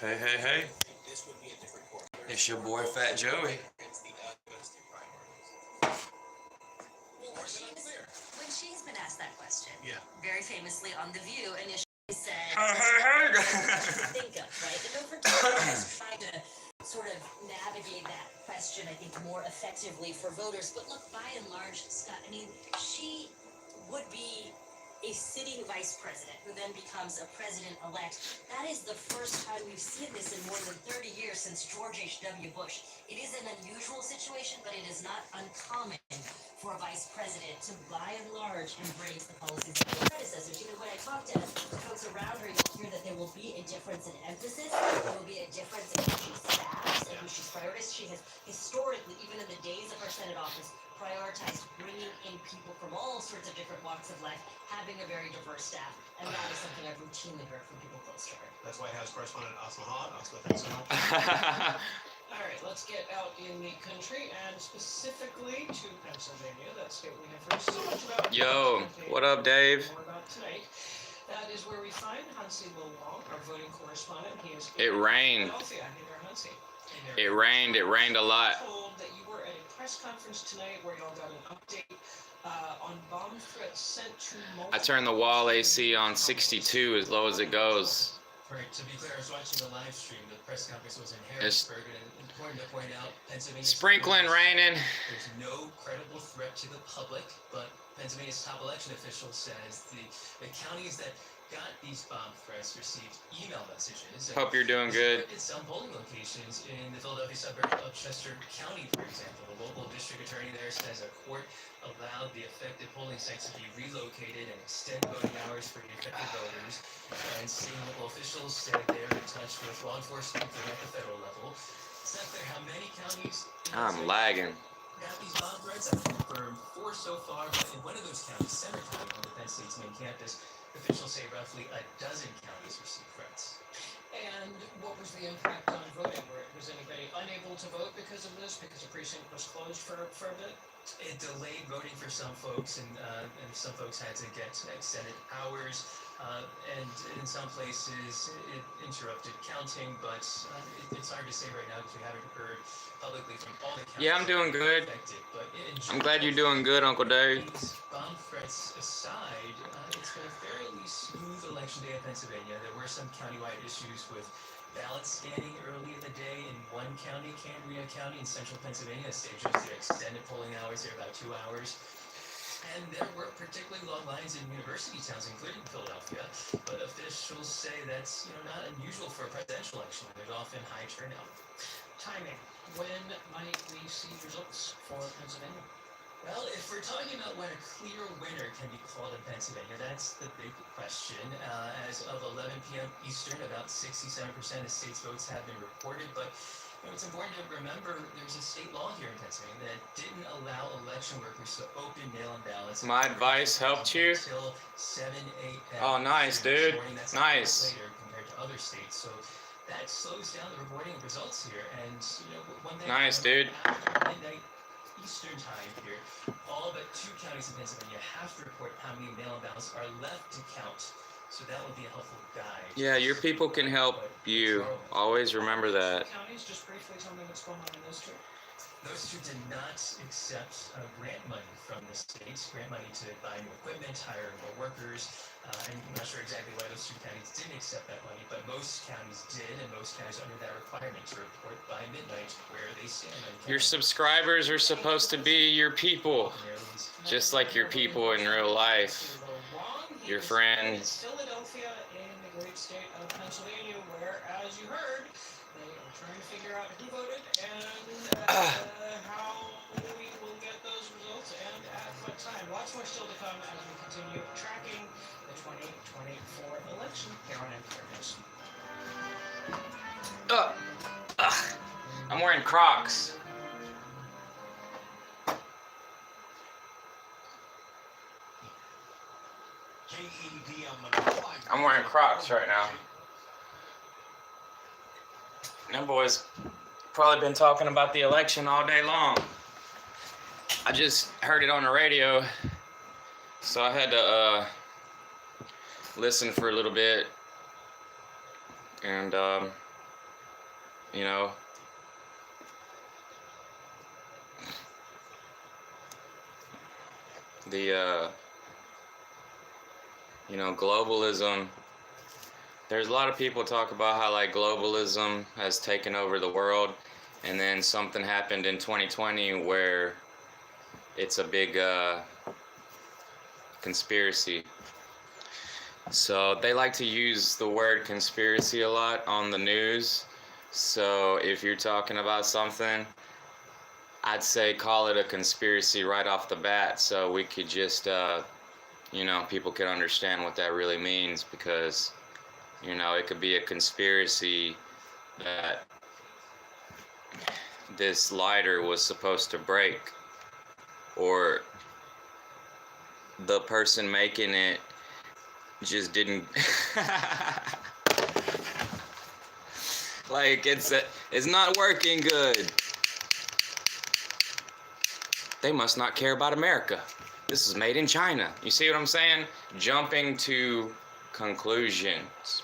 Hey, hey, hey. It's your boy Fat Joey. When she's been asked that question, very famously on The View, initially said, Hey, hey, think of, right? And don't forget, she's trying to sort of navigate that question, I think, more effectively for voters. But look, by and large, Scott, I mean, she would be a sitting vice president who then becomes a president-elect. That is the first time we've seen this in more than 30 years since George H.W. Bush. It is an unusual situation, but it is not uncommon for a vice president to, by and large, embrace the policies of their predecessors. You know, when I talk to folks around her, you'll hear that there will be a difference in emphasis. There will be a difference in who she staffs and who she's prioritized. She has historically, even in the days of her Senate office, prioritized bringing in people from all sorts of different walks of life, having a very diverse staff, and that is something I've routinely heard from people close to her. That's White House correspondent Asma Hod. Asma, thanks so much. All right, let's get out in the country and specifically to Pennsylvania. That state we have heard so much about. Yo, what up, Dave? More about tonight. That is where we find Hansi Lo Wong, our voting correspondent. He is It rained. Philadelphia. Hey there, Hansi. It rained a lot. Told that you were at a press conference tonight where y'all got an update on bomb threats sent to multiple. I turned the wall AC on 62 as low as it goes. Right, to be clear, I was watching the live stream. The press conference was in Harrisburg, and important to point out, Pennsylvania. Sprinkling, raining. There's no credible threat to the public, but Pennsylvania's top election official says the counties that got these bomb threats received email messages. Hope you're doing good. At some polling locations in the Philadelphia suburb of Chester County, for example, the local district attorney there says a court allowed the affected polling sites to be relocated and extend voting hours for the affected voters. And state and local officials said they're in touch with law enforcement at the federal level. It's not clear how many counties. I'm lagging. Got these bomb threats. I've confirmed 4 so far, but in one of those counties, Center County, on the Penn State's main campus, officials say roughly a dozen counties received threats. And what was the impact on voting? Was anybody unable to vote because of this? Because the precinct was closed for a bit? It delayed voting for some folks, and some folks had to get extended hours. And in some places, it interrupted counting, but it's hard to say right now because we haven't heard publicly from all the counties. Yeah, I'm doing good. Affected, but I'm glad you're doing good, Uncle Dave. These bomb threats aside, it's been a fairly smooth election day in Pennsylvania. There were some countywide issues with ballot scanning early in the day in one county, Cambria County in central Pennsylvania. The state chose to extended polling hours there about 2 hours. And there were particularly long lines in university towns, including Philadelphia. But officials say that's not unusual for a presidential election. There's often high turnout. Timing. When might we see results for Pennsylvania? Well, if we're talking about when a clear winner can be called in Pennsylvania, that's the big question. As of 11 p.m. Eastern, about 67% of state's votes have been reported, but it's important to remember there's a state law here in Pennsylvania that didn't allow election workers to open mail-in ballots. My advice helped you? Until 7 a.m. Oh, nice, dude. That's Nice. later compared to other states, so that slows down the reporting of results here. And one thing. Nice, dude. After midnight Eastern time here, all but 2 counties in Pennsylvania have to report how many mail-in ballots are left to count. So that would be a helpful guide. Yeah, your people can help you. Always remember that. Counties, just briefly tell me what's going on in those 2. Those 2 did not accept grant money from the state, grant money to buy new equipment, hire more workers. And I'm not sure exactly why those 2 counties didn't accept that money, but most counties did, and most counties are under that requirement to report by midnight where they stand. Your subscribers are supposed to be your people, just like your people in real life. Your friends. Philadelphia in the great state of Pennsylvania, where, as you heard, they are trying to figure out who voted and how we will get those results and at what time. Lots more still to come as we continue tracking the 2024 election here on NPR News. I'm wearing Crocs. I'm wearing Crocs right now. Them boys probably been talking about the election all day long. I just heard it on the radio, so I had to listen for a little bit. And you know, the you know, globalism. There's a lot of people talk about how like globalism has taken over the world, and then something happened in 2020 where it's a big conspiracy. So they like to use the word conspiracy a lot on the news. So if you're talking about something, I'd say call it a conspiracy right off the bat, so we could just you know, people could understand what that really means, because you know, it could be a conspiracy that this lighter was supposed to break, or the person making it just didn't like it's not working good. They must not care about America. This is made in China. You see what I'm saying? Jumping to conclusions.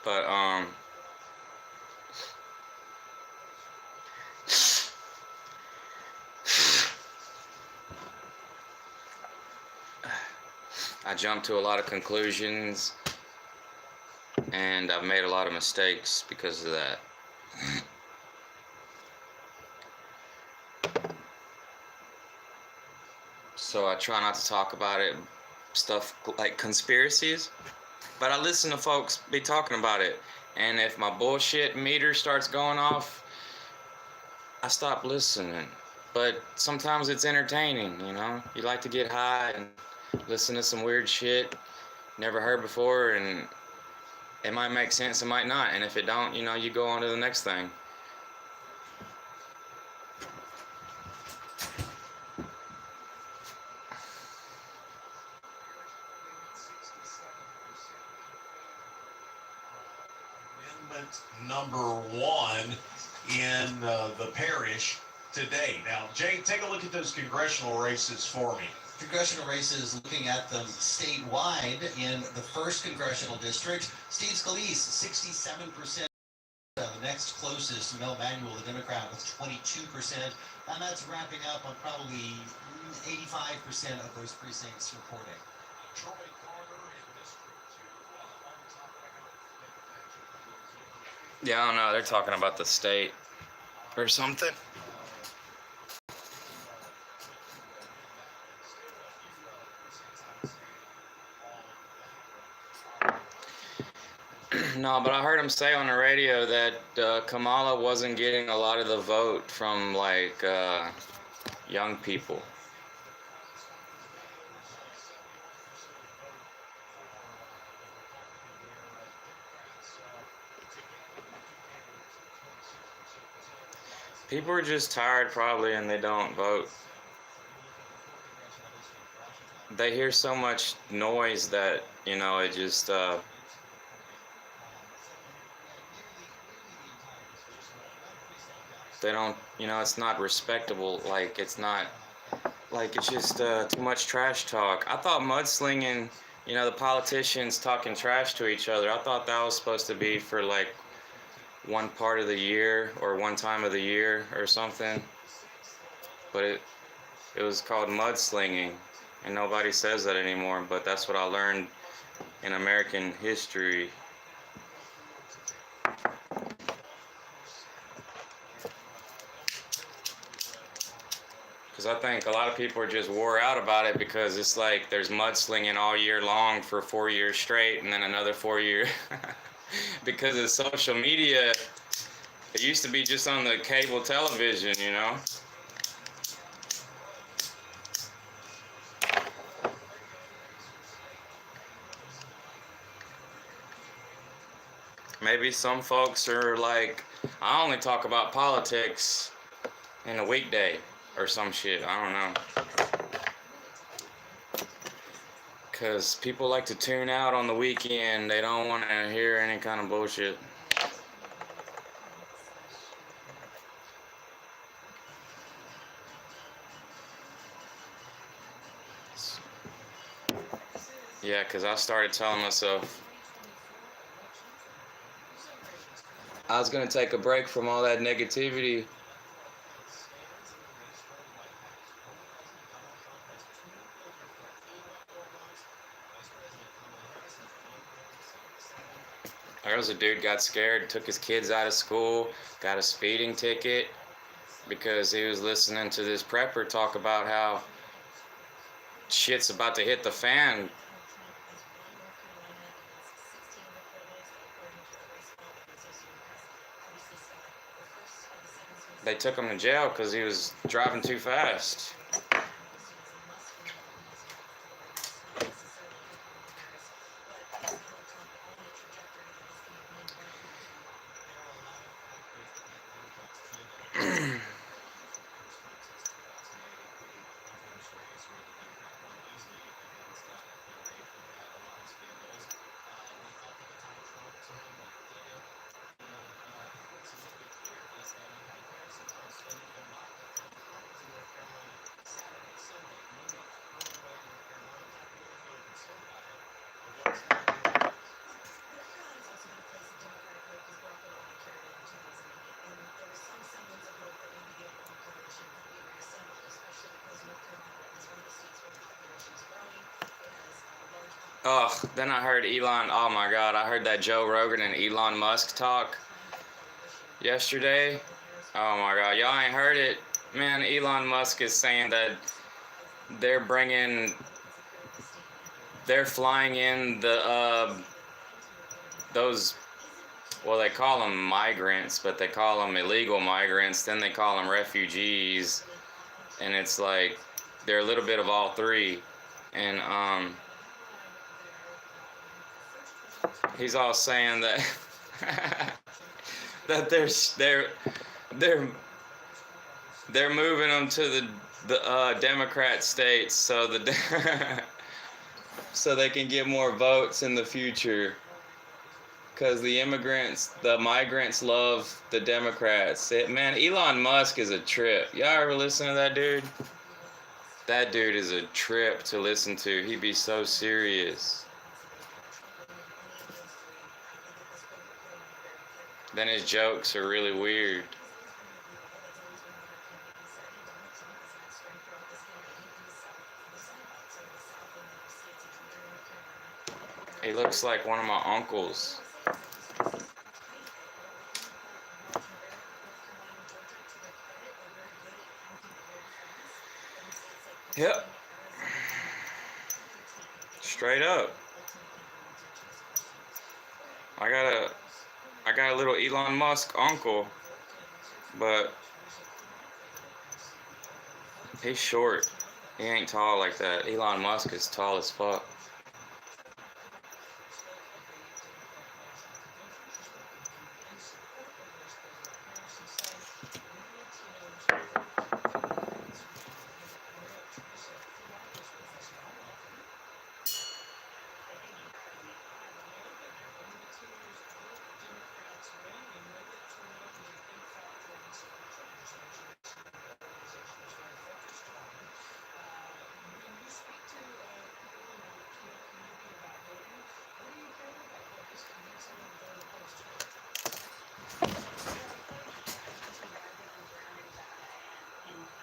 But I jumped to a lot of conclusions, and I've made a lot of mistakes because of that. So I try not to talk about it, stuff like conspiracies, but I listen to folks be talking about it, and if my bullshit meter starts going off, I stop listening. But sometimes it's entertaining, you know? You like to get high and listen to some weird shit never heard before, and it might make sense, it might not, and if it don't, you know, you go on to the next thing. Amendment number 1 in the parish today. Now, Jay, take a look at those congressional races for me. Congressional races, looking at them statewide in the 1st congressional district. Steve Scalise, 67%. The next closest, Mel Manuel, the Democrat, with 22%. And that's wrapping up on probably 85% of those precincts reporting. Troy Carter in District 2 Yeah, I don't know, they're talking about the state or something. No, but I heard him say on the radio that Kamala wasn't getting a lot of the vote from like young people. People are just tired probably, and they don't vote. They hear so much noise that, you know, it just they don't, you know, it's not respectable. Like, it's not, like, it's just too much trash talk. I thought mudslinging, you know, the politicians talking trash to each other, I thought that was supposed to be for like one part of the year or one time of the year or something. But it was called mudslinging, and nobody says that anymore, but that's what I learned in American history. Because I think a lot of people are just wore out about it, because it's like there's mudslinging all year long for 4 years straight, and then another 4 years. Because of social media, it used to be just on the cable television, you know? Maybe some folks are like, I only talk about politics in a weekday or some shit. I don't know. Because people like to tune out on the weekend. They don't want to hear any kind of bullshit. Yeah, because I started telling myself, I was gonna take a break from all that negativity. There was a dude got scared, took his kids out of school, got a speeding ticket because he was listening to this prepper talk about how shit's about to hit the fan. They took him to jail because he was driving too fast. Oh, then I heard Elon, oh my God, I heard that Joe Rogan and Elon Musk talk yesterday. Oh my God, y'all ain't heard it. Man, Elon Musk is saying that they're flying in those, well, they call them migrants, but they call them illegal migrants, then they call them refugees, and it's like, they're a little bit of all three, and, he's all saying that that they're moving them to the Democrat states so so they can get more votes in the future. Because the migrants love the Democrats. Man, Elon Musk is a trip. Y'all ever listen to that dude? That dude is a trip to listen to. He'd be so serious. Then his jokes are really weird. He looks like one of my uncles. Yep. Straight up. I got a little Elon Musk uncle, but he's short. He ain't tall like that. Elon Musk is tall as fuck.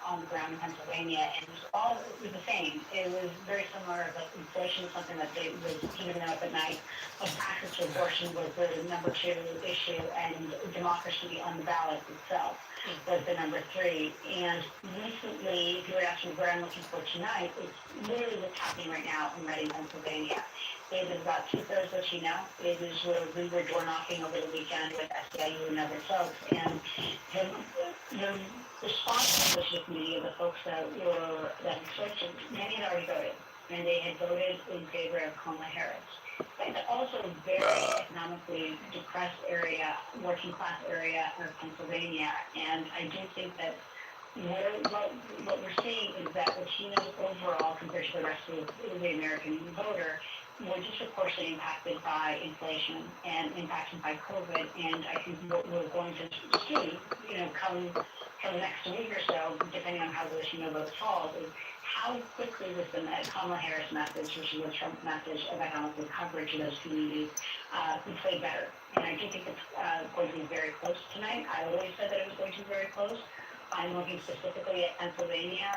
On the ground in Pennsylvania, and it was the same. It was very similar, but inflation was something that they was keeping them up at night. Access to abortion was the number 2 issue, and democracy on the ballot itself was the number 3. And recently, if you were asking where I'm looking for tonight, it's literally what's happening right now in Reading, Pennsylvania. It was about 2/3 Latino. It was where we were door knocking over the weekend with SEIU and other folks, and the response from the social media, the folks that searched, many had already voted, and they had voted in favor of Kamala Harris. It's also a very economically depressed area, working class area of Pennsylvania, and I do think that what we're seeing is that Latinos overall, compared to the rest of the American voter, were disproportionately impacted by inflation and impacted by COVID. And I think what we're going to see, come next week or so, depending on how the Latino vote falls, is how quickly was the Kamala Harris message, which is the Trump message about the coverage of those communities, could play better. And I do think it's going to be very close tonight. I always said that it was going to be very close. I'm looking specifically at Pennsylvania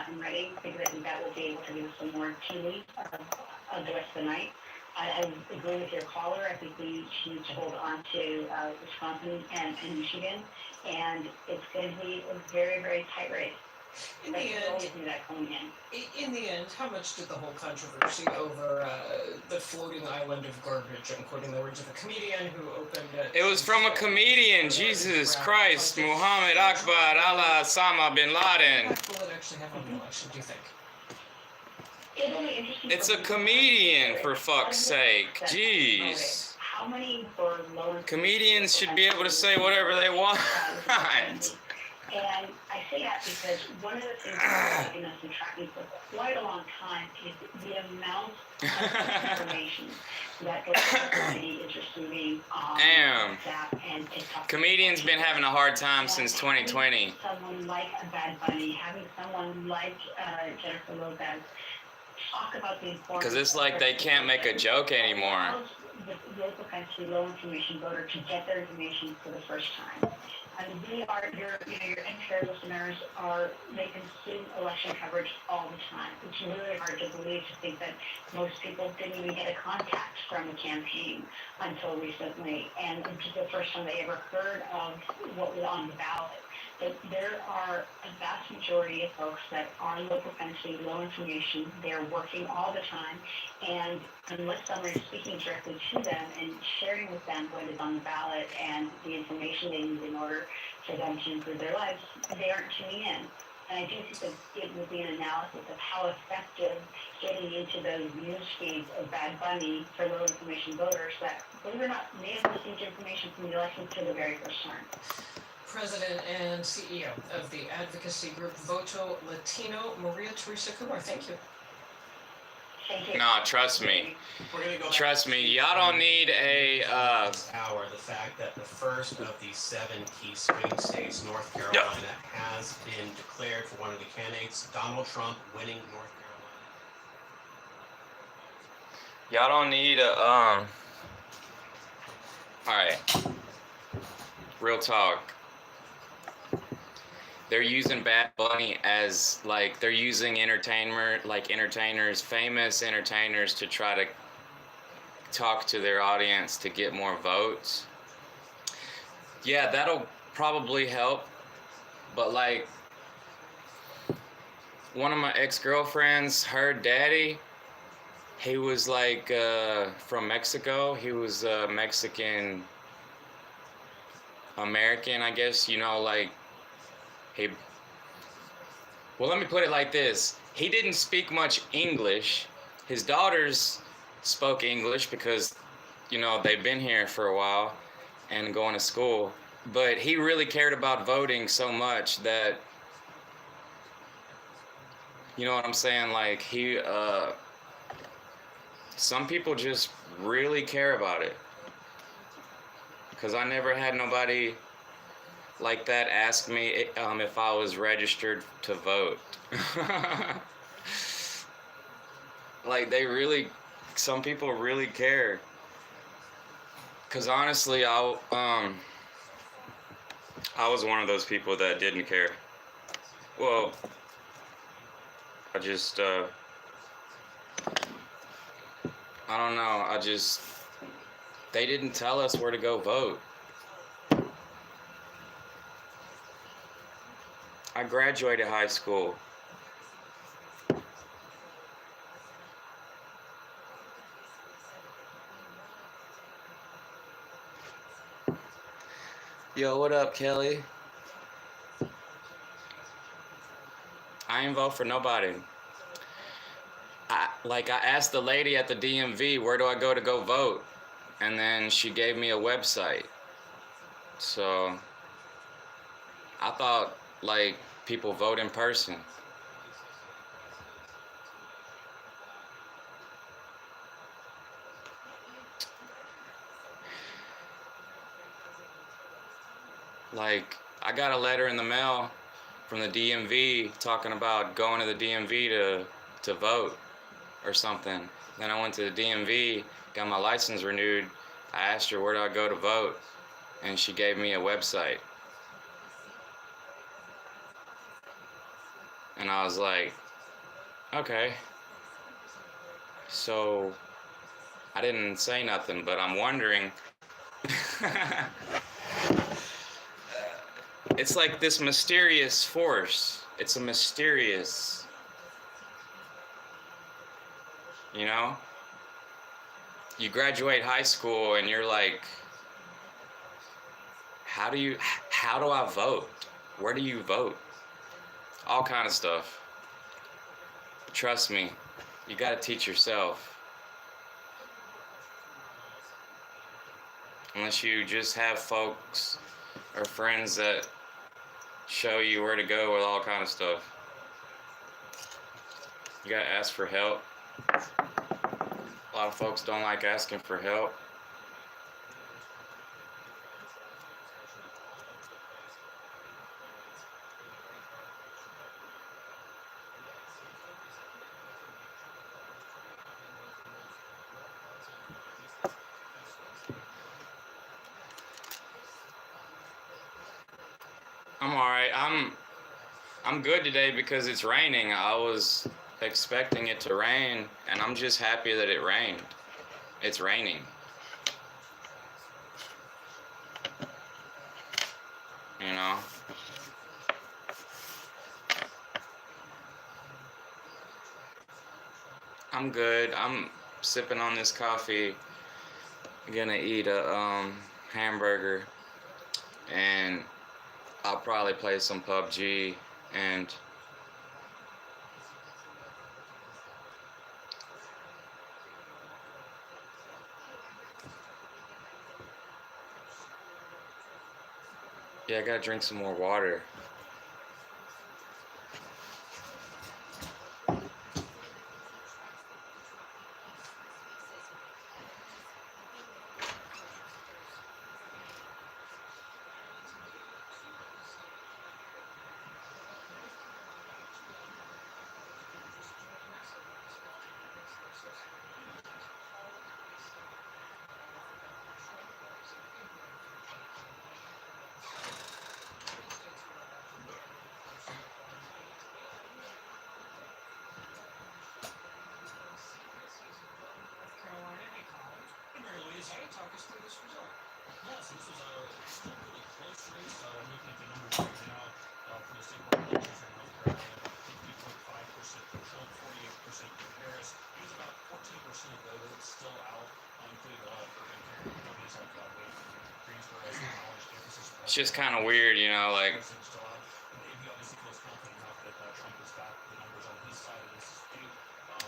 and Reading, because I think that will be able to give us some more tea leaves of the rest of the night. I agree with your caller. I think we need to hold on to Wisconsin and Michigan, and it's going to be a very, very tight race. In the But you end, always do that coming in. in the end, how much did the whole controversy over the floating island of garbage, I'm quoting the words of a comedian who opened It was from a comedian. Jesus Christ, Muhammad Akbar, Allah, Osama bin Laden. What will it actually have on the election, do you think? It's really interesting. It's for a me. comedian, for fuck's sake. Jeez. How many for lower Comedians should be able to say whatever they want. And I say that because one of the things that's taken us in tracking for quite a long time is the amount of information that the community is receiving on Damn. WhatsApp and TikTok. Comedians been having a hard time since 2020. Having someone like a Bad Bunny, having someone like Jennifer Lopez talk about the importance. Because it's like they can't make a joke anymore. The local country, low information voter to get their information for the first time. I mean, we are your NPR listeners they consume election coverage all the time. It's really hard to believe to think that most people didn't even get a contact from a campaign until recently, and it's the first time they ever heard of what was on the ballot. But there are a vast majority of folks that are low propensity, low information. They're working all the time, and unless someone is speaking directly to them and sharing with them what is on the ballot and the information they need in order for them to improve their lives, they aren't tuning in. And I do think that it would be an analysis of how effective getting into those news feeds of Bad Bunny for low information voters that, believe it or not, may have received information from the election for the very first time. President and CEO of the advocacy group Voto Latino, Maria Teresa Kumar. Thank you. Thank you. Nah, trust me. We're gonna go back Trust me, y'all don't need a, this hour, the fact that the first of the 7 key swing states, North Carolina, has been declared for one of the candidates, Donald Trump winning North Carolina. y'all don't need a, alright. Real talk. They're using Bad Bunny as, like, they're using entertainers, famous entertainers, to try to talk to their audience to get more votes. Yeah, that'll probably help, but, like, one of my ex-girlfriends, her daddy, he was, like, from Mexico. He was Mexican American, I guess, like, well, let me put it like this. He didn't speak much English. His daughters spoke English because, they've been here for a while and going to school. But he really cared about voting so much that, you know what I'm saying? Like, some people just really care about it. Because I never had nobody like that ask me if I was registered to vote. Like, some people really care. Because honestly, I was one of those people that didn't care. Well, I just, I don't know, they didn't tell us where to go vote. I graduated high school. Yo, what up, Kelly? I ain't vote for nobody. I asked the lady at the DMV, where do I go vote? And then she gave me a website. So I thought, people vote in person. I got a letter in the mail from the DMV talking about going to the DMV to vote or something. Then I went to the DMV, got my license renewed. I asked her where do I go to vote, and she gave me a website. And I was like, okay. So I didn't say nothing, but I'm wondering. It's like this mysterious force. It's a mysterious, you know? You graduate high school and you're like, how do I vote? Where do you vote? All kind of stuff. Trust me, you gotta teach yourself. Unless you just have folks or friends that show you where to go with all kind of stuff. You gotta ask for help. A lot of folks don't like asking for help. I'm alright. I'm good today because it's raining. I was expecting it to rain, and I'm just happy that it rained. It's raining. You know? I'm good. I'm sipping on this coffee. I'm gonna eat a hamburger, and I'll probably play some PUBG, and yeah, I gotta drink some more water. Carolina, hey Colin. Mary Louise, how do you talk us through this result? Yes, this was a still pretty close race. Looking at the numbers right now for the state board elections in North Carolina, 50.5% for Trump, 48% for Harris. He was about 14% though, that's still out, including a lot of urban counties like Greensboro, College campuses. It's just kind of weird, you know, like, Still out. And he obviously feels confident enough that Trump has got the numbers on his side of this dispute.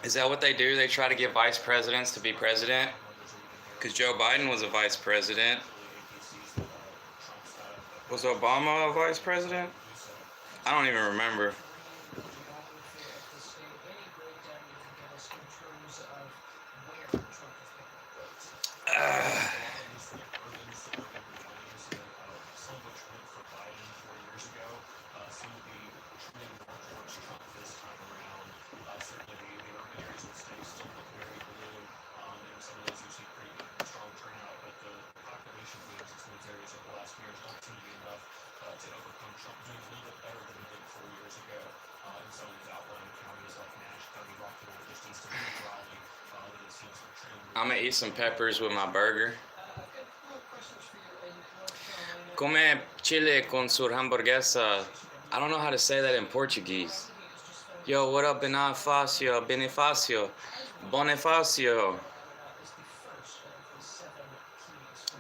is that what they do? They try to get vice presidents to be president? Because Joe Biden was a vice president. Was Obama a vice president? I don't even remember. I'm gonna eat some peppers with my burger. Come chile con su hamburguesa. I don't know how to say that in Portuguese. Yo, what up, Bonifacio? Bonifacio. Bonifacio.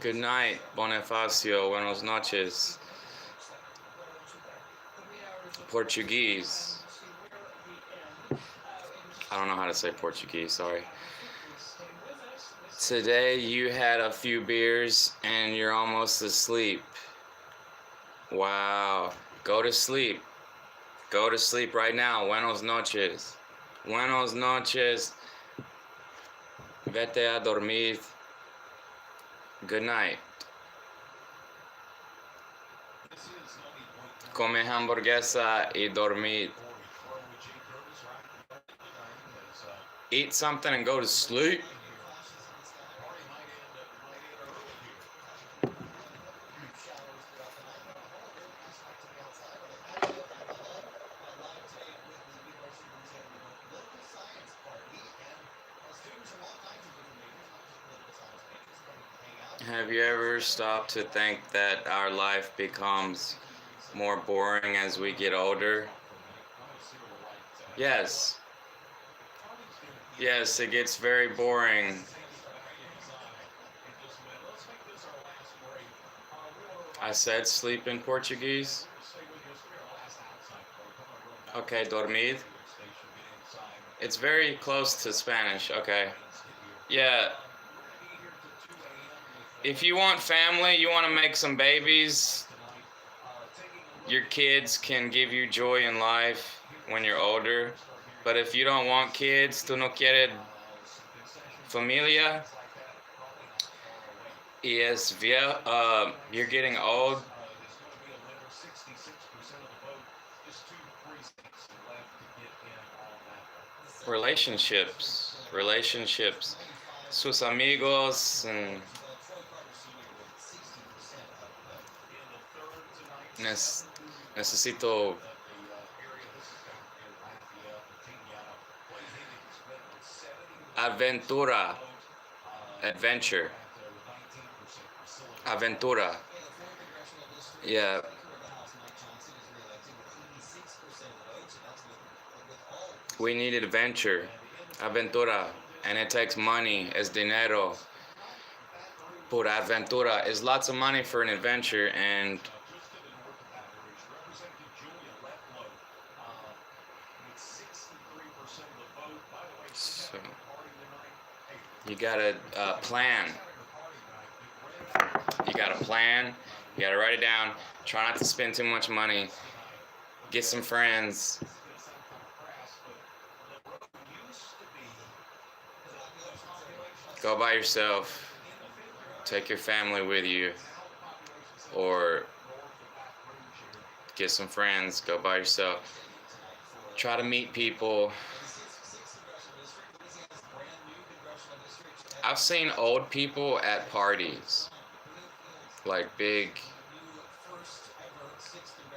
Good night, Bonifacio. Buenos noches. Portuguese. I don't know how to say Portuguese, sorry. Today you had a few beers and you're almost asleep. Wow. Go to sleep. Go to sleep right now. Buenos noches. Buenos noches. Vete a dormir. Good night. come hamburguesa y dormir. Eat something and go to sleep. Have you ever stopped to think that our life becomes more boring as we get older? Yes. Yes, it gets very boring. I said sleep in Portuguese. Okay, dormir. It's very close to Spanish. Okay. Yeah. If you want family, you want to make some babies, your kids can give you joy in life when you're older. But if you don't want kids, tú no quieres familia, y es viejo, you're getting old. Relationships, sus amigos, and necesito adventure. Yeah. We need adventure, aventura, and it takes money, es dinero. Por aventura is lots of money for an adventure, and so you gotta plan. You gotta plan. You gotta write it down. Try not to spend too much money. Get some friends. Go by yourself. Take your family with you. Or get some friends. Go by yourself. Try to meet people. I've seen old people at parties. Like big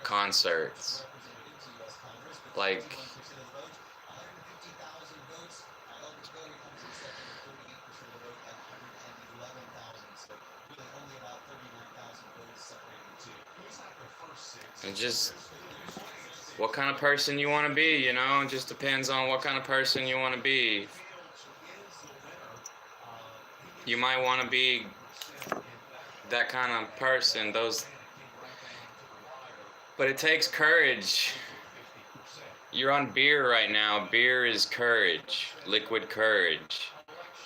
concerts. Like and just what kind of person you want to be, you know? It just depends on what kind of person you want to be. You might want to be that kind of person, but it takes courage. You're on beer right now. Beer is courage, liquid courage.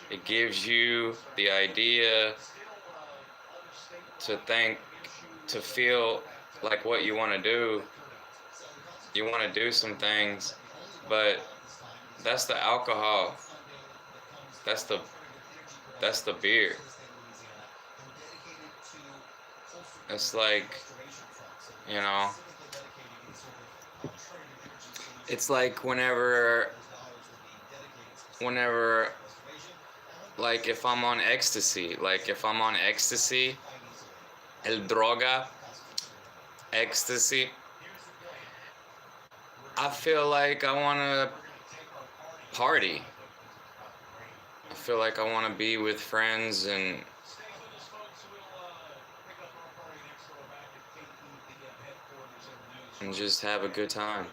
It gives you the idea to think, to feel like what you want to do. You want to do some things, but that's the alcohol. That's the beer. It's like, you know, it's like whenever, like if I'm on ecstasy, el droga, ecstasy, I feel like I want to party. I feel like I want to be with friends and just have a good time.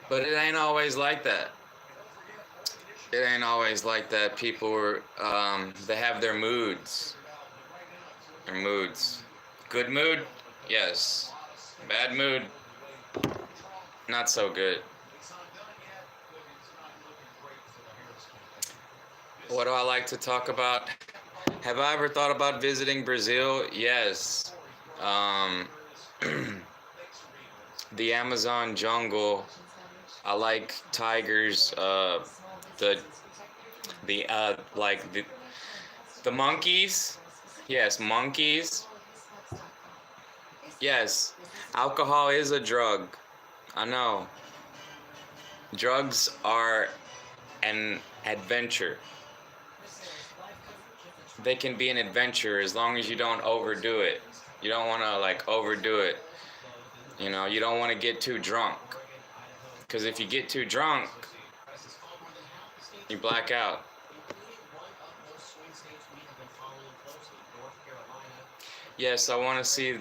But it ain't always like that. People are, they have their moods. Good mood? Yes. Bad mood? Not so good. What do I like to talk about? Have I ever thought about visiting Brazil? Yes. The Amazon jungle. I like tigers. The monkeys. Yes, monkeys. Yes, alcohol is a drug. I know. Drugs are an adventure. They can be an adventure as long as you don't overdo it. You don't want to like overdo it. You know, you don't want to get too drunk. Because if you get too drunk, you black out. Yes, I want to see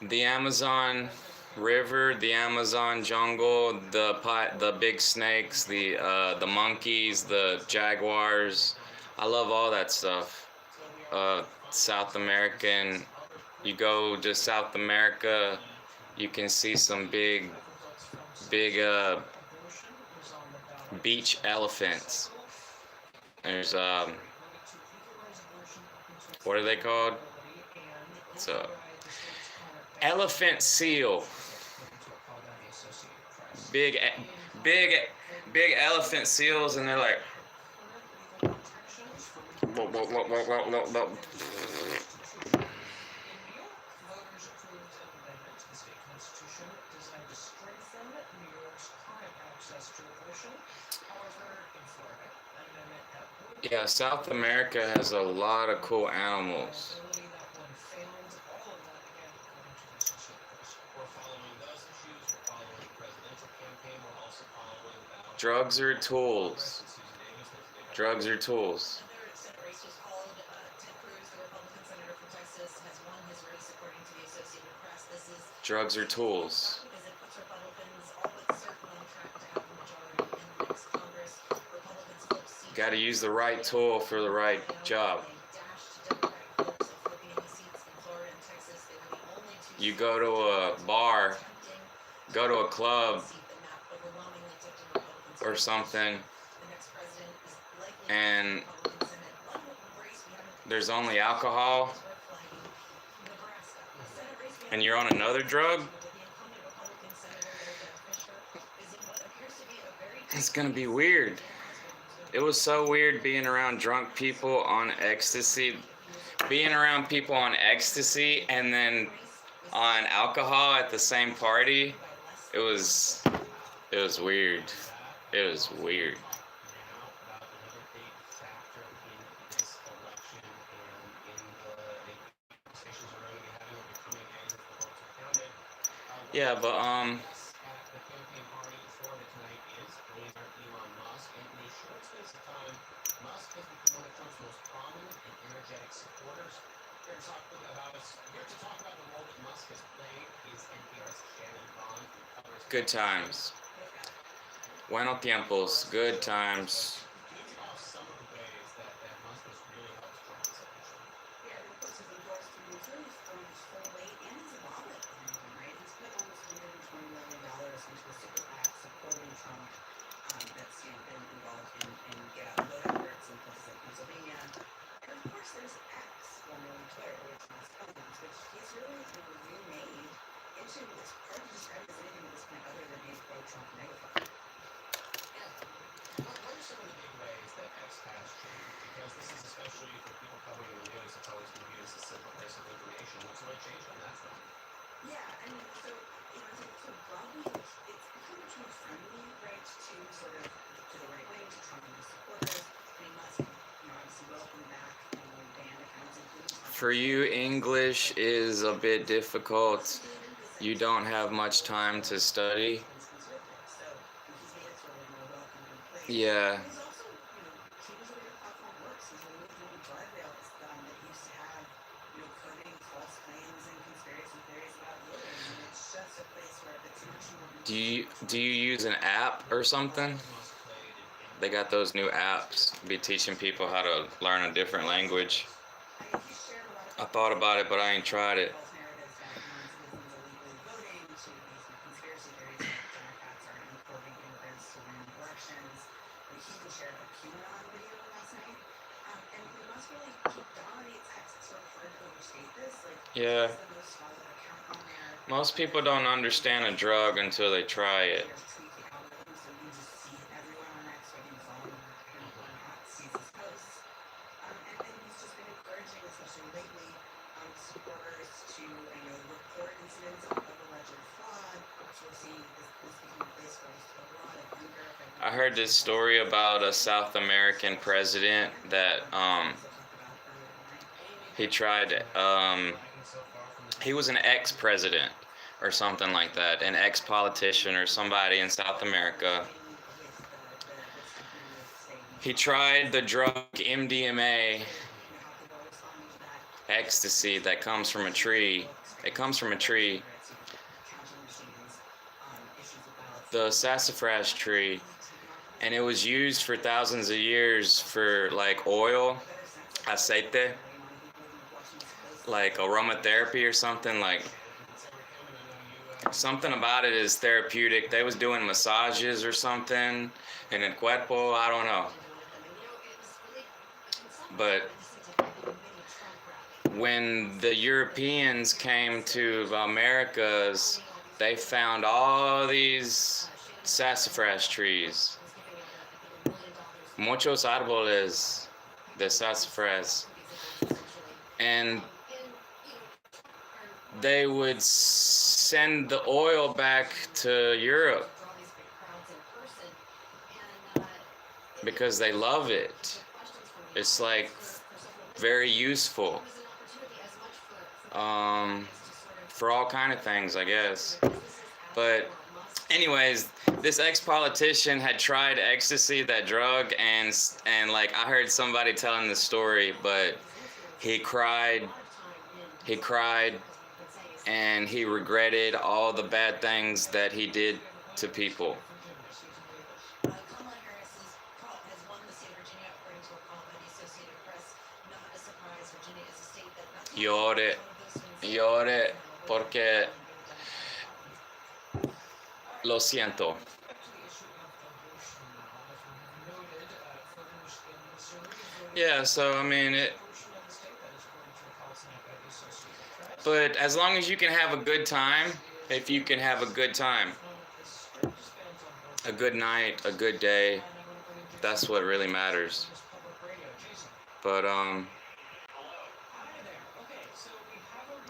the Amazon River, the Amazon jungle, the big snakes, the monkeys, the jaguars. I love all that stuff. South American. You go to South America, you can see some big beach elephants. There's what are they called? So elephant seal. Big elephant seals, and they're like. Yeah, South America has a lot of cool animals. Drugs are tools. Drugs are tools. Race was called. Ted Cruz, the Republican senator from Texas, has won his race according to the Associated Press. This is Drugs are tools. because it puts Republicans all but certain on track to have a majority in the next Congress. Republicans flip seats. Got to use the right tool for the right job. You go to a bar, go to a club or something, and there's only alcohol, and you're on another drug, it's gonna be weird. It was so weird being around drunk people on ecstasy, being around people on ecstasy and then on alcohol at the same party. It was weird. It was weird. Yeah, but good times. Buenos tiempos. Good times. For you, English is a bit difficult. You don't have much time to study. Yeah. Do you use an app or something? They got those new apps. Be teaching people how to learn a different language. I thought about it, but I ain't tried it. Yeah. Most people don't understand a drug until they try it. heard this story about a South American president that he tried. He was an ex-president or something like that, an ex-politician or somebody in South America. He tried the drug MDMA, ecstasy, that comes from a tree. It comes from a tree, the sassafras tree, and it was used for thousands of years for like oil, aceite, like aromatherapy or something. Like something about it is therapeutic. They was doing massages or something in el cuerpo, I don't know. But when the Europeans came to the Americas, they found all these sassafras trees. Muchos árboles de sassafras. And they would send the oil back to Europe because they love it. It's like very useful for all kind of things, I guess. But anyways, this ex-politician had tried ecstasy, that drug, and like I heard somebody telling the story, but he cried, and he regretted all the bad things that he did to people. Kamala Harris has won the state of Virginia according to a call by the Associated Press. Not a surprise, Virginia is a state that Llore, porque lo siento. Yeah, so I mean it. But as long as you can have a good time, if you can have a good time, a good night, a good day, that's what really matters. But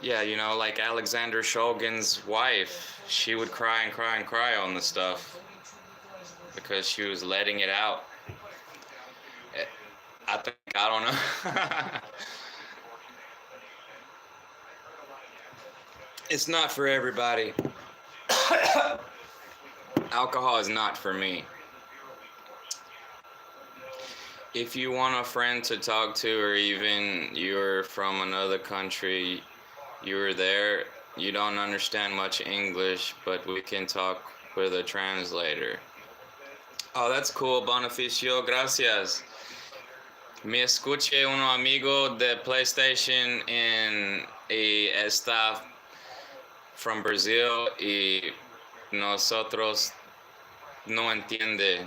yeah, you know, like Alexander Shulgin's wife, she would cry and cry and cry on the stuff because she was letting it out. I don't know. It's not for everybody. Alcohol is not for me. If you want a friend to talk to, or even you're from another country, you're there, you don't understand much English, but we can talk with a translator. Oh, that's cool, Bonificio, gracias. Me escuché un amigo de PlayStation y está from Brazil y nosotros no entiende.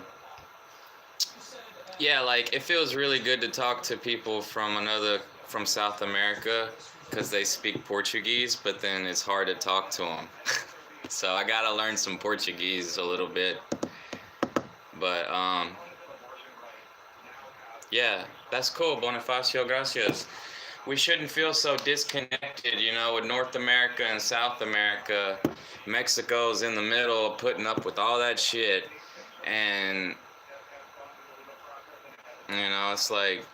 Yeah, like it feels really good to talk to people from South America because they speak Portuguese, but then it's hard to talk to them. So I gotta learn some Portuguese a little bit. But yeah, that's cool, Bonifacio, gracias. We shouldn't feel so disconnected, you know, with North America and South America. Mexico's in the middle, putting up with all that shit. And, you know, it's like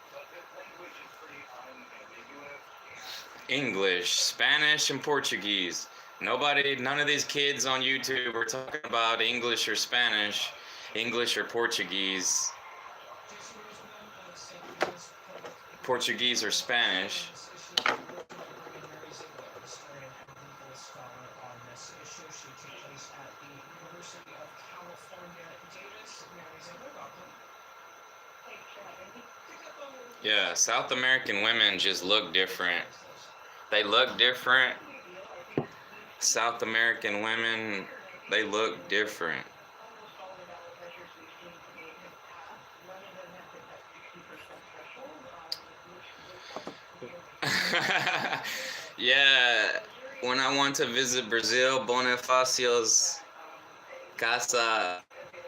English, Spanish, and Portuguese. None of these kids on YouTube are talking about English or Spanish, English or Portuguese. Portuguese or Spanish. Yeah, South American women just look different. They look different. South American women, they look different. Yeah, when I want to visit Brazil, Bonifacio's casa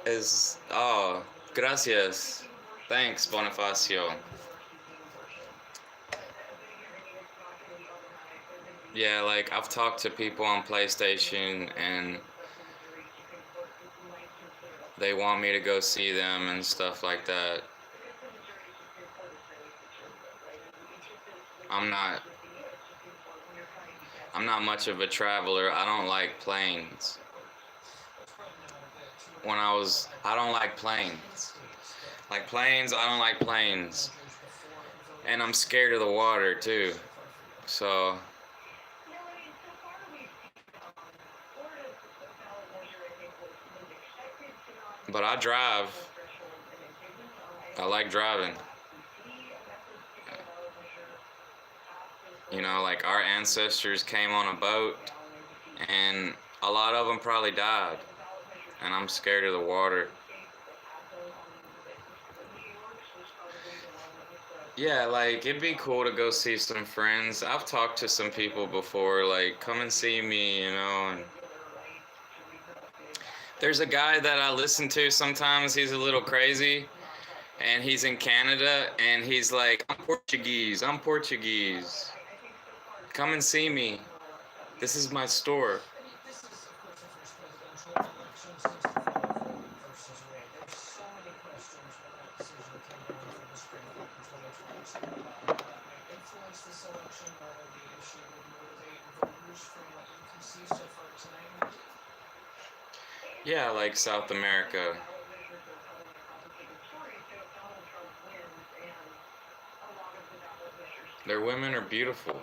is, oh, gracias. Thanks, Bonifacio. Yeah, like I've talked to people on PlayStation and they want me to go see them and stuff like that. I'm not much of a traveler. I don't like planes. I don't like planes. Like planes, I don't like planes. And I'm scared of the water too. So, but I drive. I like driving. You know, like our ancestors came on a boat and a lot of them probably died. And I'm scared of the water. Yeah, like it'd be cool to go see some friends. I've talked to some people before, like come and see me, you know. And there's a guy that I listen to sometimes. He's a little crazy, and he's in Canada, and he's like, I'm Portuguese. Come and see me. This is my store. Yeah, like South America. Their women are beautiful.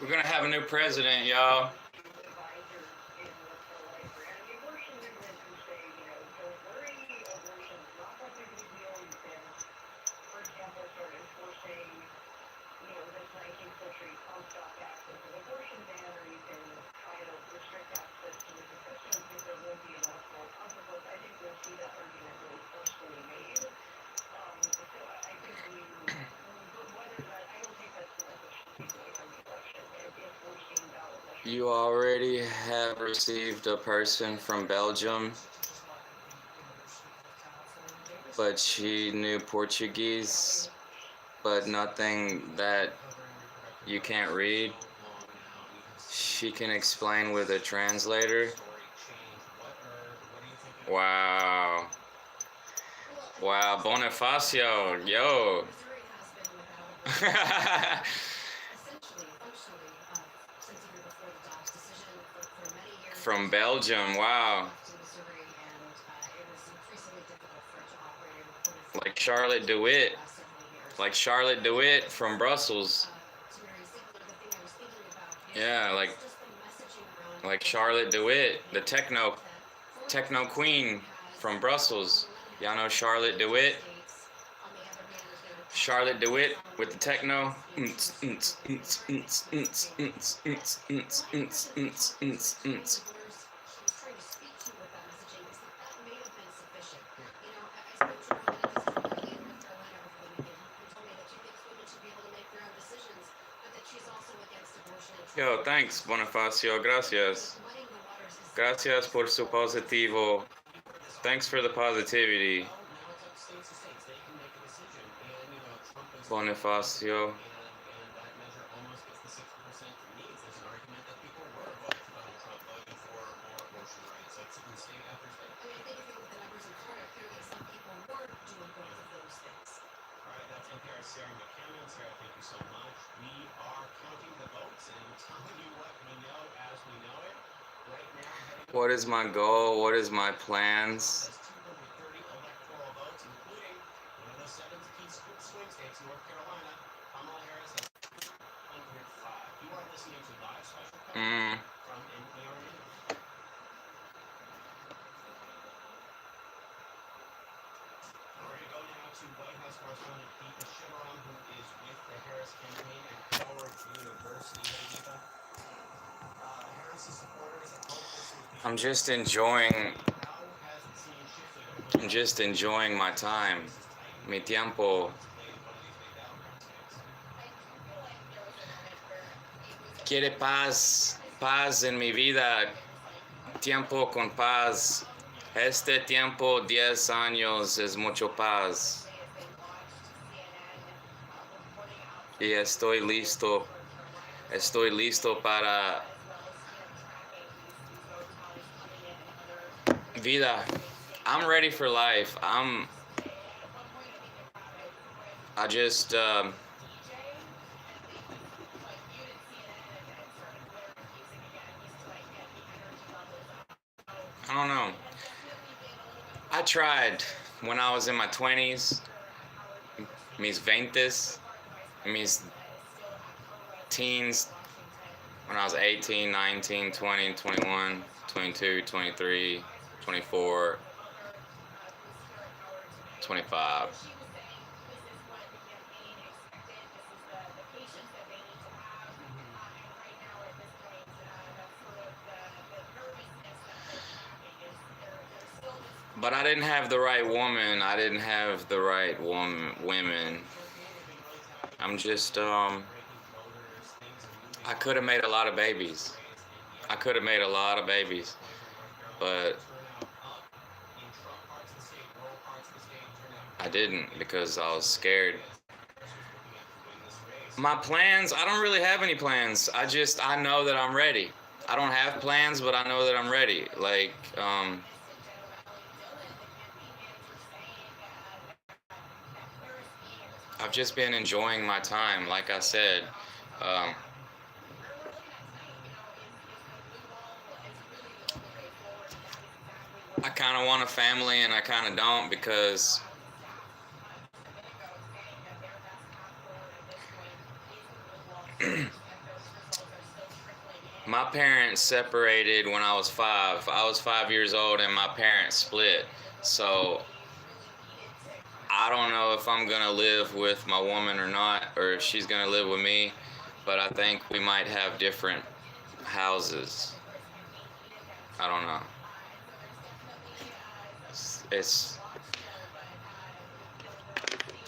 We're gonna have a new president, y'all. You already have received a person from Belgium, but she knew Portuguese, but nothing that you can't read. She can explain with a translator. Wow. Wow, Bonifacio, yo. From Belgium, wow. Like Charlotte DeWitt. Like Charlotte DeWitt from Brussels. Yeah, like Charlotte DeWitt, the techno queen from Brussels. Y'all know Charlotte DeWitt? Charlotte DeWitt with the techno. Yo, thanks, Bonifacio. Gracias. Gracias por su positivo. Thanks for the positivity. Bonifacio. What is my goal? What is my plans? I'm just enjoying my time. Mi tiempo. quiere paz, paz en mi vida, tiempo con paz. Este tiempo, 10 años, es mucho paz. Y estoy listo para vida. I'm ready for life. I just, I don't know. I tried when I was in my 20s, mis 20s, mis teens, when I was 18, 19, 20, 21, 22, 23, 24, 25. But I didn't have the right woman. I didn't have the right women. I'm just, I could have made a lot of babies. But I didn't because I was scared. My plans, I don't really have any plans. I know that I'm ready. I don't have plans, but I know that I'm ready. Like, I've just been enjoying my time, like I said. I kind of want a family and I kind of don't because my parents separated when I was 5. I was 5 years old and my parents split. So I don't know if I'm gonna live with my woman or not, or if she's gonna live with me, but I think we might have different houses. I don't know.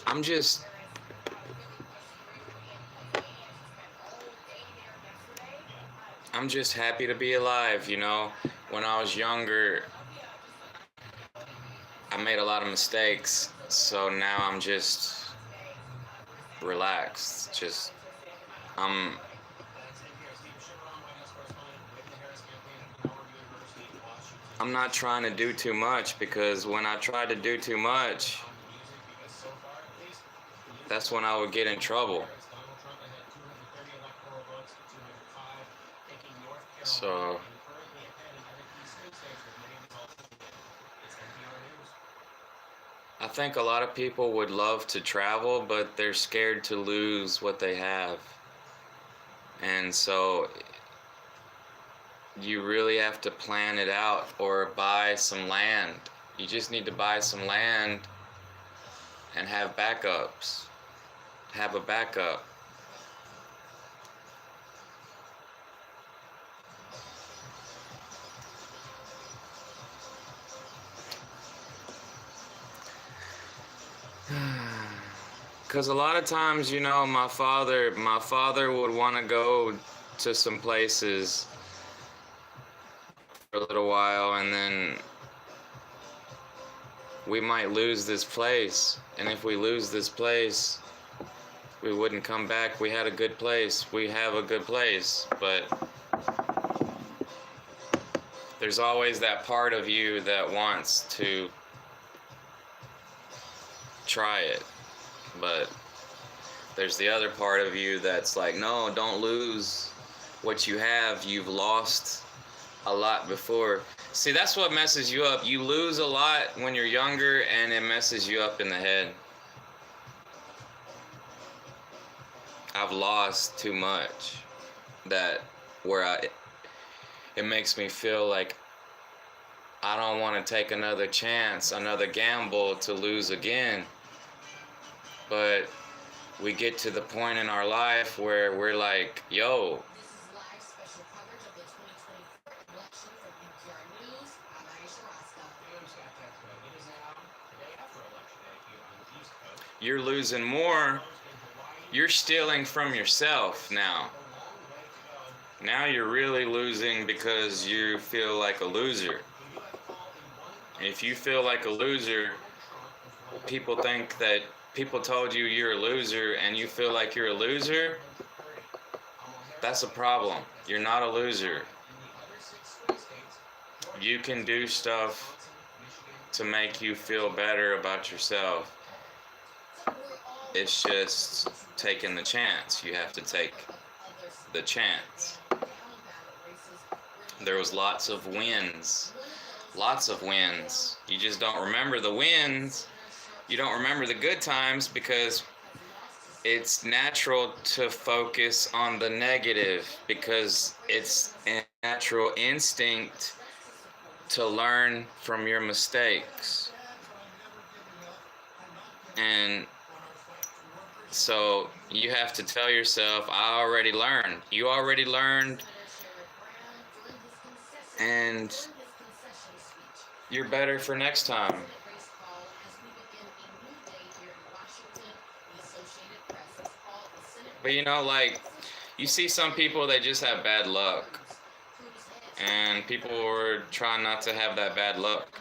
I'm just happy to be alive, you know. When I was younger, I made a lot of mistakes, so now I'm just relaxed. I'm not trying to do too much because when I try to do too much, that's when I would get in trouble. So I think a lot of people would love to travel, but they're scared to lose what they have. And so you really have to plan it out or buy some land. You just need to buy some land and have backups. Have a backup. Because a lot of times, you know, my father would want to go to some places for a little while, and then we might lose this place. And if we lose this place, we wouldn't come back. We had a good place. We have a good place, but there's always that part of you that wants to try it. But there's the other part of you that's like, no, don't lose what you have. You've lost a lot before. See, that's what messes you up. You lose a lot when you're younger and it messes you up in the head. I've lost too much it makes me feel like I don't want to take another chance, another gamble to lose again. But we get to the point in our life where we're like, yo, This is live special coverage of the 2024 election from NPR News. I'm Aisha Roscoe. It is now the day after Election Day here on the East Coast. you're losing more. You're stealing from yourself now. A long way to go Now you're really losing because you feel like a loser. If you feel like a loser, people think that people told you you're a loser and you feel like you're a loser, that's a problem. You're not a loser. You can do stuff to make you feel better about yourself. It's just taking the chance. You have to take the chance. There was lots of wins. Lots of wins. You just don't remember the wins. You don't remember the good times because it's natural to focus on the negative because it's a natural instinct to learn from your mistakes. And so you have to tell yourself, I already learned. You already learned, and you're better for next time. But you know, like, you see some people, they just have bad luck. And people are trying not to have that bad luck.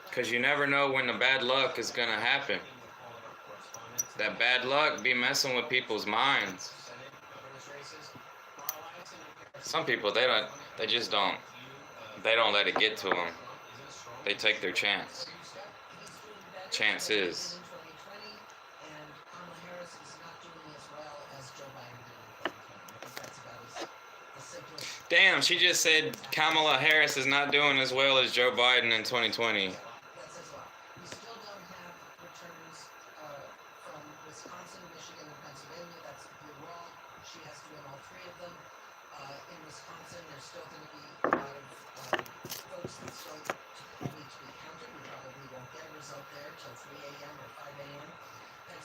Because you never know when the bad luck is going to happen. That bad luck be messing with people's minds. Some people, they don't let it get to them. They take their chance. Chances. Damn, she just said Kamala Harris is not doing as well as Joe Biden in 2020.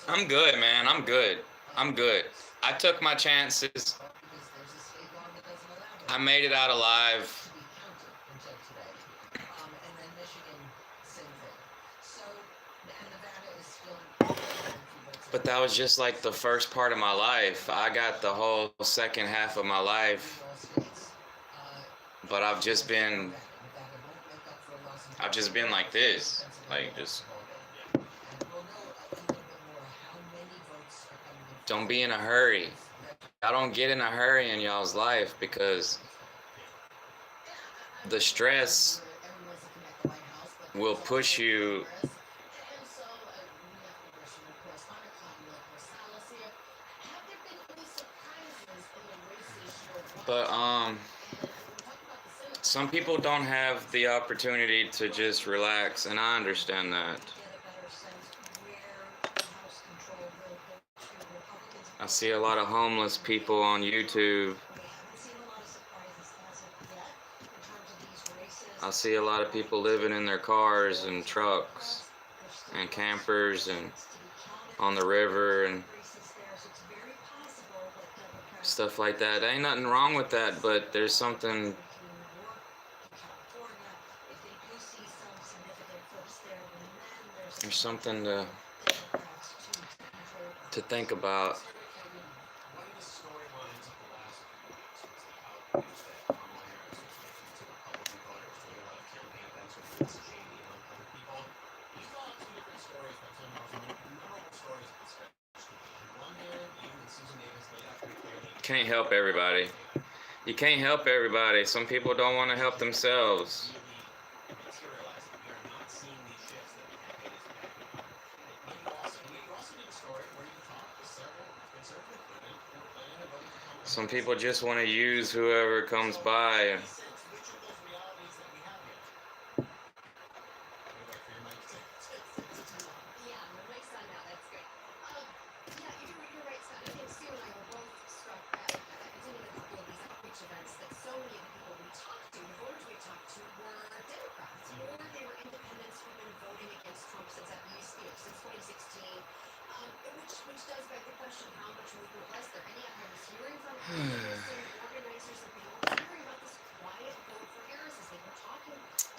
I'm good, man. I'm good. I'm good. I took my chances. I made it out alive. But that was just like the first part of my life. I got the whole second half of my life. But I've just been like this. Like, just don't be in a hurry. I don't get in a hurry in y'all's life because the stress will push you. But some people don't have the opportunity to just relax, and I understand that. I see a lot of homeless people on YouTube. I see a lot of people living in their cars and trucks and campers and on the river and stuff like that. Ain't nothing wrong with that, but there's something to think about. Can't help everybody. You can't help everybody. Some people don't want to help themselves. Some people just want to use whoever comes by.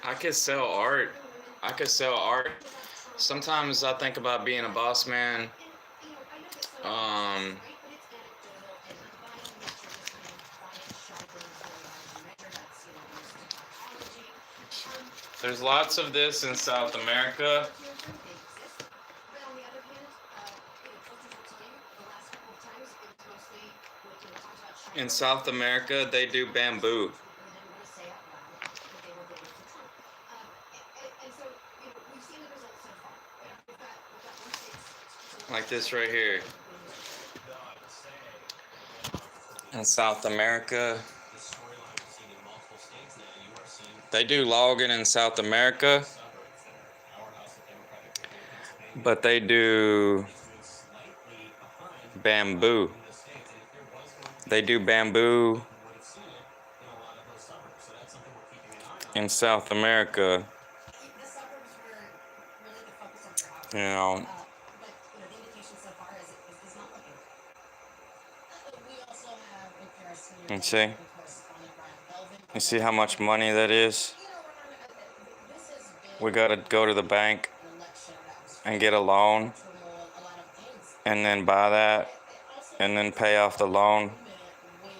I could sell art. I could sell art. Sometimes I think about being a boss man. There's lots of this in South America. In South America, they do bamboo. Like this right here. In South America, they do logging in South America, but they do bamboo. They do bamboo in South America. You know. You see? You see how much money that is? We gotta go to the bank and get a loan and then buy that and then pay off the loan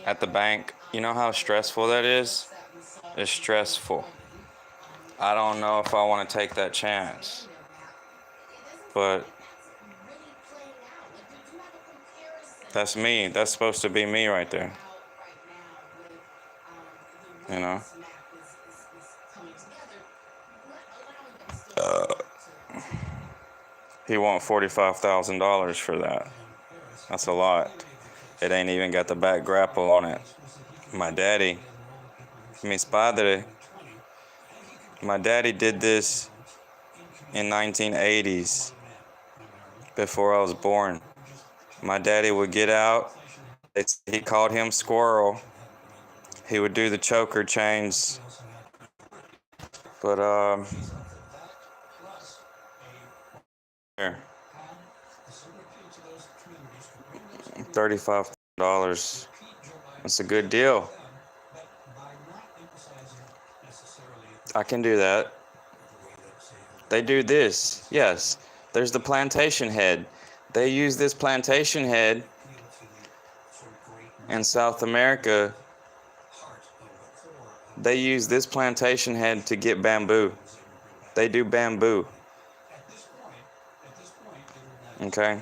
at the bank. You know how stressful that is? It's stressful. I don't know if I want to take that chance. But that's me. That's supposed to be me right there. You know? He want $45,000 for that. That's a lot. It ain't even got the back grapple on it. My daddy, mis padre, my daddy did this in 1980s, before I was born. My daddy would get out. He called him Squirrel. He would do the choker chains. But here, $35. That's a good deal. I can do that. They do this. Yes. There's the plantation head. They use this plantation head in South America. They use this plantation head to get bamboo. They do bamboo. Okay?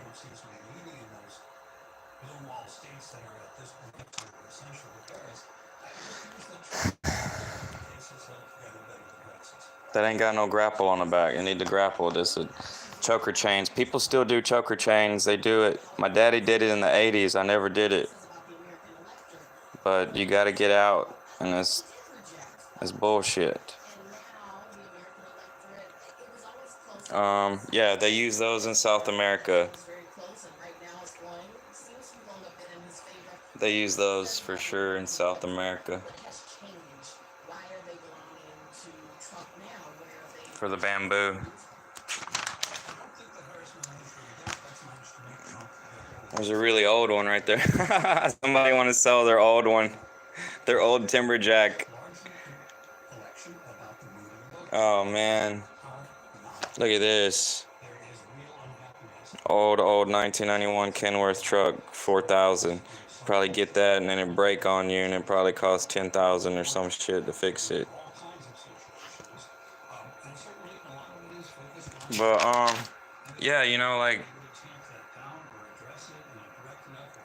That ain't got no grapple on the back. You need to grapple. This is choker chains. People still do choker chains. They do it. My daddy did it in the 80s. I never did it. But you got to get out, and it's bullshit. Yeah, they use those in South America. They use those for sure in South America. For the bamboo. There's a really old one right there. Somebody want to sell their old one. Their old Timberjack. Oh man. Look at this. Old 1991 Kenworth truck, 4,000. Probably get that and then it break on you and it probably costs 10,000 or some shit to fix it. But yeah, you know, like,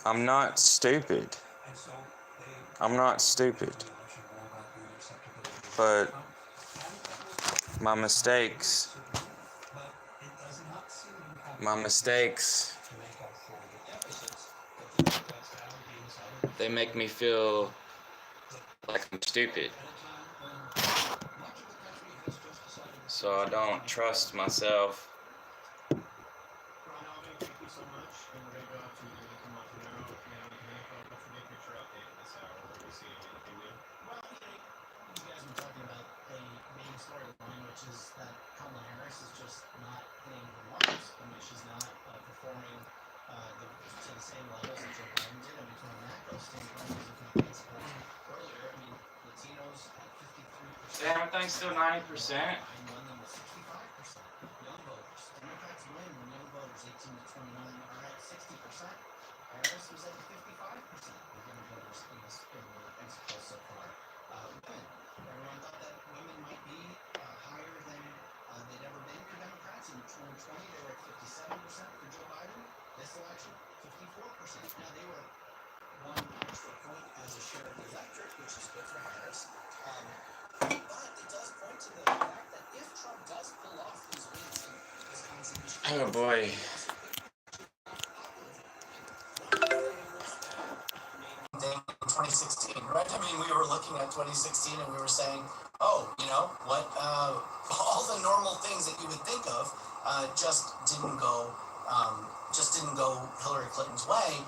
I'm not stupid. I'm not stupid. But my mistakes, they make me feel like I'm stupid. So I don't trust myself. Damn, everything's still 90%. Harris was at 55% of young voters in the exit poll so far. Women. Everyone thought that women might be higher than they'd ever been for Democrats. In 2020, they were at 57% for Joe Biden. This election, 54%. Now, they were one extra point as a share of the electorate, which is good for Harris. But it does point to the fact that if Trump does pull off these wins in Wisconsin, Michigan, Oh boy. 2016, right? I mean, we were looking at 2016 and we were saying, oh, you know, what, all the normal things that you would think of just didn't go Hillary Clinton's way.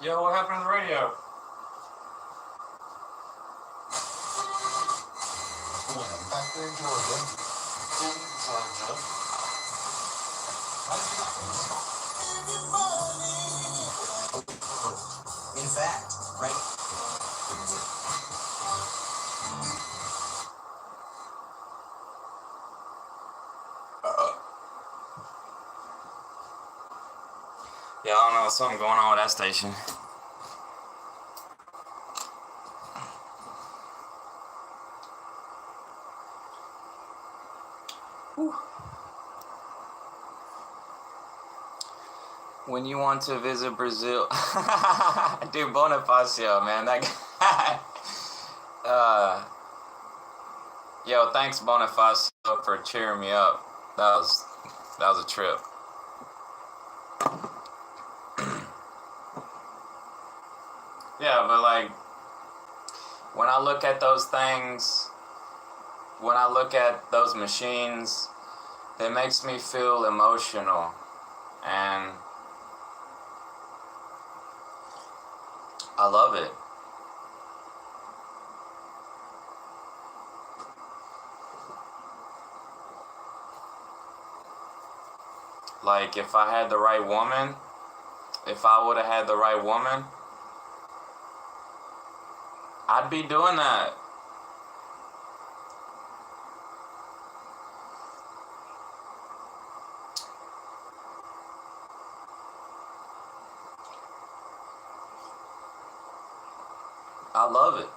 Yo, what happened to the radio? Back there in Georgia. In fact, right? Yeah, I don't know, something going on with that station. Whew. When you want to visit Brazil, dude, Bonifacio, man, that guy. Yo, thanks Bonifacio for cheering me up. That was a trip. Yeah, but like, when I look at those things, when I look at those machines, it makes me feel emotional. And I love it. Like, if I had the right woman, if I would have had the right woman, I'd be doing that. I love it.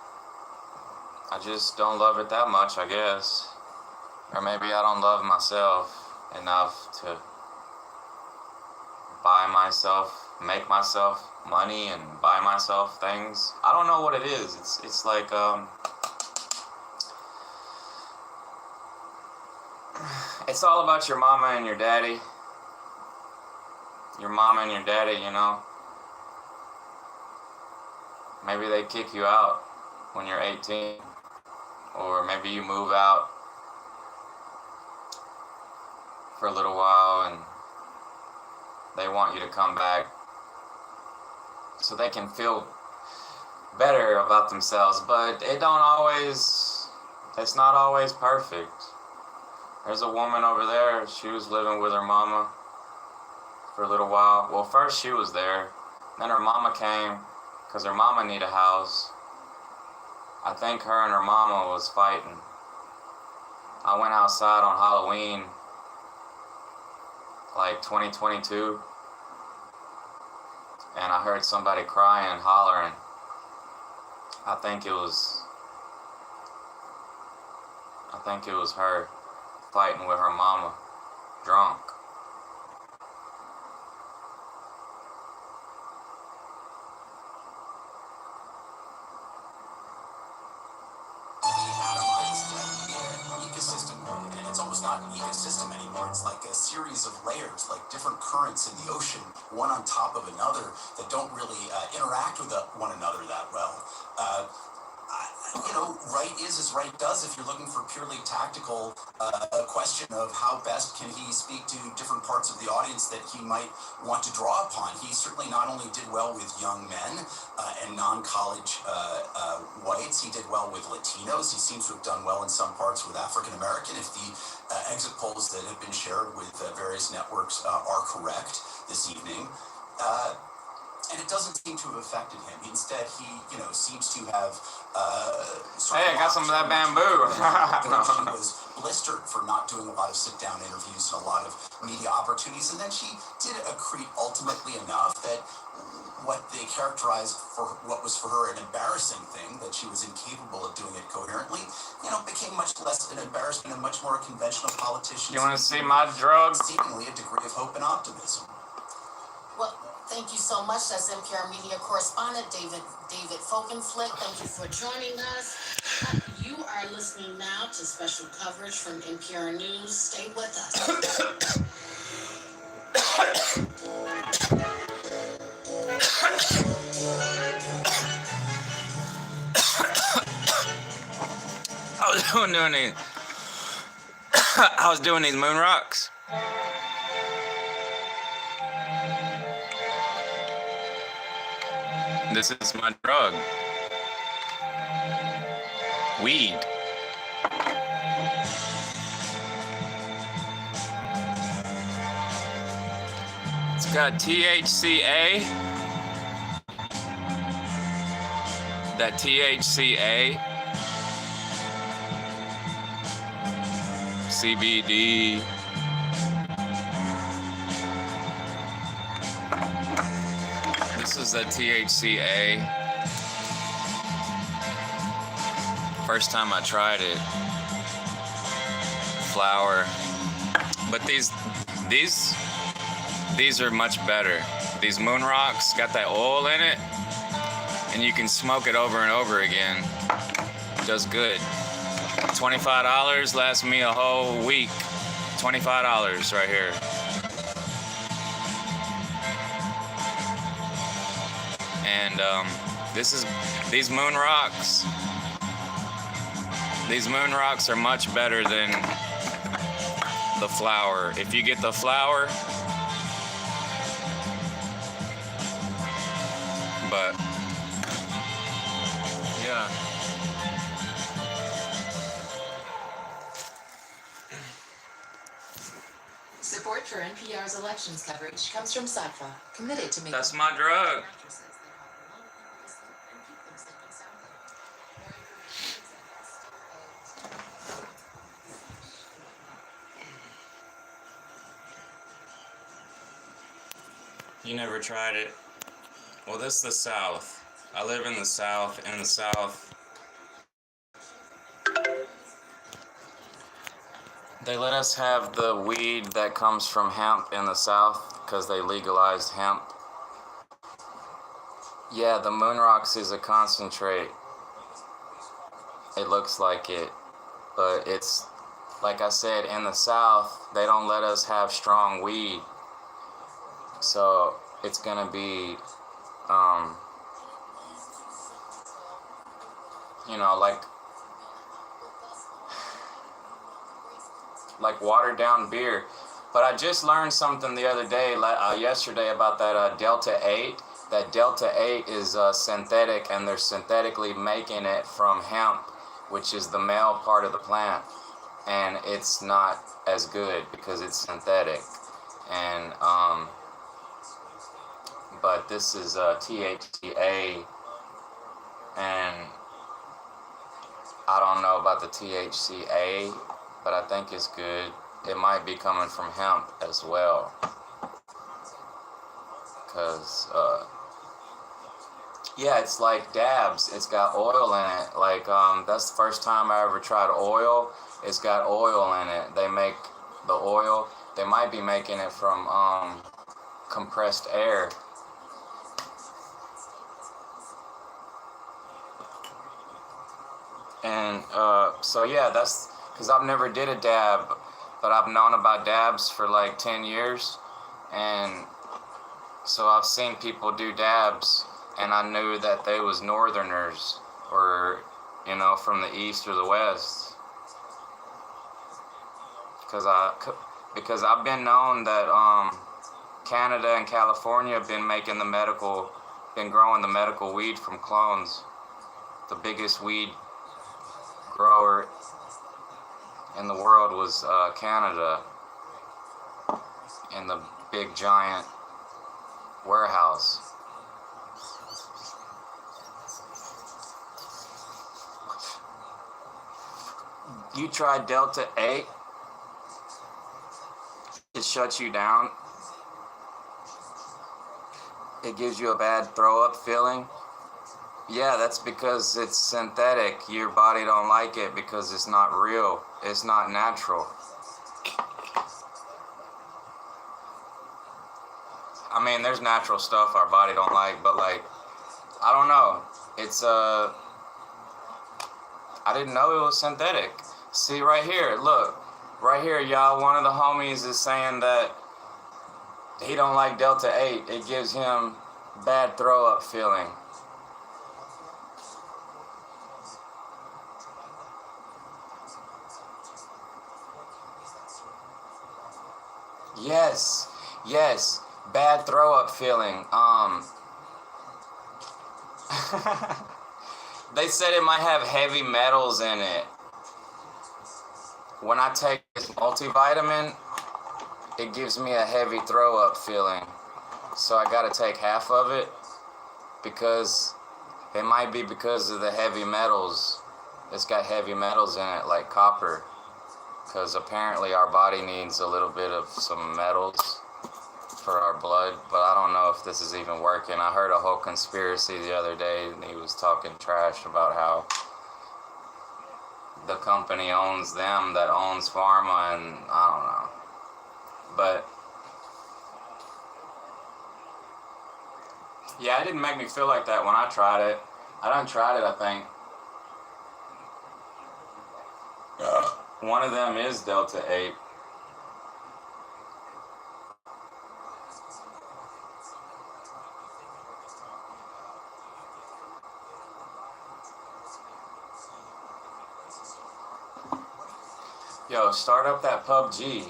I just don't love it that much, I guess. Or maybe I don't love myself enough to buy myself, make myself money and buy myself things. I don't know what it is. It's like it's all about your mama and your daddy. Your mama and your daddy, you know. Maybe they kick you out when you're 18, or maybe you move out for a little while and they want you to come back so they can feel better about themselves, but it's not always perfect. There's a woman over there, she was living with her mama for a little while. Well, first she was there, then her mama came because her mama needed a house. I think her and her mama was fighting. I went outside on Halloween, like 2022, and I heard somebody crying, hollering. I think it was think it was her fighting with her mama, drunk. Ecosystem, and it's almost not an ecosystem anymore. It's like a series of layers, like different currents in the ocean, one on top of another, that don't really interact with one another that well. Right is as right does. If you're looking for purely tactical, a question of how best can he speak to different parts of the audience that he might want to draw upon. He certainly not only did well with young men and non-college whites, he did well with Latinos. He seems to have done well in some parts with African American. If the exit polls that have been shared with various networks are correct this evening. And it doesn't seem to have affected him. Instead, he, seems to have. Hey, I got some of that bamboo. He was blistered for not doing a lot of sit-down interviews and a lot of media opportunities, and then she did accrete ultimately enough that what they characterized for what was for her an embarrassing thing, that she was incapable of doing it coherently, became much less an embarrassment and much more a conventional politician. You want to see my drugs? Seemingly a degree of hope and optimism. Well, thank you so much. That's NPR media correspondent David Folkenflik. Thank you for joining us. You are listening now to special coverage from NPR News. Stay with us. I was doing these moon rocks. This is my drug. Weed. It's got THCA. That THCA. CBD. This is the THCA. First time I tried it. Flower. But these are much better. These moon rocks got that oil in it, and you can smoke it over and over again. Does good. $25 lasts me a whole week. $25 right here. And these moon rocks. These moon rocks are much better than the flower. If you get the flower, but yeah. Support for NPR's elections coverage comes from SACFA, committed to making... That's my drug. You never tried it? Well, this is the South. I live in the South. In the South, they let us have the weed that comes from hemp in the South because they legalized hemp. Yeah, the moon rocks is a concentrate. It looks like it, but it's, like I said, in the South, they don't let us have strong weed. So it's gonna be, like watered down beer. But I just learned something the other day, yesterday, about that Delta 8. That Delta 8 is synthetic, and they're synthetically making it from hemp, which is the male part of the plant. And it's not as good because it's synthetic. And, but this is THCA, and I don't know about the THCA, but I think it's good. It might be coming from hemp as well, because Yeah, it's like dabs. It's got oil in it. Like, that's the first time I ever tried oil. It's got oil in it. They make the oil. They might be making it from compressed air. And so yeah, that's because I've never did a dab, but I've known about dabs for like 10 years. And so I've seen people do dabs, and I knew that they was northerners, or, you know, from the east or the west. Because I've been known that Canada and California have been been growing the medical weed from clones. The biggest weed grower in the world was Canada, in the big giant warehouse. You try Delta 8, it shuts you down. It gives you a bad throw up feeling. Yeah, that's because it's synthetic. Your body don't like it because it's not real. It's not natural. I mean, there's natural stuff our body don't like, but like, I don't know. It's I didn't know it was synthetic. See right here, look. Right here, y'all, one of the homies is saying that he don't like Delta 8. It gives him bad throw up feeling. Yes, bad throw up feeling. They said it might have heavy metals in it. When I take this multivitamin, it gives me a heavy throw up feeling. So I gotta take half of it, because it might be because of the heavy metals. It's got heavy metals in it, like copper. Because apparently our body needs a little bit of some metals for our blood, but I don't know if this is even working. I heard a whole conspiracy the other day, and he was talking trash about how the company owns them that owns pharma, and I don't know. But yeah, it didn't make me feel like that when I tried it. I done tried it, I think. One of them is Delta 8. Yo, start up that PUBG.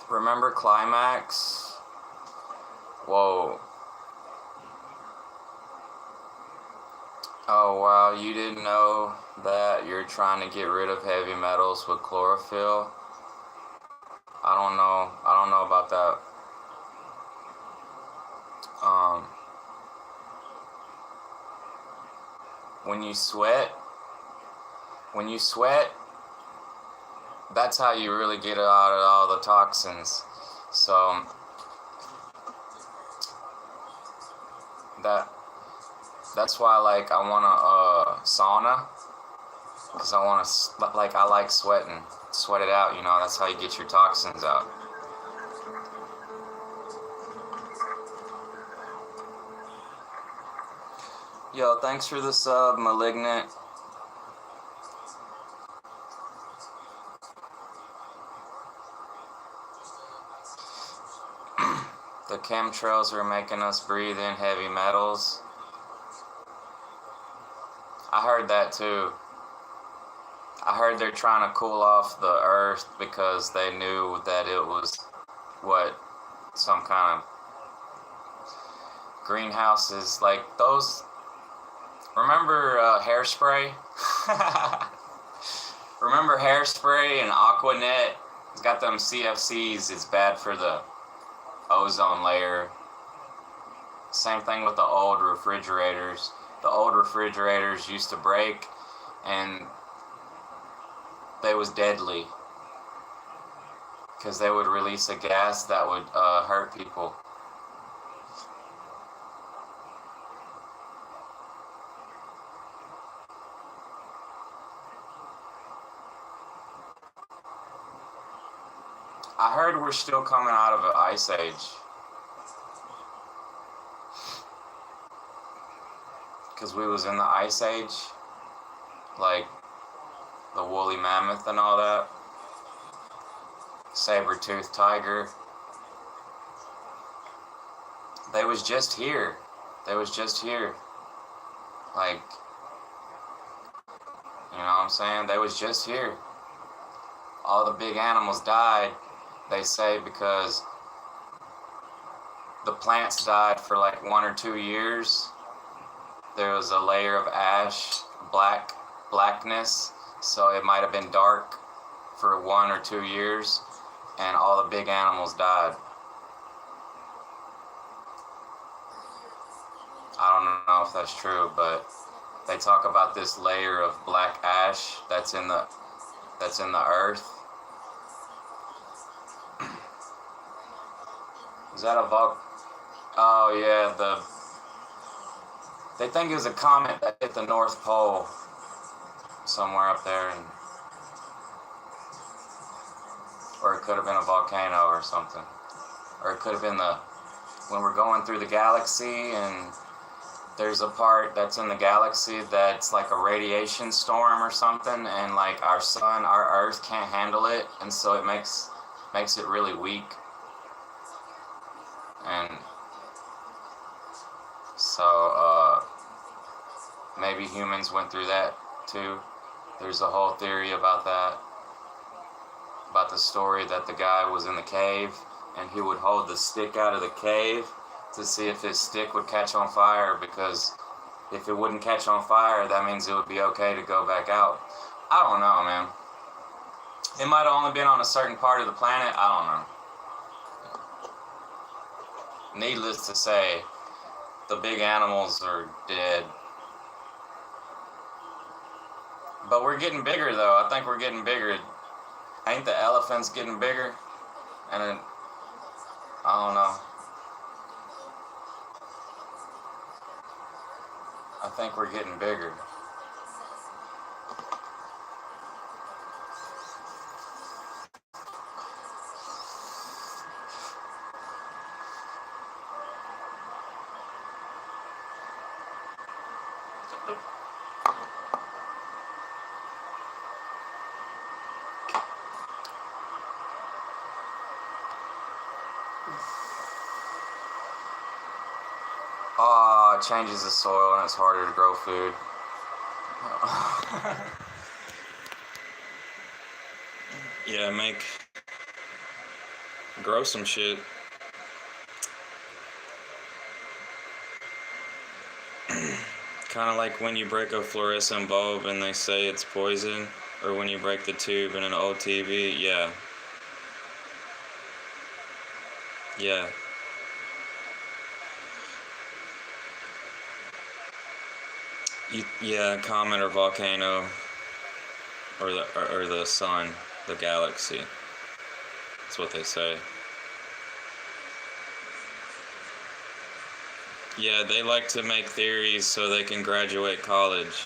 Remember Climax? Whoa. Oh wow, you didn't know that you're trying to get rid of heavy metals with chlorophyll? I don't know about that. When you sweat, that's how you really get out of all the toxins. So that's why, like, I want to sauna, because I like sweating. Sweat it out, you know, that's how you get your toxins out. Yo, thanks for the sub, Malignant. The chemtrails are making us breathe in heavy metals. I heard that too. I heard they're trying to cool off the earth because they knew that it was some kind of greenhouses, like those. Remember Hairspray? Remember Hairspray and Aquanet? It's got them CFCs. It's bad for the ozone layer. Same thing with the old refrigerators. The old refrigerators used to break, and they was deadly, because they would release a gas that would hurt people. I heard we're still coming out of an ice age. Because we was in the ice age. Like the woolly mammoth and all that. Saber-toothed tiger. They was just here. They was just here. Like, you know what I'm saying? They was just here. All the big animals died, they say, because the plants died for like 1 or 2 years. There was a layer of ash, blackness, so it might have been dark for 1 or 2 years, and all the big animals died. I don't know if that's true, but they talk about this layer of black ash that's in the earth. Is that a Oh yeah, they think it was a comet that hit the North Pole somewhere up there, or it could have been a volcano or something, or it could have been when we're going through the galaxy, and there's a part that's in the galaxy that's like a radiation storm or something, and like our sun, our Earth can't handle it, and so it makes it really weak. And so maybe humans went through that too. There's a whole theory about that, about the story that the guy was in the cave and he would hold the stick out of the cave to see if his stick would catch on fire, because if it wouldn't catch on fire, that means it would be okay to go back out. I don't know, man. It might have only been on a certain part of the planet. I don't know. Needless to say, the big animals are dead. But we're getting bigger, though. I think we're getting bigger. Ain't the elephants getting bigger? And then, I don't know. I think we're getting bigger. It changes the soil and it's harder to grow food. Yeah, grow some shit. Kind of like when you break a fluorescent bulb and they say it's poison, or when you break the tube in an old TV. Yeah. Comet or volcano, or the sun, the galaxy. That's what they say. Yeah, they like to make theories so they can graduate college,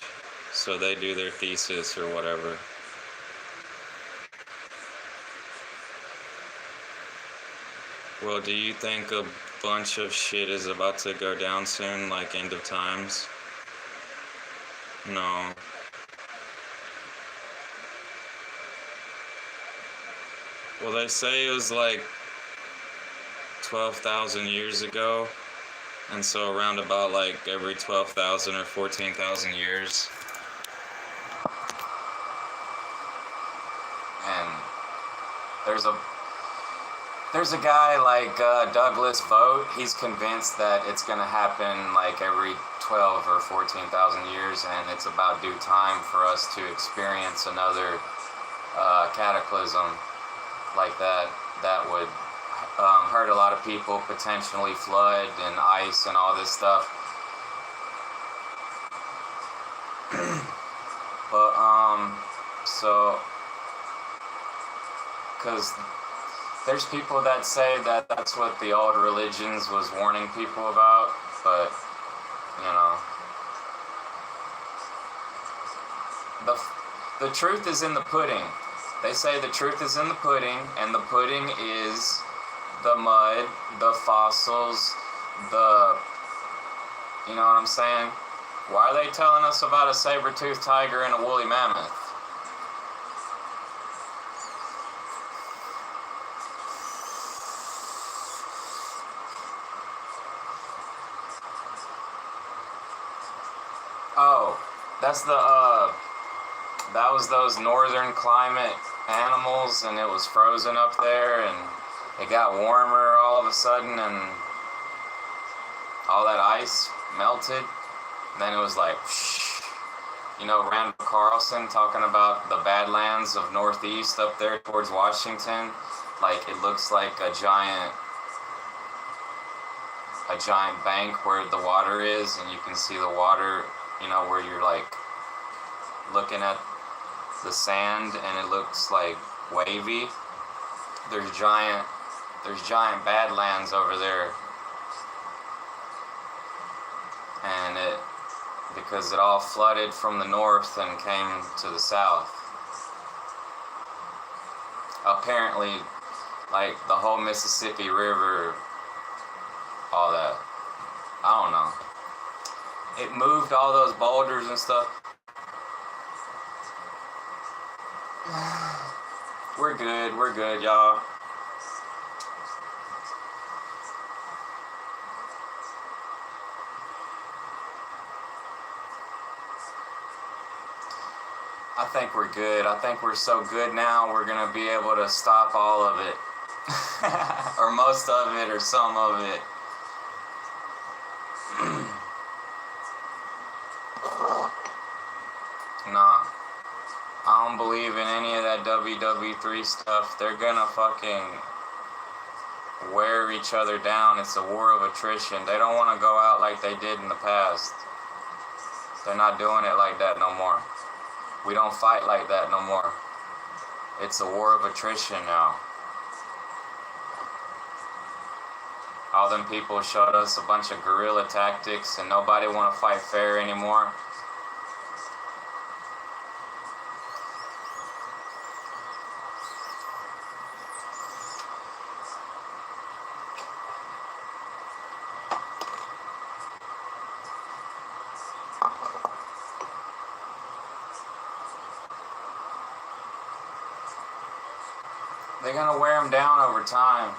so they do their thesis or whatever. Well, do you think a bunch of shit is about to go down soon, like end of times? No. Well, they say it was like 12,000 years ago, and so around about like every 12,000 or 14,000 years. And there's a guy like Douglas Vogt. He's convinced that it's gonna happen like every 12 or 14,000 years, and it's about due time for us to experience another cataclysm like that would hurt a lot of people, potentially flood and ice and all this stuff. But so because there's people that say that that's what the old religions was warning people about, but, you know, the truth is in the pudding. They say the truth is in the pudding, and the pudding is the mud, the fossils, you know what I'm saying? Why are they telling us about a saber-toothed tiger and a woolly mammoth? Oh, that's that was those northern climate animals, and it was frozen up there, and it got warmer all of a sudden, and all that ice melted. And then it was like, you know, Randall Carlson talking about the Badlands of Northeast up there towards Washington. Like, it looks like a giant bank where the water is, and you can see the water, you know, where you're like looking at the sand and it looks like wavy. There's giant Badlands over there, and because it all flooded from the north and came to the south. Apparently, like the whole Mississippi River, all that. I don't know. It moved all those boulders and stuff. We're good, y'all. I think we're good. I think we're so good now, we're gonna be able to stop all of it. Or most of it, or some of it. Nah. I don't believe in any of that WW3 stuff. They're gonna fucking wear each other down. It's a war of attrition. They don't want to go out like they did in the past. They're not doing it like that no more. We don't fight like that no more. It's a war of attrition now. All them people showed us a bunch of guerrilla tactics, and nobody want to fight fair anymore. They're gonna wear them down over time.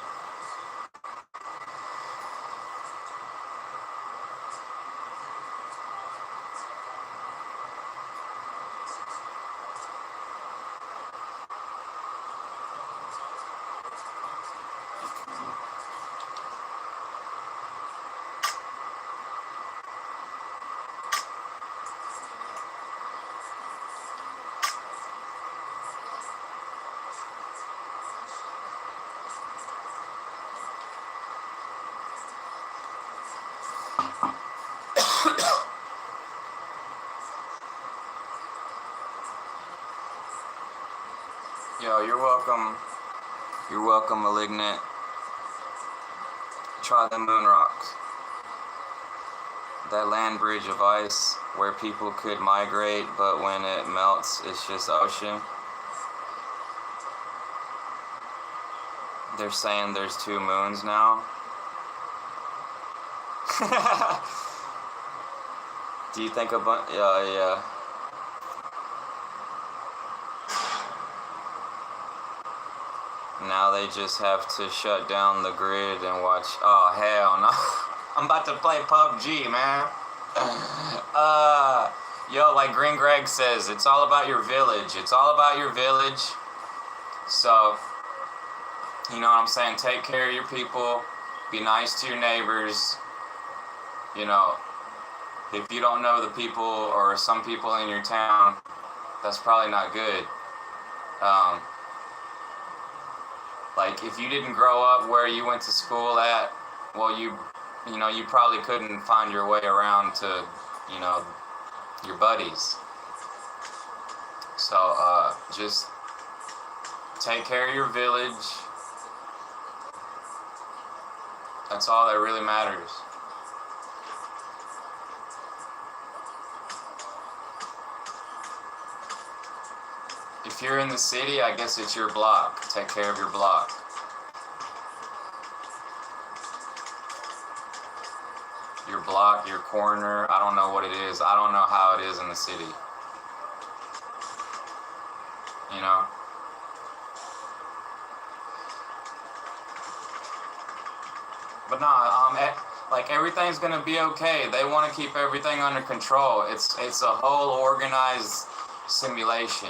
Yo, you're welcome. You're welcome, Malignant. Try the moon rocks. That land bridge of ice where people could migrate, but when it melts, it's just ocean. They're saying there's 2 moons now. Do you think yeah. Now they just have to shut down the grid and watch. Oh, hell no. I'm about to play PUBG, man. Yo, like Green Greg says, it's all about your village. It's all about your village. So, you know what I'm saying? Take care of your people. Be nice to your neighbors. You know, if you don't know the people or some people in your town, that's probably not good. Like, if you didn't grow up where you went to school at, well, you know, you probably couldn't find your way around to, you know, your buddies. So, just Take care of your village. That's all that really matters. If you're in the city, I guess it's your block. Take care of your block. Your block, your corner, I don't know what it is. I don't know how it is in the city. You know? But no, like everything's gonna be okay. They want to keep everything under control. It's a whole organized simulation.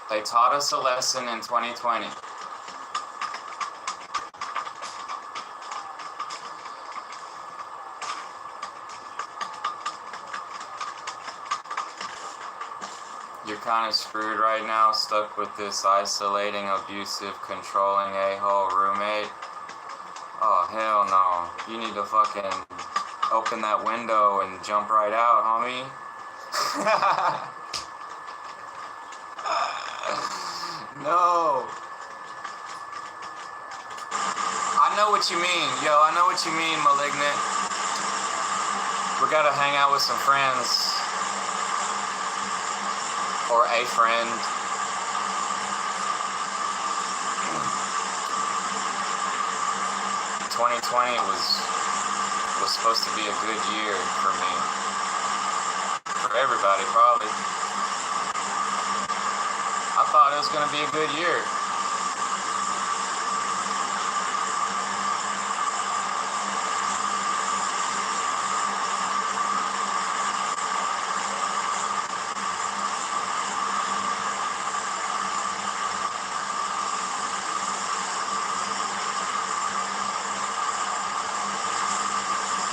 They taught us a lesson in 2020. You're kind of screwed right now, stuck with this isolating, abusive, controlling a-hole roommate. Oh, hell no. You need to fucking open that window and jump right out, homie. No. I know what you mean. Yo, I know what you mean, Malignant. We gotta hang out with some friends. Or a friend. Mm. 2020 was supposed to be a good year for me. For everybody, probably. I thought it was going to be a good year.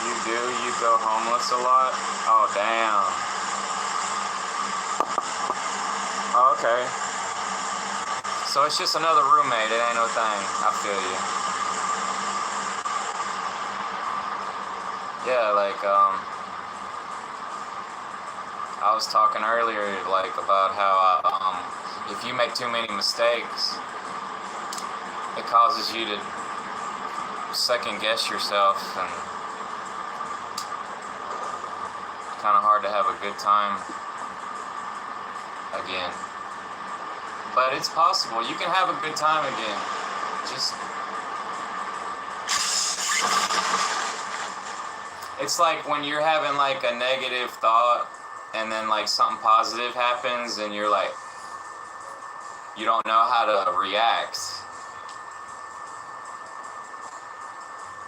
You do? You go homeless a lot? Oh, damn. Oh, okay. So it's just another roommate, it ain't no thing. I feel you. Yeah, like, I was talking earlier, like, about how, if you make too many mistakes, it causes you to second guess yourself, and it's kind of hard to have a good time again. But it's possible. You can have a good time again. Just... It's like when you're having like a negative thought and then like something positive happens and you're like, you don't know how to react.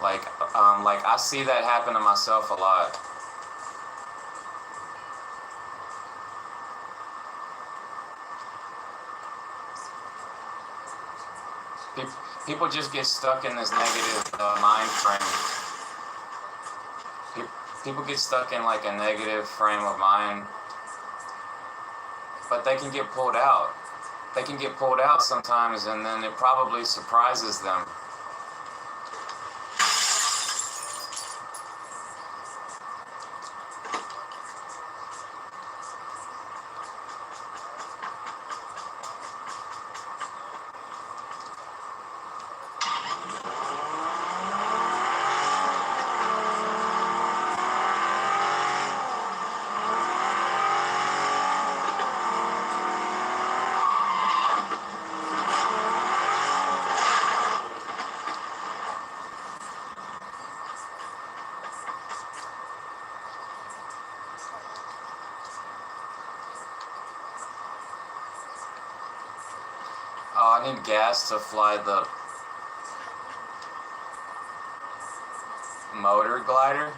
Like I see that happen to myself a lot. People just get stuck in this negative mind frame. People get stuck in like a negative frame of mind, but they can get pulled out. They can get pulled out sometimes, and then it probably surprises them. Oh, I need gas to fly the motor glider.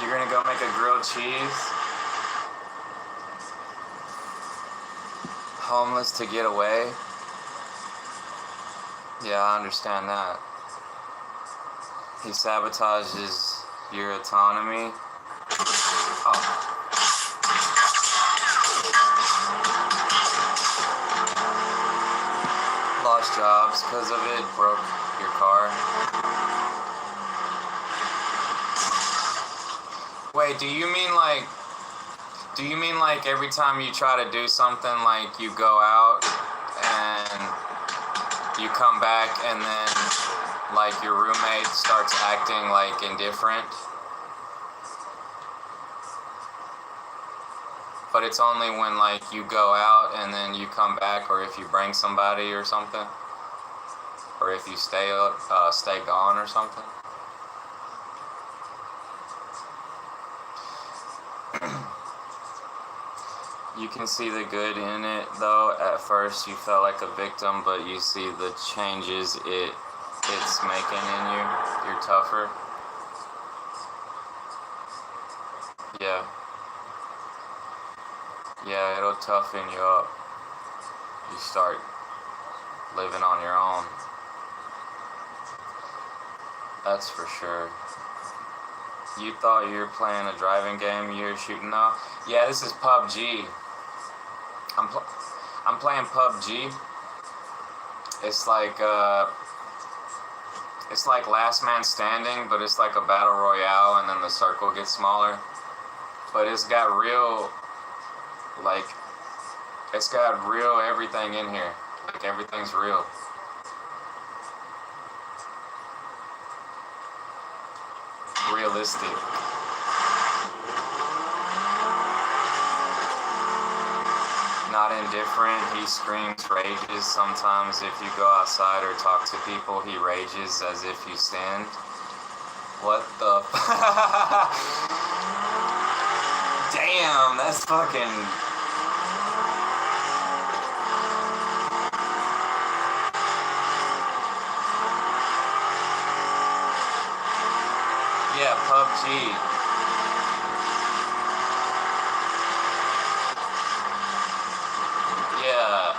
You're gonna go make a grilled cheese? Homeless to get away? Yeah, I understand that. He sabotages your autonomy. Oh. cops because of it, broke your car. Wait, do you mean like every time you try to do something, like you go out and you come back and then like your roommate starts acting like indifferent? But it's only when like you go out and then you come back, or if you bring somebody or something, or if you stay gone or something. You can see the good in it though. At first you felt like a victim, but you see the changes it's making in you. You're tougher. Yeah. Yeah, it'll toughen you up. You start living on your own. That's for sure. You thought you were playing a driving game, you're shooting now? Yeah, this is PUBG. I'm playing PUBG. It's like Last Man Standing, but it's like a battle royale, and then the circle gets smaller. But it's got real everything in here. Like everything's real. Realistic. Not indifferent. He screams, rages. Sometimes if you go outside or talk to people, he rages as if you sinned. What the? Damn, that's fucking. Yeah, PUBG. Yeah,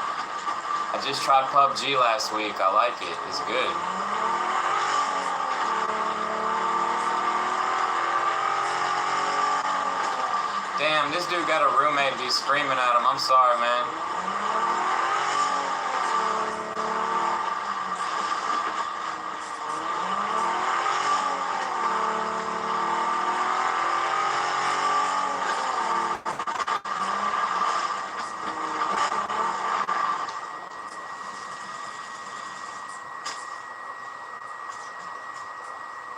I just tried PUBG last week. I like it. It's good. Damn, this dude got a roommate. He's screaming at him. I'm sorry, man.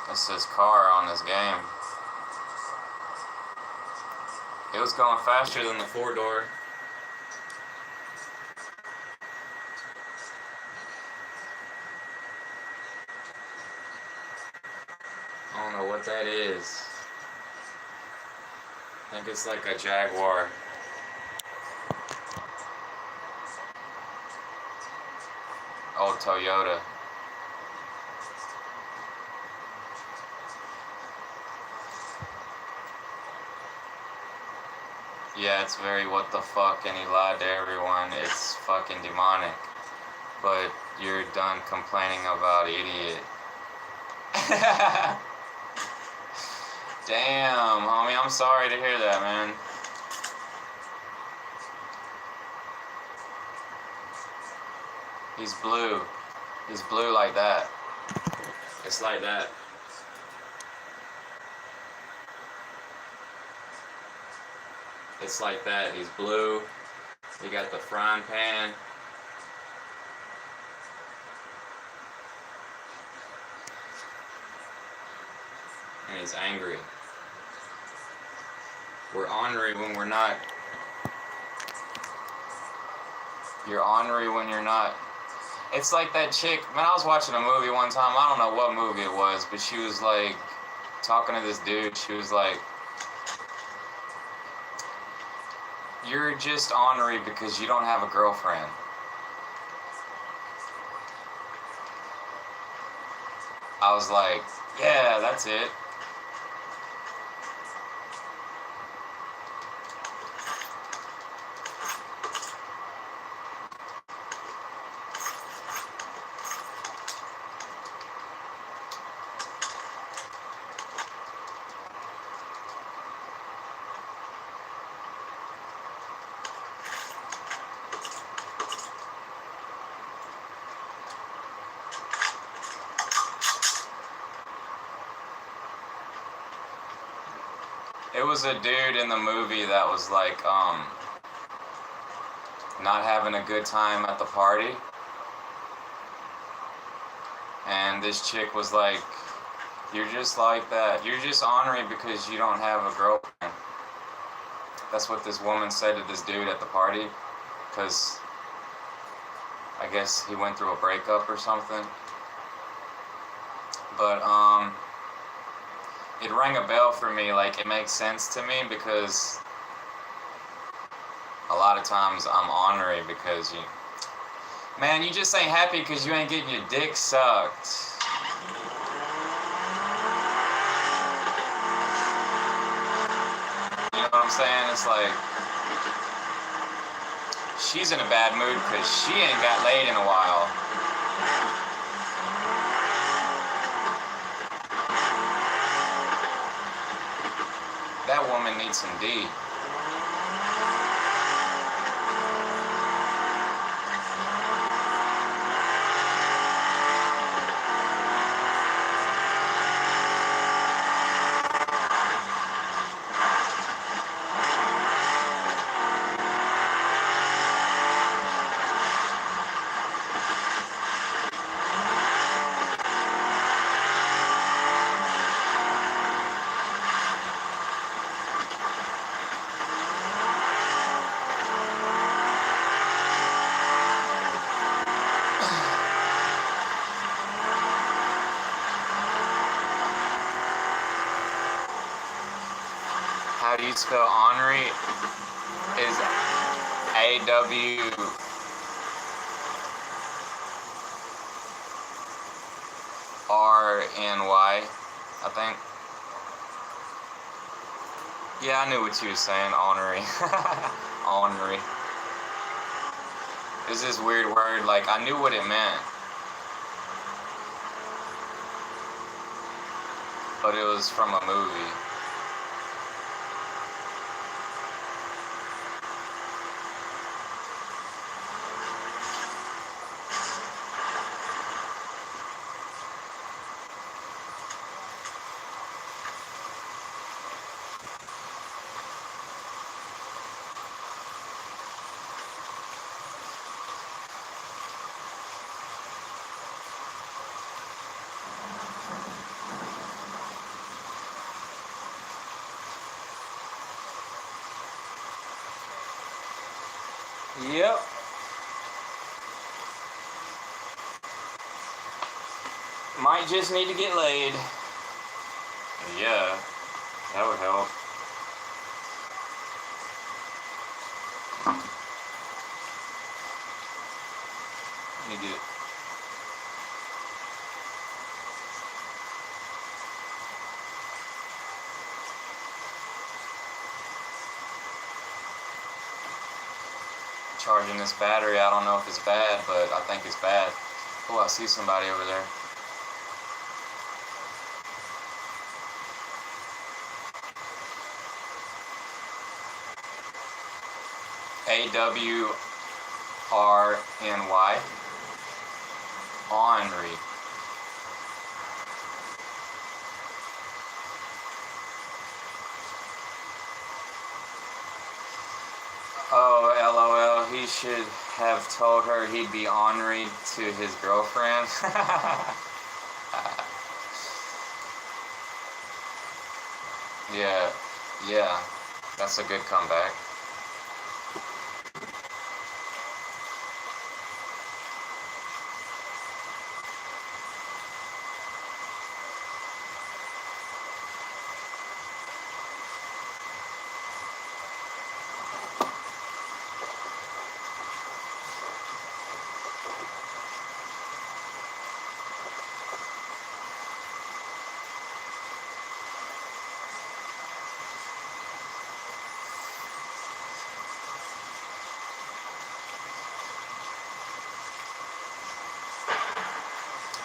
It says car on this game. It was going faster than the 4-door. I don't know what that is. I think it's like a Jaguar. Old Toyota. Yeah, it's very what the fuck, and he lied to everyone. It's fucking demonic. But you're done complaining about idiot. Damn, homie, I'm sorry to hear that, man. He's blue. He's blue like that. It's like that. It's like that. He's blue. He got the frying pan. And he's angry. We're ornery when we're not. You're ornery when you're not. It's like that chick. Man, I was watching a movie one time. I don't know what movie it was, but she was like talking to this dude. She was like, "You're just ornery because you don't have a girlfriend." I was like, yeah, that's it. It was a dude in the movie that was like, not having a good time at the party. And this chick was like, you're just like that. You're just ornery because you don't have a girlfriend. That's what this woman said to this dude at the party. Because I guess he went through a breakup or something. But, it rang a bell for me. Like, it makes sense to me because a lot of times I'm ornery because man, you just ain't happy because you ain't getting your dick sucked. You know what I'm saying? It's like, she's in a bad mood because she ain't got laid in a while. That woman needs some D. How do you spell ornery? Is A-W-R-N-Y, I think. Yeah, I knew what you were saying, ornery. Ornery. It's this weird word, like, I knew what it meant. But it was from a movie. Yep. Might just need to get laid. Yeah, that would help. Let me do it. Charging this battery, I don't know if it's bad, but I think it's bad. Oh, I see somebody over there. A-W-R-N-Y. Ornery. Oh, LOL, he should have told her he'd be ornery to his girlfriend. Yeah, that's a good comeback.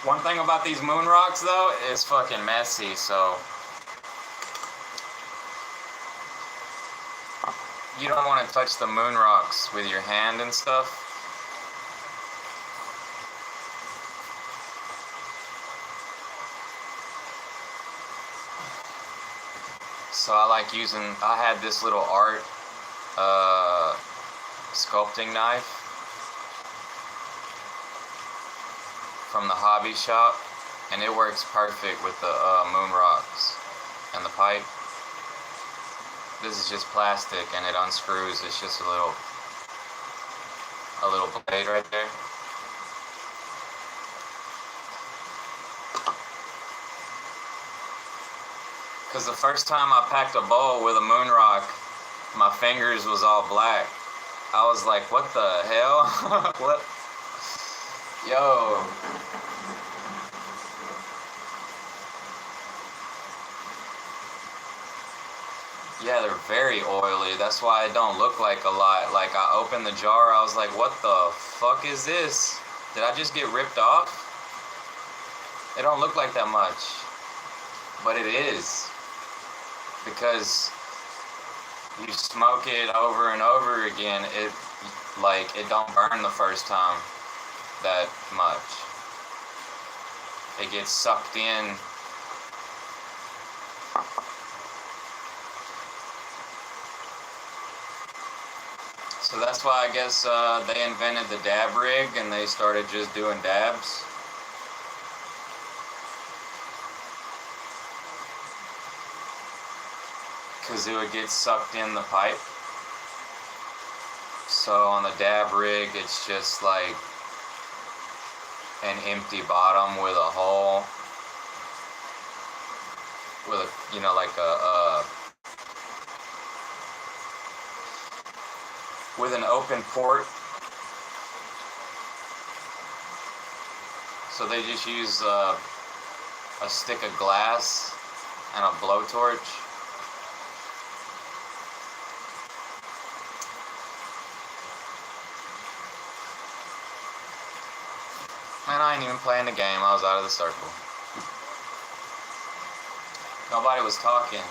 One thing about these moon rocks, though, is fucking messy, so you don't want to touch the moon rocks with your hand and stuff. So I like using, I had this little art sculpting knife from the hobby shop, and it works perfect with the moon rocks and the pipe. This is just plastic and it unscrews. It's just a little blade right there. Because the first time I packed a bowl with a moon rock, my fingers was all black. I was like, what the hell? What? Yo. Yeah, they're very oily. That's why it don't look like a lot. Like, I opened the jar, I was like, what the fuck is this? Did I just get ripped off? It don't look like that much. But it is. Because you smoke it over and over again, it don't burn the first time that much. It gets sucked in. So that's why I guess they invented the dab rig and they started just doing dabs. Because it would get sucked in the pipe. So on the dab rig, it's just like an empty bottom with a hole, with a, you know, like with an open port. So they just use a stick of glass and a blowtorch. Man, I ain't even playing the game. I was out of the circle. Nobody was talking.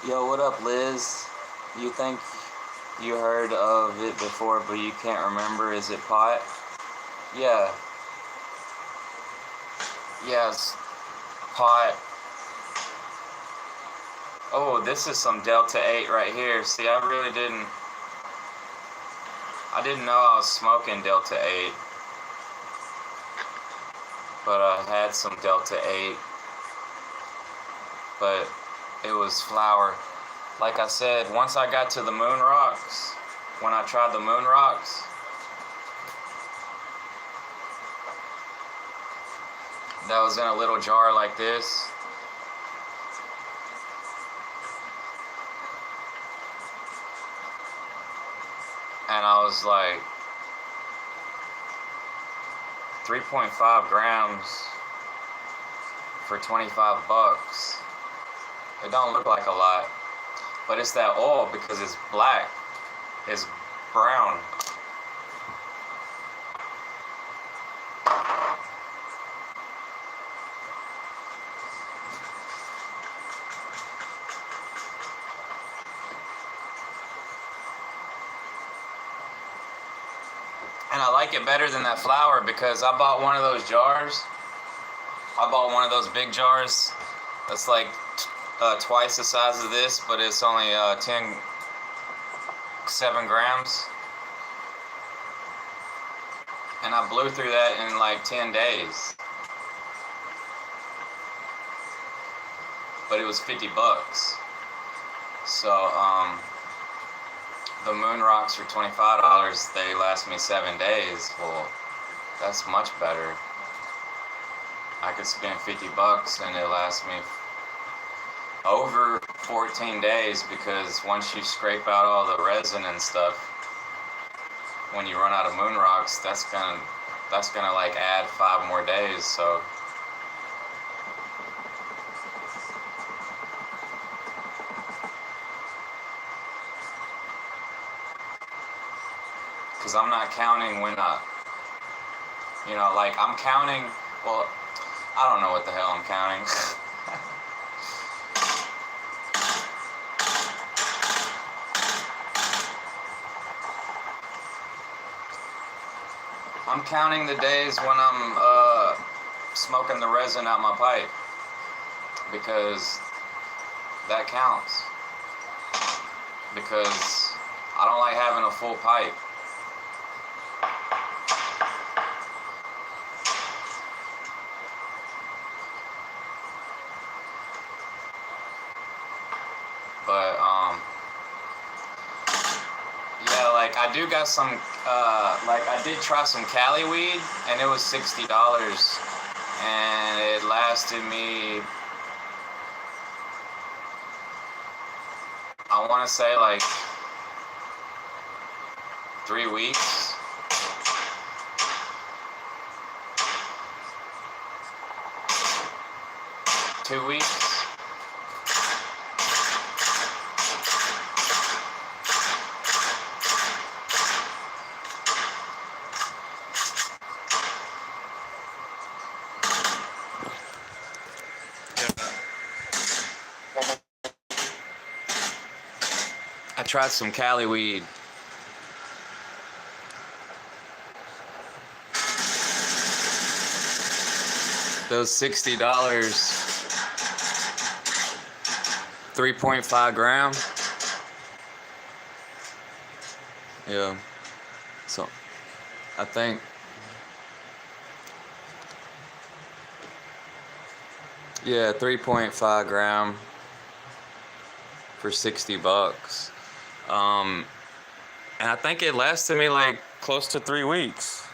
Yo, what up, Liz? You think you heard of it before, but you can't remember? Is it pot? Yeah. Yes. Pot. Oh, this is some Delta 8 right here. See, I didn't know I was smoking Delta 8. But I had some Delta 8. But it was flour. Like I said, once I got to the moon rocks, when I tried the moon rocks, that was in a little jar like this. And I was like, 3.5 grams for 25 bucks. It don't look like a lot, but it's that oil because it's black. It's brown. And I like it better than that flour because I bought one of those jars. I bought one of those big jars that's like twice the size of this, but it's only 7 grams. And I blew through that in like 10 days. But it was 50 bucks. So, the moon rocks are $25. They last me 7 days. Well, that's much better. I could spend 50 bucks and it lasts me over 14 days because once you scrape out all the resin and stuff, when you run out of moon rocks, that's gonna like add 5 more days. So because I'm not counting when you know, like I'm counting, well, I don't know what the hell I'm counting. I'm counting the days when I'm smoking the resin out my pipe, because that counts. Because I don't like having a full pipe. But yeah, like I do got some like I did try some Cali weed, and it was $60, and it lasted me, I want to say, like 3 weeks. Two weeks. I tried some Cali weed. Those $60, 3.5 gram. Yeah. So, I think. Yeah, 3.5 gram for $60. And I think it lasted me like close to 3 weeks.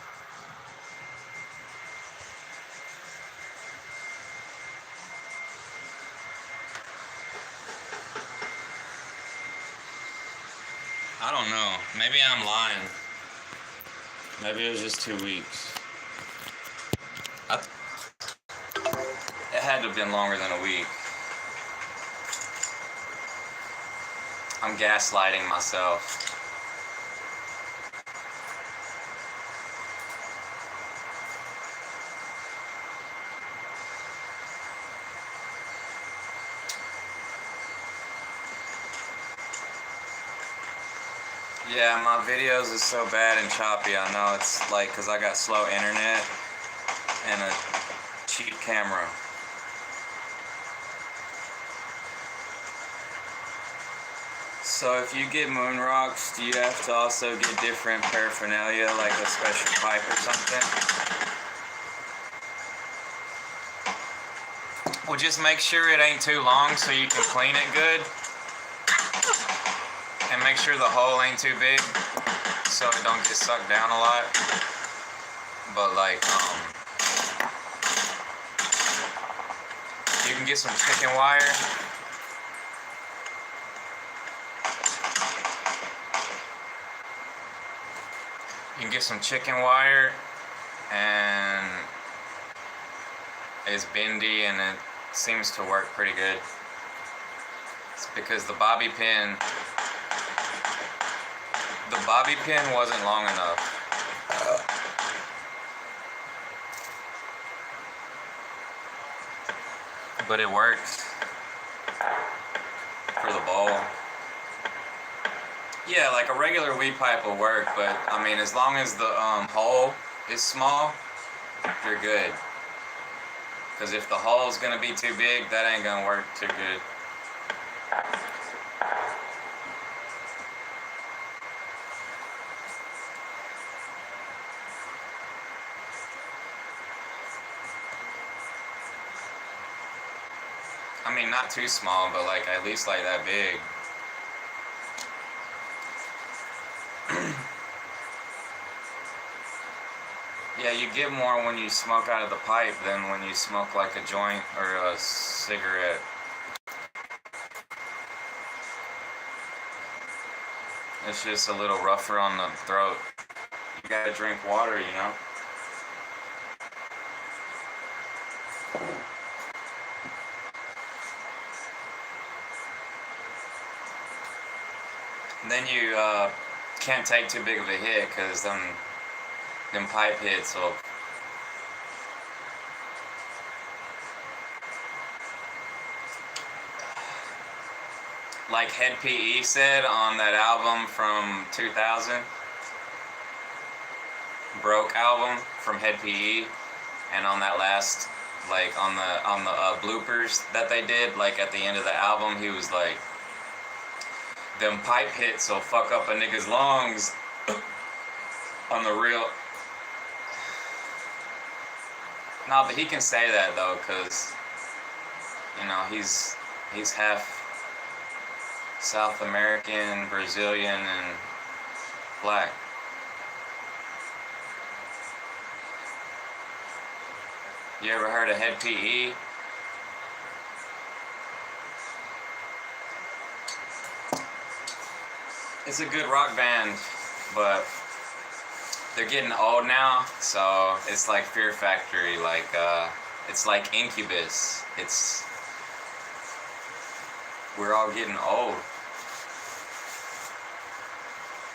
I don't know. Maybe I'm lying. Maybe it was just 2 weeks. It had to have been longer than a week. I'm gaslighting myself. Yeah, my videos is so bad and choppy. I know it's like because I got slow internet and a cheap camera. So if you get moon rocks, do you have to also get different paraphernalia, like a special pipe or something? Well, just make sure it ain't too long so you can clean it good. And make sure the hole ain't too big so it don't get sucked down a lot. But like, you can get some chicken wire. You can get some chicken wire, and it's bendy and it seems to work pretty good. It's because the bobby pin wasn't long enough. But it works for the bowl. Yeah, like a regular weed pipe will work, but I mean, as long as the hole is small, you're good. Because if the hole's gonna be too big, that ain't gonna work too good. I mean, not too small, but like at least like that big. Yeah, you get more when you smoke out of the pipe than when you smoke like a joint or a cigarette. It's just a little rougher on the throat. You gotta drink water, you know? And then you can't take too big of a hit, because them pipe hits will... Like Head PE said on that album from 2000, Broke album from Head PE, and on that last, like on the bloopers that they did, like at the end of the album, he was like, them pipe hits will fuck up a nigga's lungs on the real. No, but he can say that though, cause you know he's half South American, Brazilian, and black. You ever heard of Head PE? It's a good rock band, but they're getting old now, so it's like Fear Factory, like it's like Incubus. We're all getting old.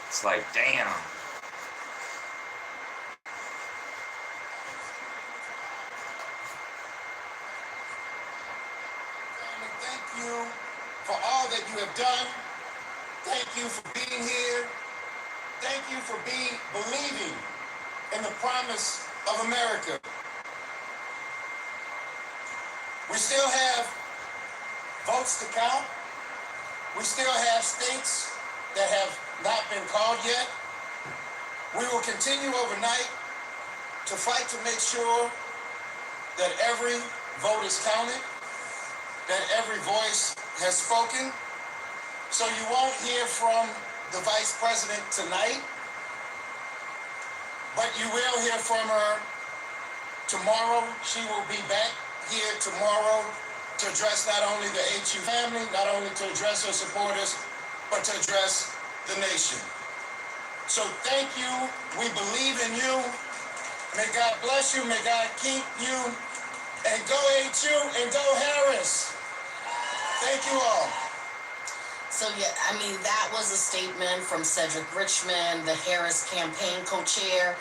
It's like, damn. Thank you for all that you have done. Thank you for being here. Thank you for believing in the promise of America. We still have votes to count. We still have states that have not been called yet. We will continue overnight to fight to make sure that every vote is counted, that every voice has spoken. So you won't hear from the Vice President tonight, but you will hear from her tomorrow. She will be back here tomorrow to address not only the HU family, not only to address her supporters, but to address the nation. So thank you. We believe in you. May God bless you. May God keep you. And go HU and go Harris. Thank you all. So yeah, I mean, that was a statement from Cedric Richmond, the Harris campaign co-chair.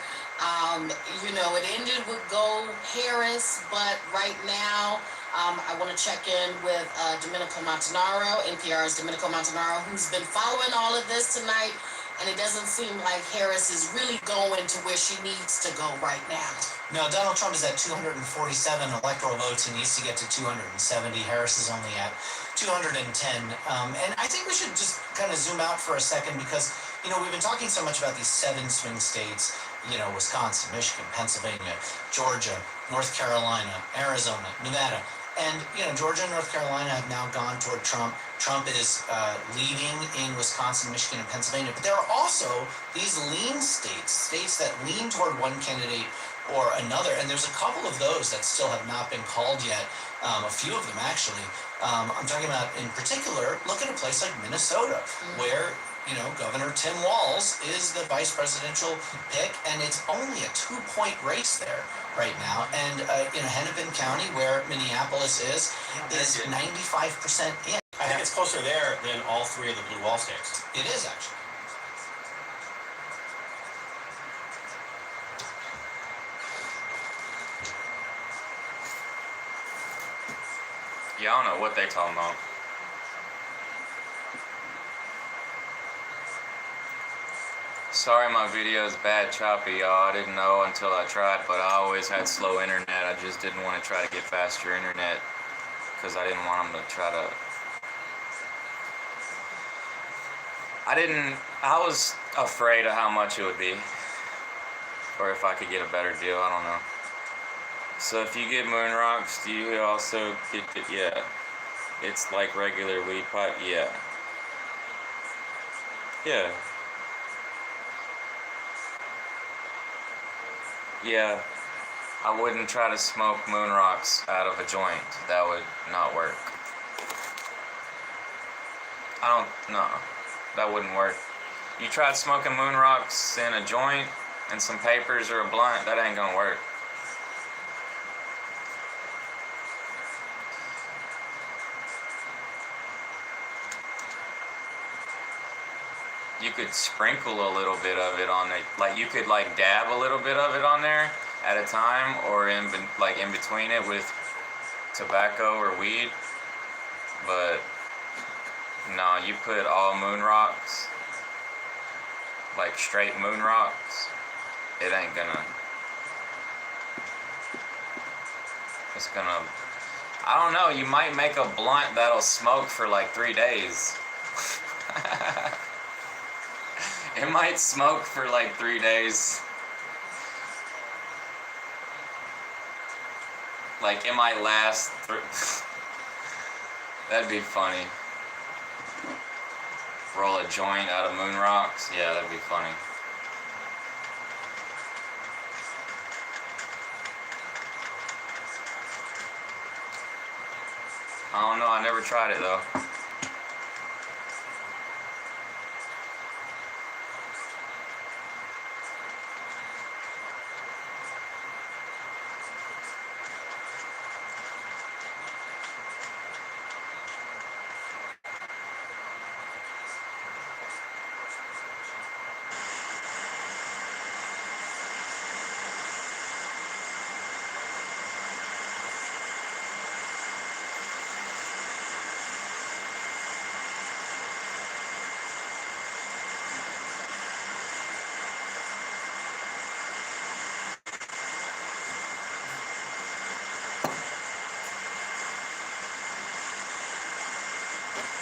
You know, it ended with Go Harris, but right now, I want to check in with Domenico Montanaro, NPR's Domenico Montanaro, who's been following all of this tonight, and it doesn't seem like Harris is really going to where she needs to go right now. No, Donald Trump is at 247 electoral votes. He needs to get to 270. Harris is only at 210. And I think we should just kind of zoom out for a second because, you know, we've been talking so much about these 7 swing states, you know, Wisconsin, Michigan, Pennsylvania, Georgia, North Carolina, Arizona, Nevada. And, you know, Georgia and North Carolina have now gone toward Trump. Trump is leading in Wisconsin, Michigan, and Pennsylvania. But there are also these lean states, states that lean toward one candidate or another. And there's a couple of those that still have not been called yet. A few of them, actually. I'm talking about, in particular, look at a place like Minnesota, where, you know, Governor Tim Walz is the vice presidential pick, and it's only a 2-point race there right now. And, you know, Hennepin County, where Minneapolis is 95% in. I think it's closer there than all 3 of the blue wall states. It is, actually. Yeah, I don't know what they talking about. Sorry my video is bad choppy, y'all. I didn't know until I tried, but I always had slow internet. I just didn't want to try to get faster internet because I didn't want them to try to... I was afraid of how much it would be, or if I could get a better deal, I don't know. So if you get moon rocks, do you also get it? Yeah. It's like regular weed pipe? Yeah. Yeah. Yeah. I wouldn't try to smoke moon rocks out of a joint. That would not work. No. That wouldn't work. You tried smoking moon rocks in a joint and some papers or a blunt, that ain't gonna work. You could sprinkle a little bit of it on it, like you could like dab a little bit of it on there at a time, or in between it with tobacco or weed. But no, you put all moon rocks, like straight moon rocks, it ain't gonna. It's gonna. I don't know. You might make a blunt that'll smoke for like 3 days. It might smoke for like 3 days. Like it might last. That'd be funny. Roll a joint out of moon rocks. Yeah, that'd be funny. I don't know. I never tried it though.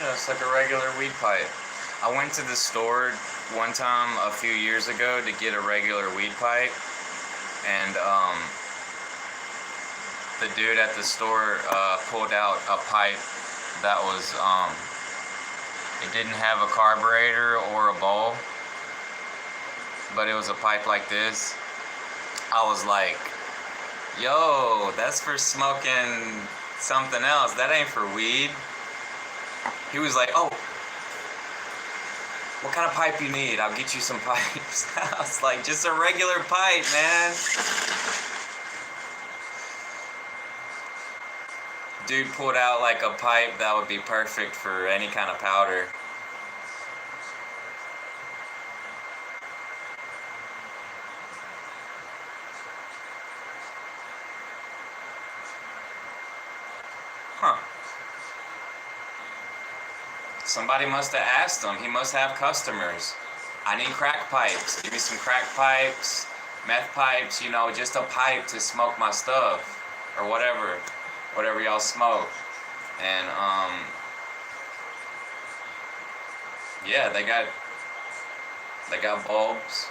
Yeah, it's like a regular weed pipe. I went to the store one time a few years ago to get a regular weed pipe, and the dude at the store pulled out a pipe that was it didn't have a carburetor or a bowl, but it was a pipe like this. I was like, yo, that's for smoking something else. That ain't for weed. He was like, oh, what kind of pipe you need? I'll get you some pipes. I was like, just a regular pipe, man. Dude pulled out like a pipe that would be perfect for any kind of powder. Huh. Somebody must have asked him. He must have customers. I need crack pipes. Give me some crack pipes, meth pipes, you know, just a pipe to smoke my stuff or whatever y'all smoke. And yeah, they got bulbs.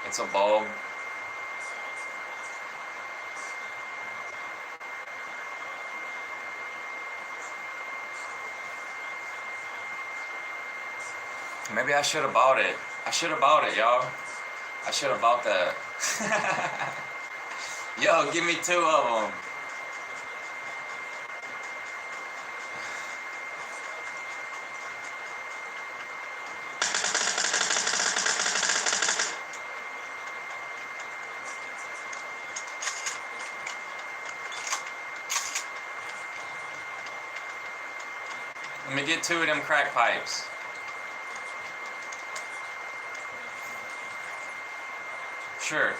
It's a bulb. Maybe I should have bought it. I should have bought it, y'all. I should have bought that. Yo, give me 2 of them. Let me get 2 of them crack pipes. Sure.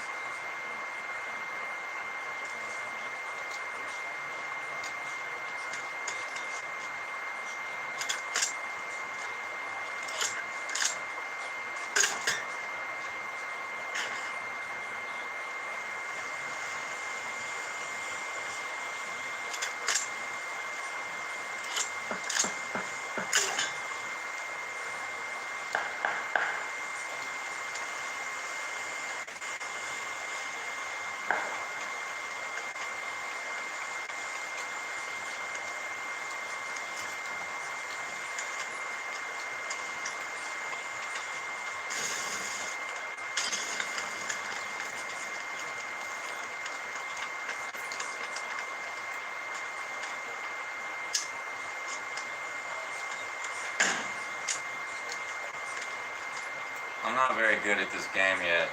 I'm not very good at this game yet.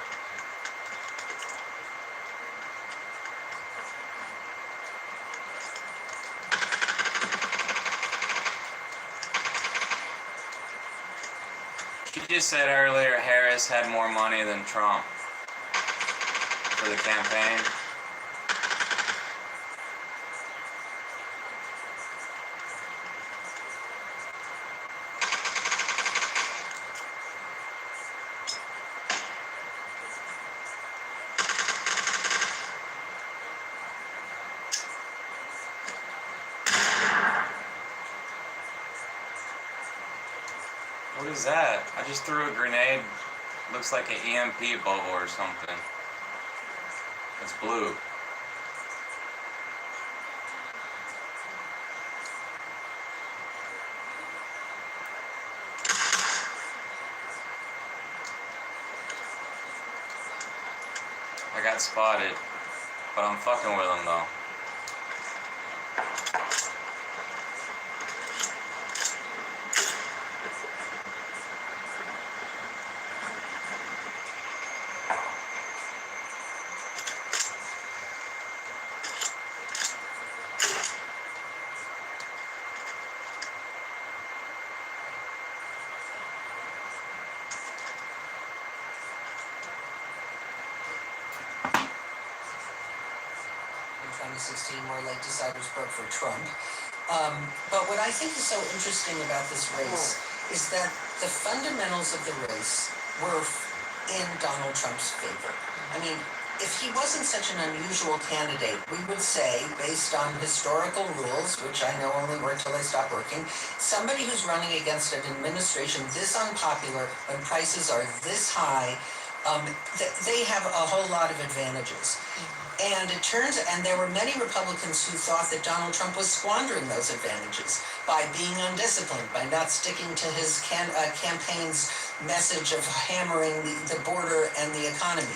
You just said earlier Harris had more money than Trump for the campaign. What is that? I just threw a grenade. Looks like an EMP bubble or something. It's blue. I got spotted, but I'm fucking with him though. In 2016, where late deciders broke for Trump. But what I think is so interesting about this race is that the fundamentals of the race were in Donald Trump's favor. I mean, if he wasn't such an unusual candidate, we would say, based on historical rules, which I know only work till they stop working, somebody who's running against an administration this unpopular, when prices are this high, they have a whole lot of advantages. And there were many Republicans who thought that Donald Trump was squandering those advantages by being undisciplined, by not sticking to his campaign's message of hammering the border and the economy.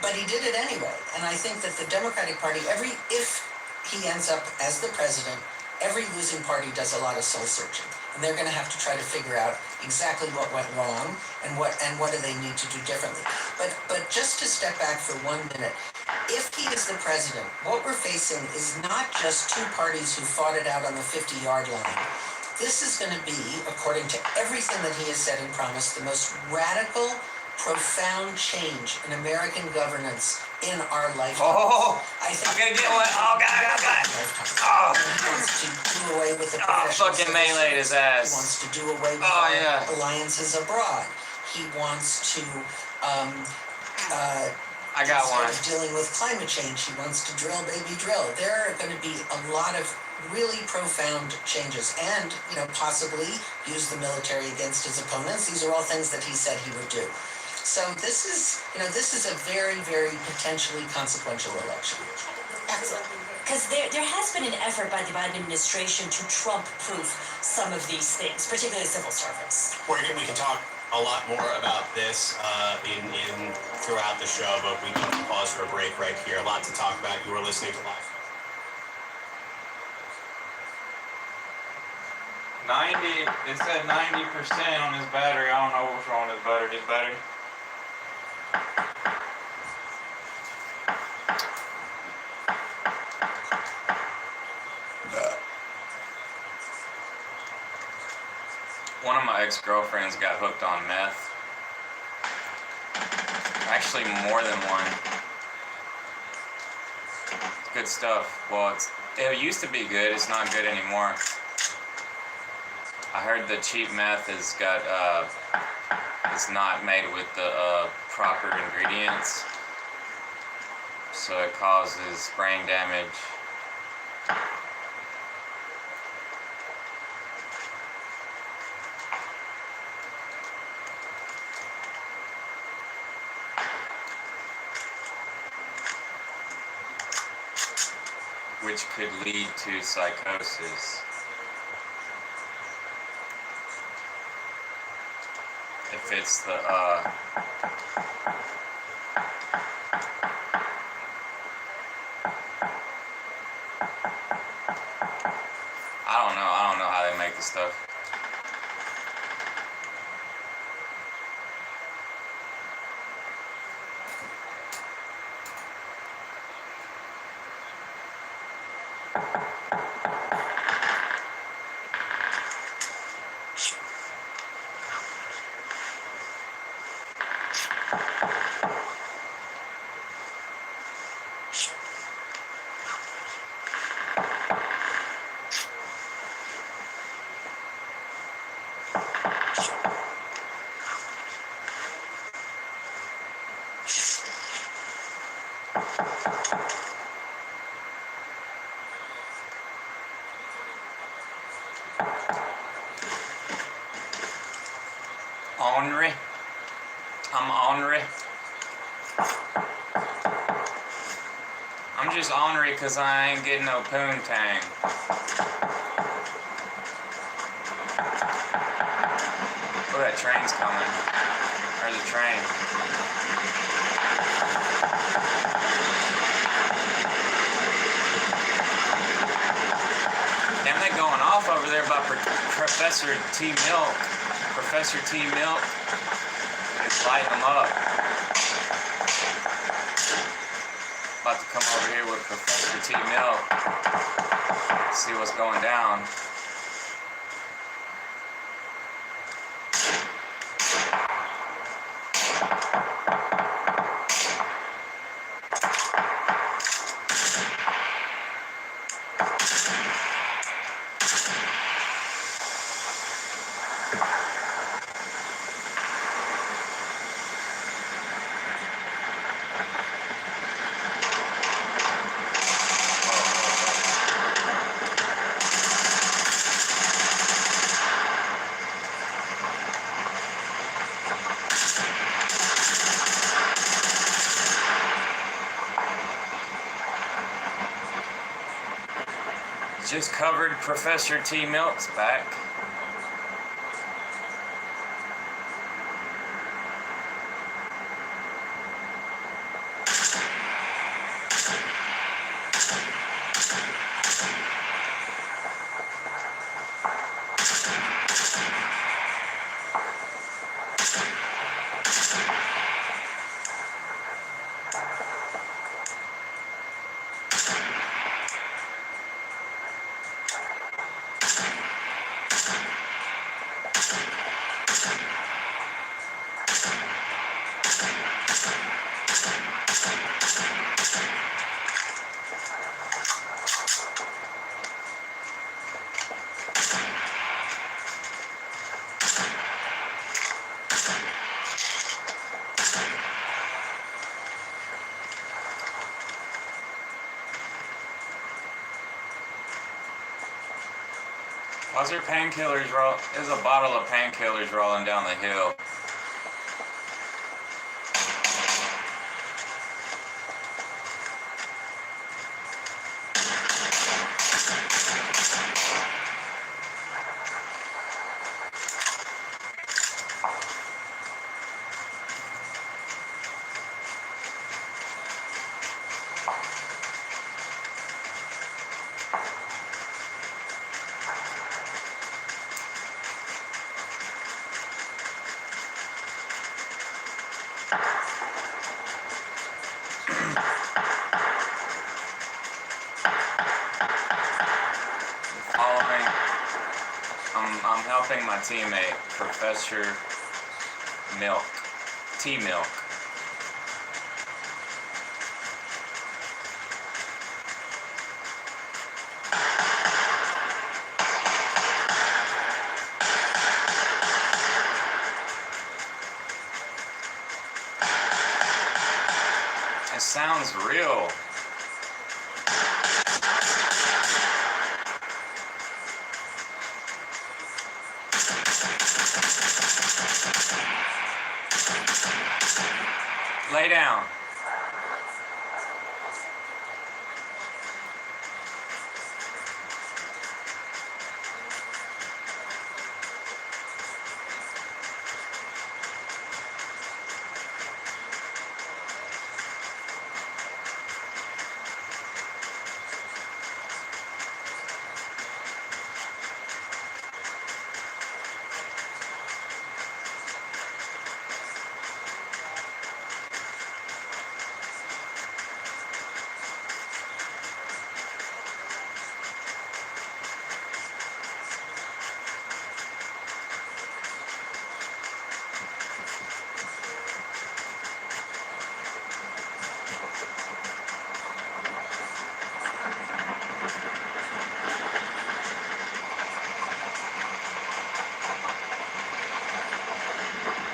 But he did it anyway. And I think that the Democratic Party, if he ends up as the president, every losing party does a lot of soul searching. And they're going to have to try to figure out exactly what went wrong and what do they need to do differently. But just to step back for 1 minute, if he is the president, what we're facing is not just two parties who fought it out on the 50-yard line. This is going to be, according to everything that he has said and promised, the most radical, profound change in American governance in our lifetime. Oh, I think I'm gonna get one. Oh, God. Oh. He wants to do away with the fucking meleeed his ass. He wants to do away with alliances abroad. He wants to I got instead one. of dealing with climate change, he wants to drill, baby, drill. There are going to be a lot of really profound changes, and possibly use the military against his opponents. These are all things that he said he would do. So this is a very, very potentially consequential election. Because there has been an effort by the Biden administration to Trump-proof some of these things, particularly civil service. We can talk a lot more about this throughout the show, but we can pause for a break right here. A lot to talk about. You are listening to Live. 90, it said 90% on his battery. I don't know what's wrong with his battery. His battery. One of my ex-girlfriends got hooked on meth. Actually, more than one. It's good stuff. Well, it used to be good. It's not good anymore. I heard the cheap meth is not made with the proper ingredients, so it causes brain damage. Which could lead to psychosis. If it's the I don't know how they make the stuff. I'm just ornery because I ain't getting no poontang. Oh, that train's coming. There's a train. Damn, they going off over there by Professor T. Milk. Professor T. Milk is lighting them up. About to come over here with Professor T. Milk. See what's going down. Just covered Professor T. Milk's back. Why's there painkillers roll? There's a bottle of painkillers rolling down the hill. I'm helping my teammate, Professor Milk, T. Milk. It sounds real. Lay down.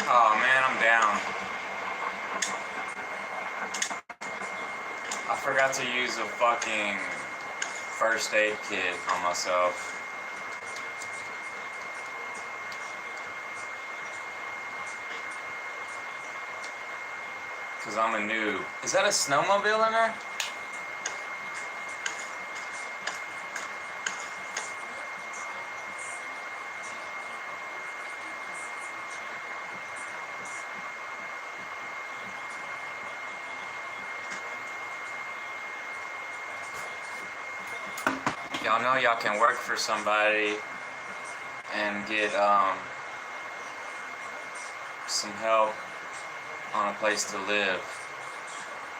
Oh man, I'm down. I forgot to use a fucking first aid kit on myself. Cause I'm a noob. Is that a snowmobile in there? y'all know y'all can work for somebody and get some help on a place to live.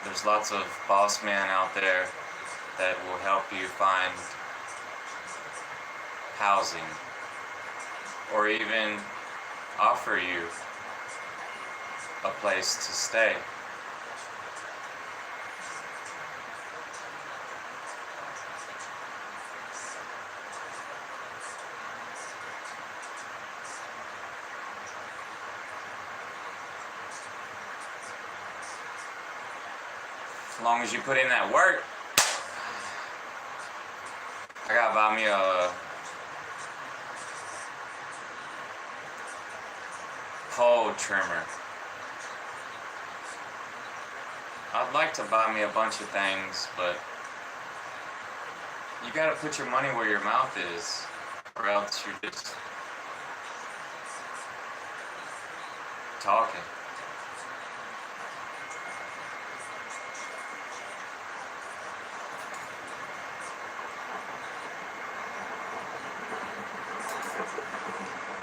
There's lots of boss men out there that will help you find housing or even offer you a place to stay. As long as you put in that work. I gotta buy me a pole trimmer. I'd like to buy me a bunch of things, but you gotta put your money where your mouth is, or else you're just talking.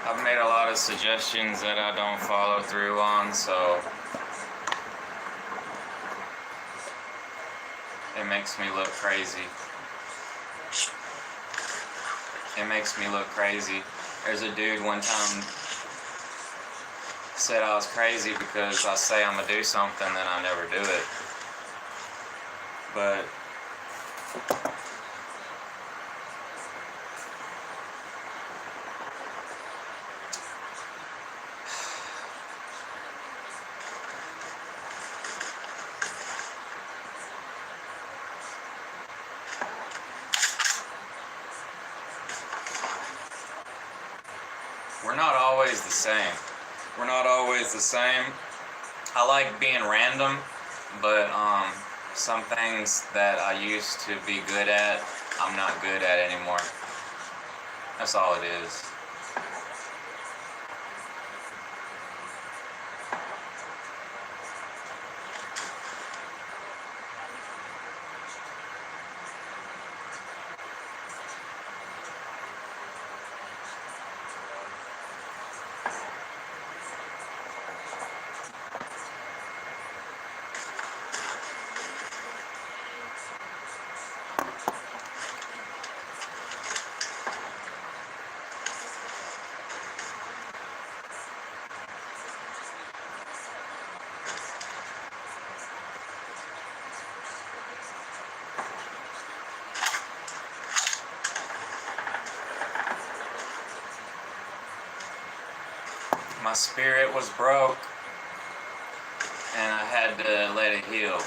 I've made a lot of suggestions that I don't follow through on, so it makes me look crazy. It makes me look crazy. There's a dude one time said I was crazy because I say I'm gonna do something, then I never do it. But we're not always the same. We're not always the same. I like being random, but some things that I used to be good at, I'm not good at anymore. That's all it is. My spirit was broke, and I had to let it heal.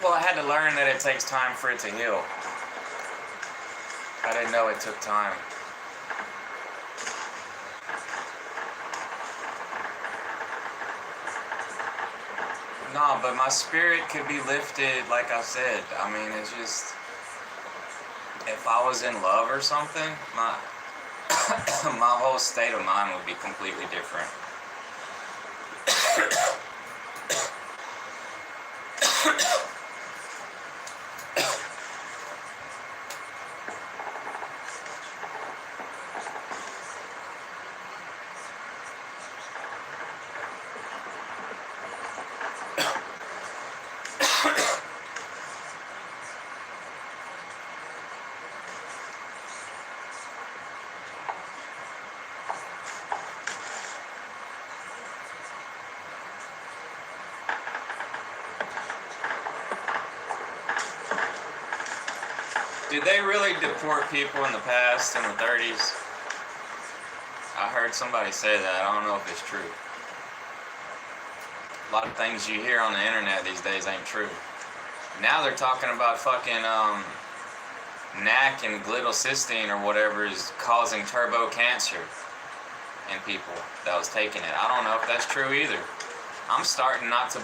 Well, I had to learn that it takes time for it to heal. I didn't know it took time. No, but my spirit could be lifted, like I said. I mean, it's just, if I was in love or something, my my whole state of mind would be completely different. Did they really deport people in the past, in the 30s? I heard somebody say that. I don't know if it's true. A lot of things you hear on the internet these days ain't true. Now they're talking about fucking NAC and glittocystine or whatever is causing turbo cancer. in people that was taking it. I don't know if that's true either. I'm starting not to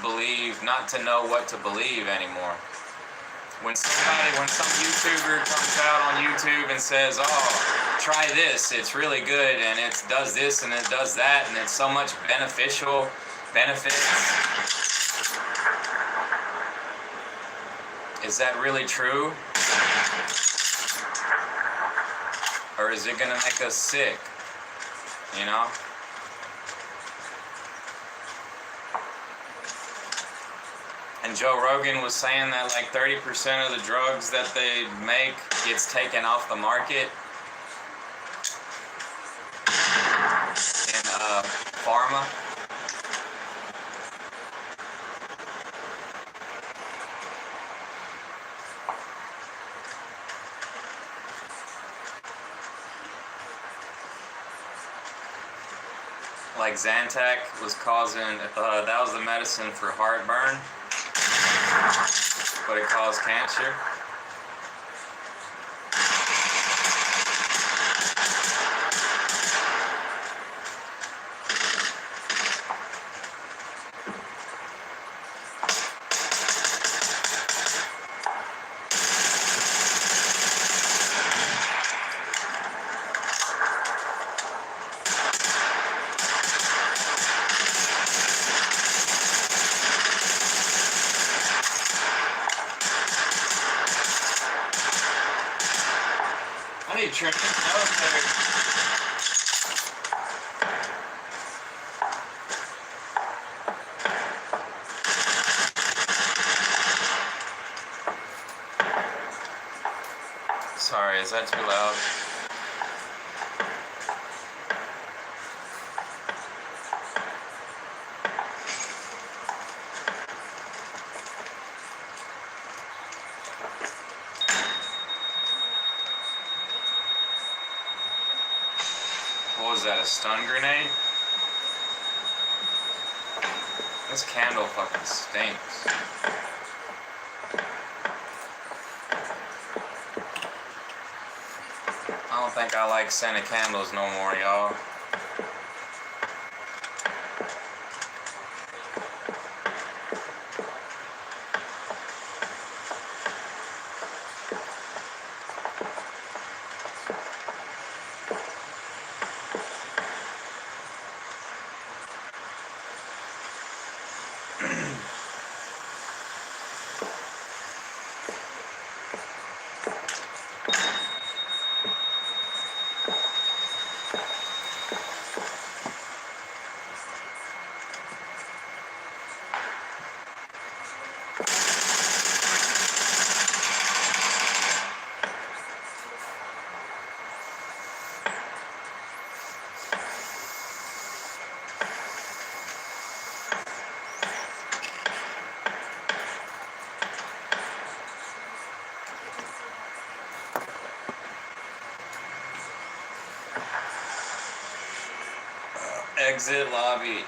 know what to believe anymore. When some YouTuber comes out on YouTube and says, oh, try this, it's really good, and it does this and it does that, and it's so much benefits. Is that really true? Or is it gonna make us sick? You know? And Joe Rogan was saying that like 30% of the drugs that they make gets taken off the market in pharma. Like Zantac was causing, that was the medicine for heartburn, but it caused cancer. I need to trim this nose better. Sorry, is that too loud? What was that, a stun grenade? This candle fucking stinks. I don't think I like scented candles no more, y'all. Exit lobby.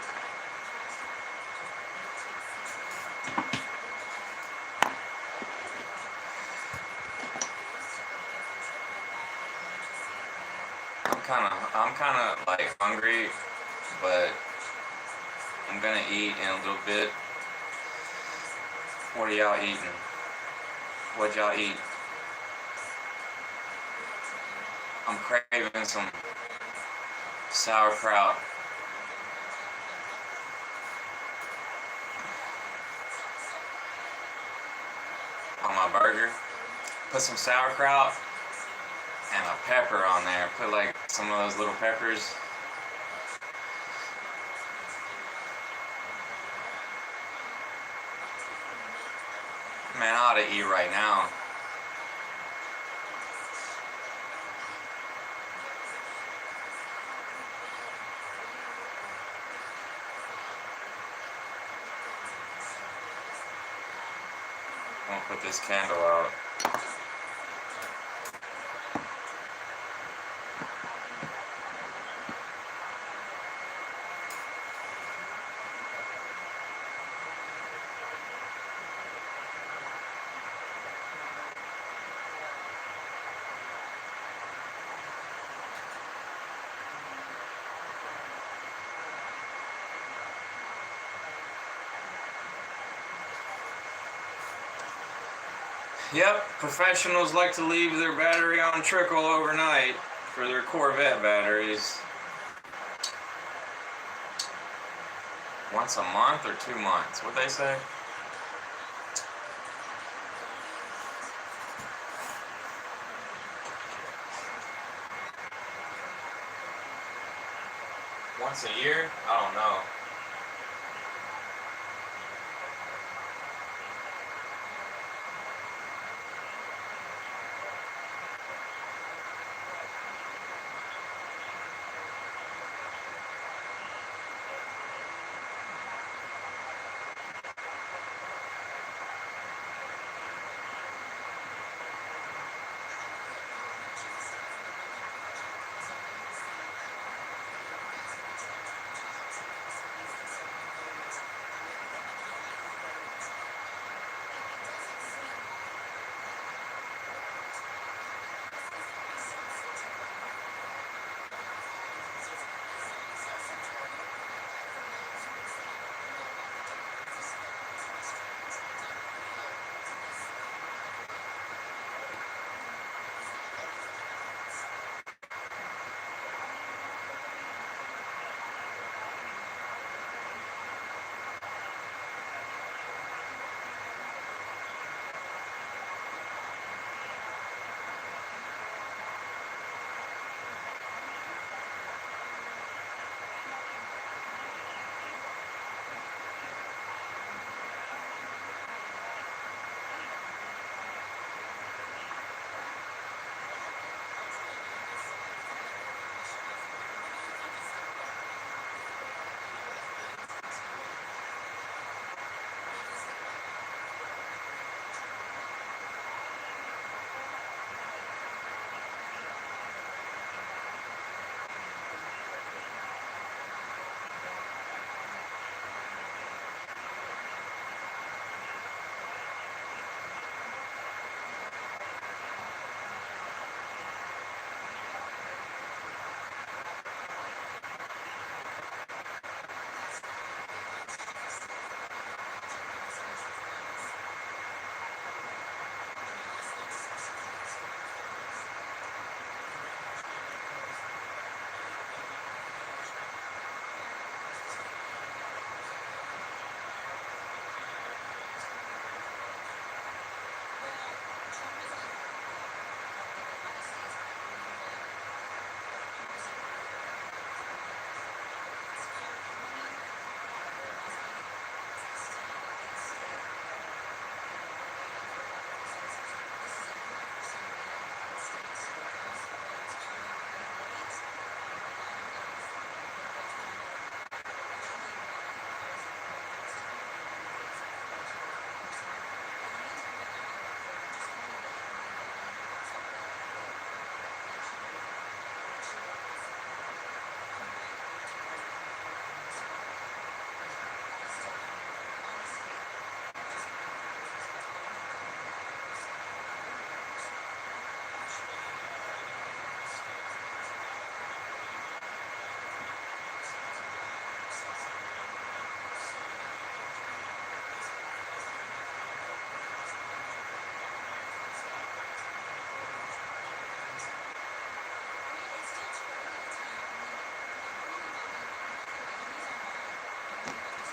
I'm kinda like hungry, but I'm gonna eat in a little bit. What are y'all eating? What'd y'all eat? I'm craving some sauerkraut. On my burger. Put some sauerkraut and a pepper on there. Put like some of those little peppers. Man, I ought to eat right now. I'm gonna put this candle out. Yep, professionals like to leave their battery on trickle overnight for their Corvette batteries. Once a month or 2 months? What'd they say? Once a year? I don't know.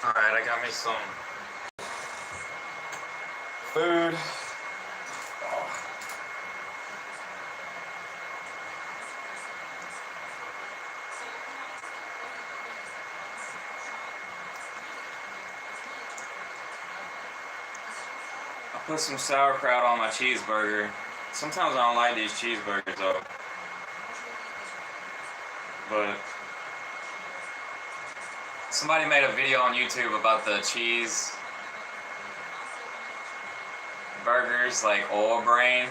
Alright, I got me some food. I put some sauerkraut on my cheeseburger. Sometimes I don't like these cheeseburgers though. But somebody made a video on YouTube about the cheese burgers, like Oil Brain.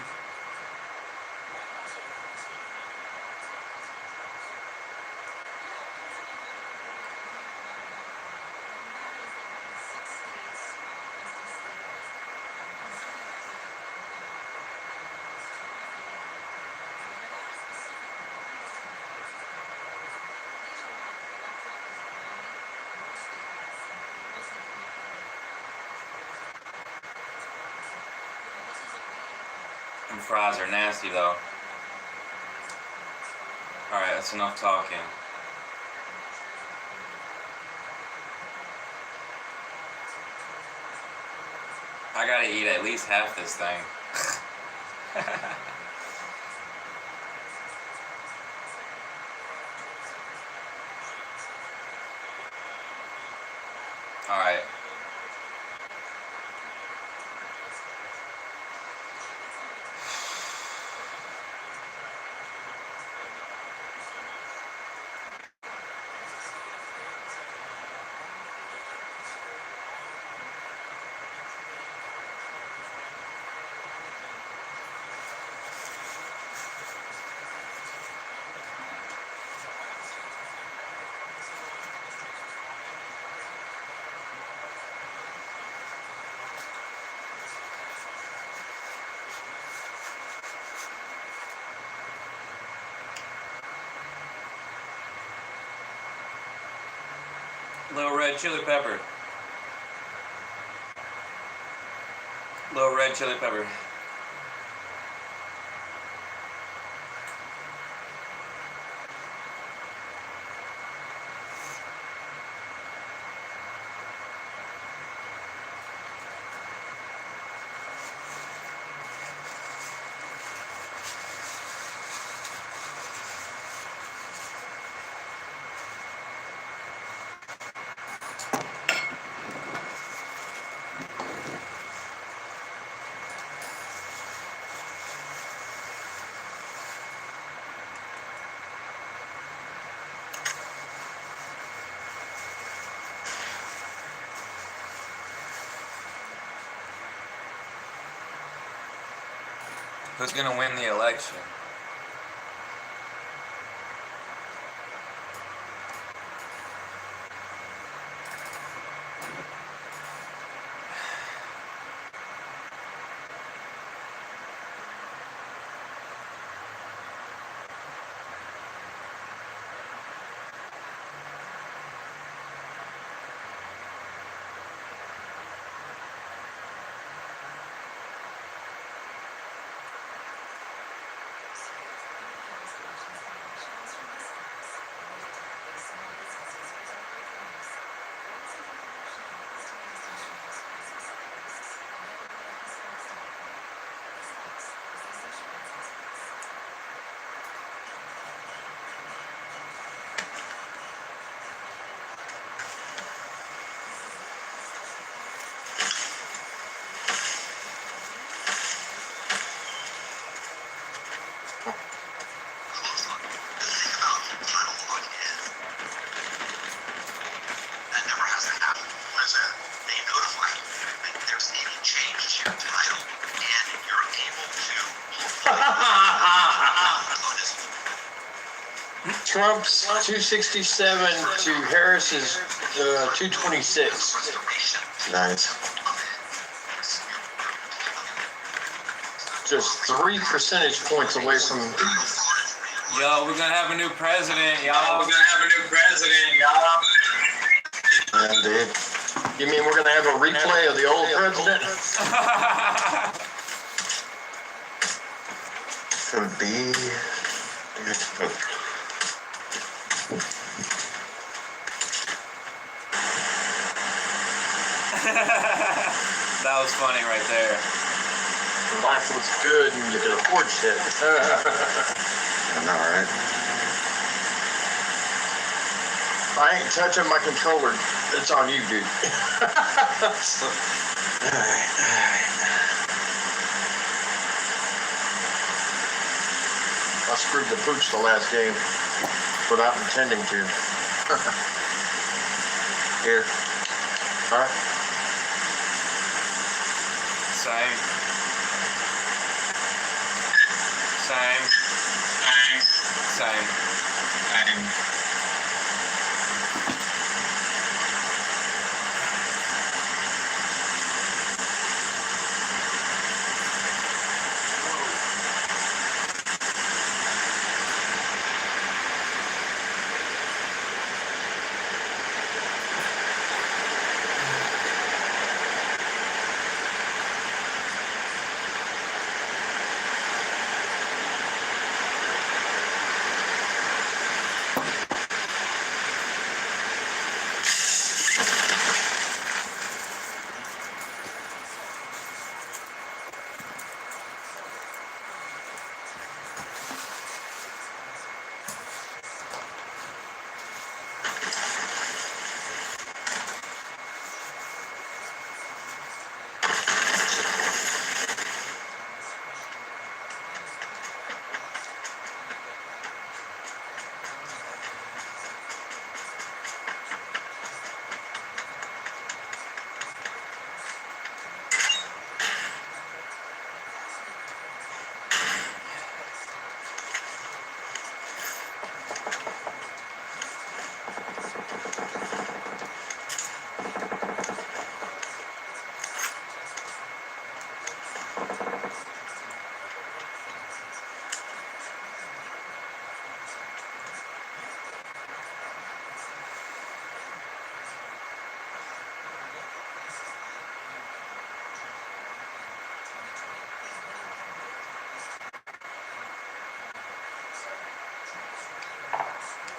Them fries are nasty though. Alright, that's enough talking. I gotta eat at least half this thing. Alright. Little red chili pepper. Little red chili pepper. Who's gonna win the election? Trump's 267 to Harris's 226. Nice. Just 3 percentage points away from. Yo, we're gonna have a new president, y'all. Indeed. You mean we're gonna have a replay of the old president? Could be. That was funny right there. Life was good and you could afford shit. I know, right? I ain't touching my controller. It's on you, dude. Alright. I screwed the pooch the last game without intending to. Here. Alright. Same.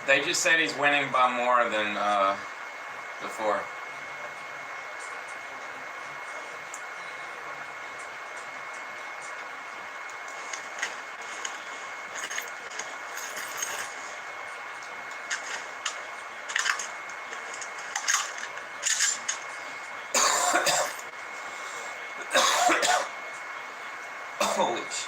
They just said he's winning by more than before. Holy shit.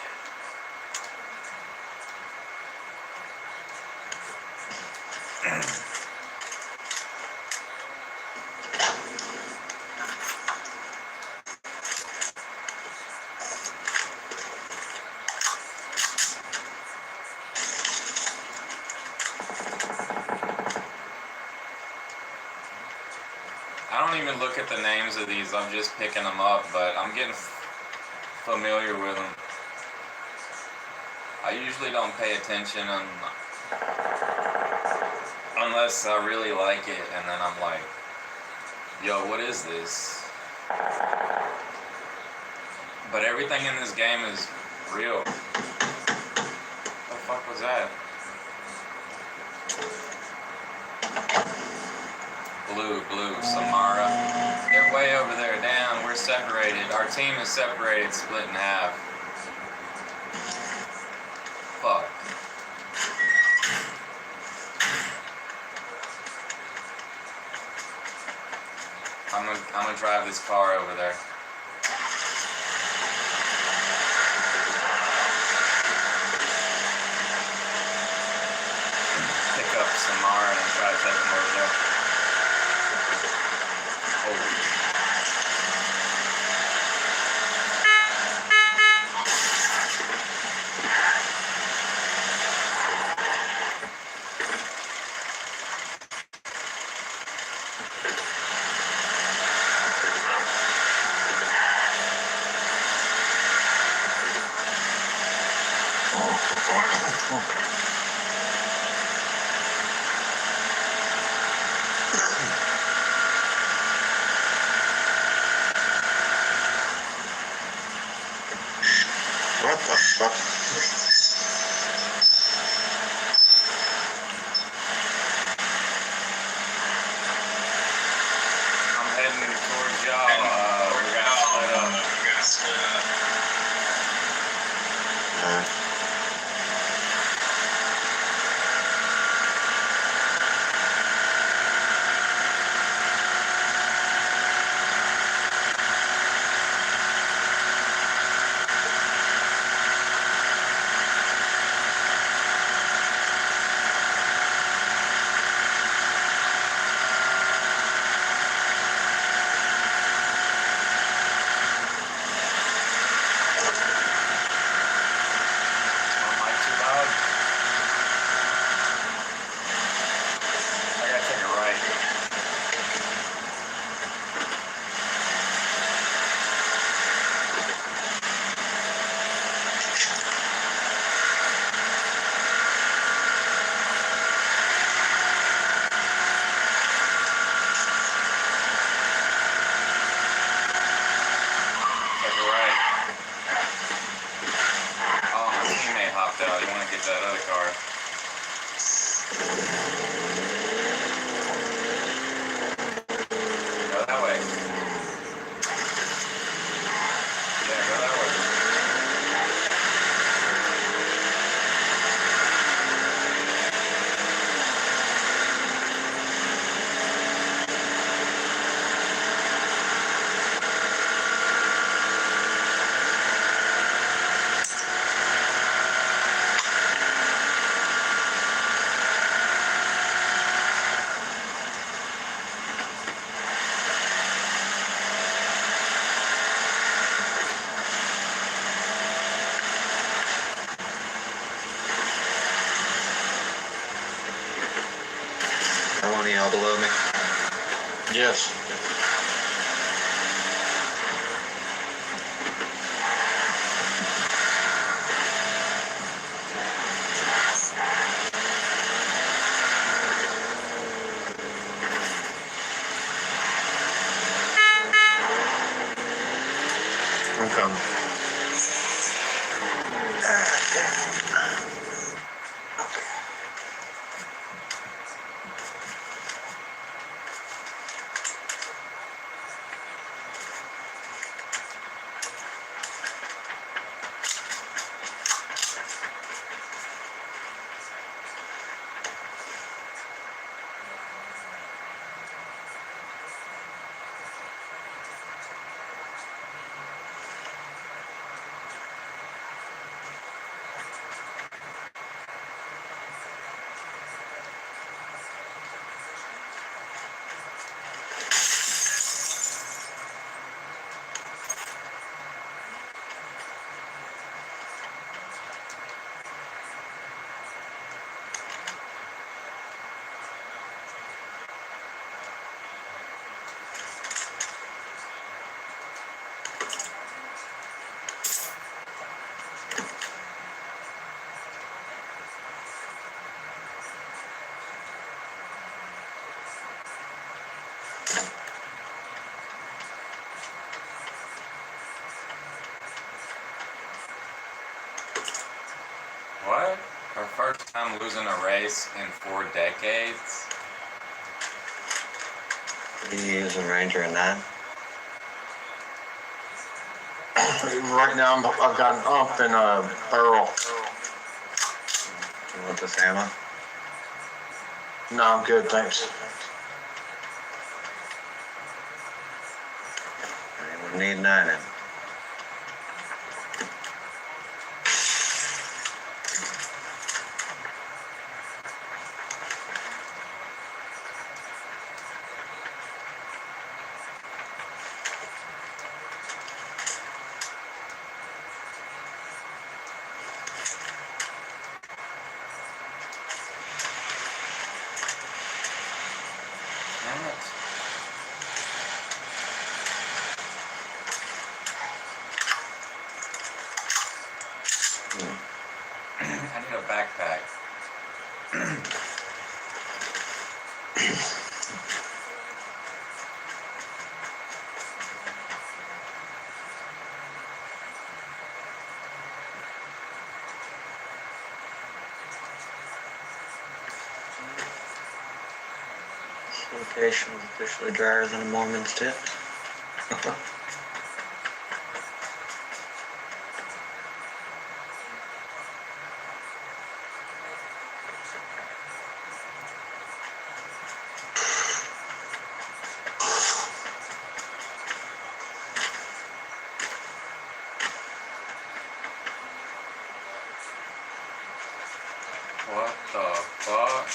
I don't even look at the names of these, I'm just picking them up, but I'm getting familiar with them. I usually don't pay attention unless I really like it, and then I'm like, yo, what is this? But everything in this game is real. What the fuck was that? Blue, Samara. They're way over there. Damn, we're separated. Our team is separated, split in half. Fuck. I'm gonna drive this car over there. Pick up Samara and try to take him over there. What the fuck? I'm heading towards y'all. We're gonna split up. That other car. Go that way. Yeah, go that way. Any all below me? Yes. I'm coming. What? Our first time losing a race in 4 decades? You using Ranger in that? Right now, I've got an ump and a barrel. You want this ammo? No, I'm good, thanks. We need 9 in. I need a backpack. This location is officially drier than a Mormon's tit. What the fuck?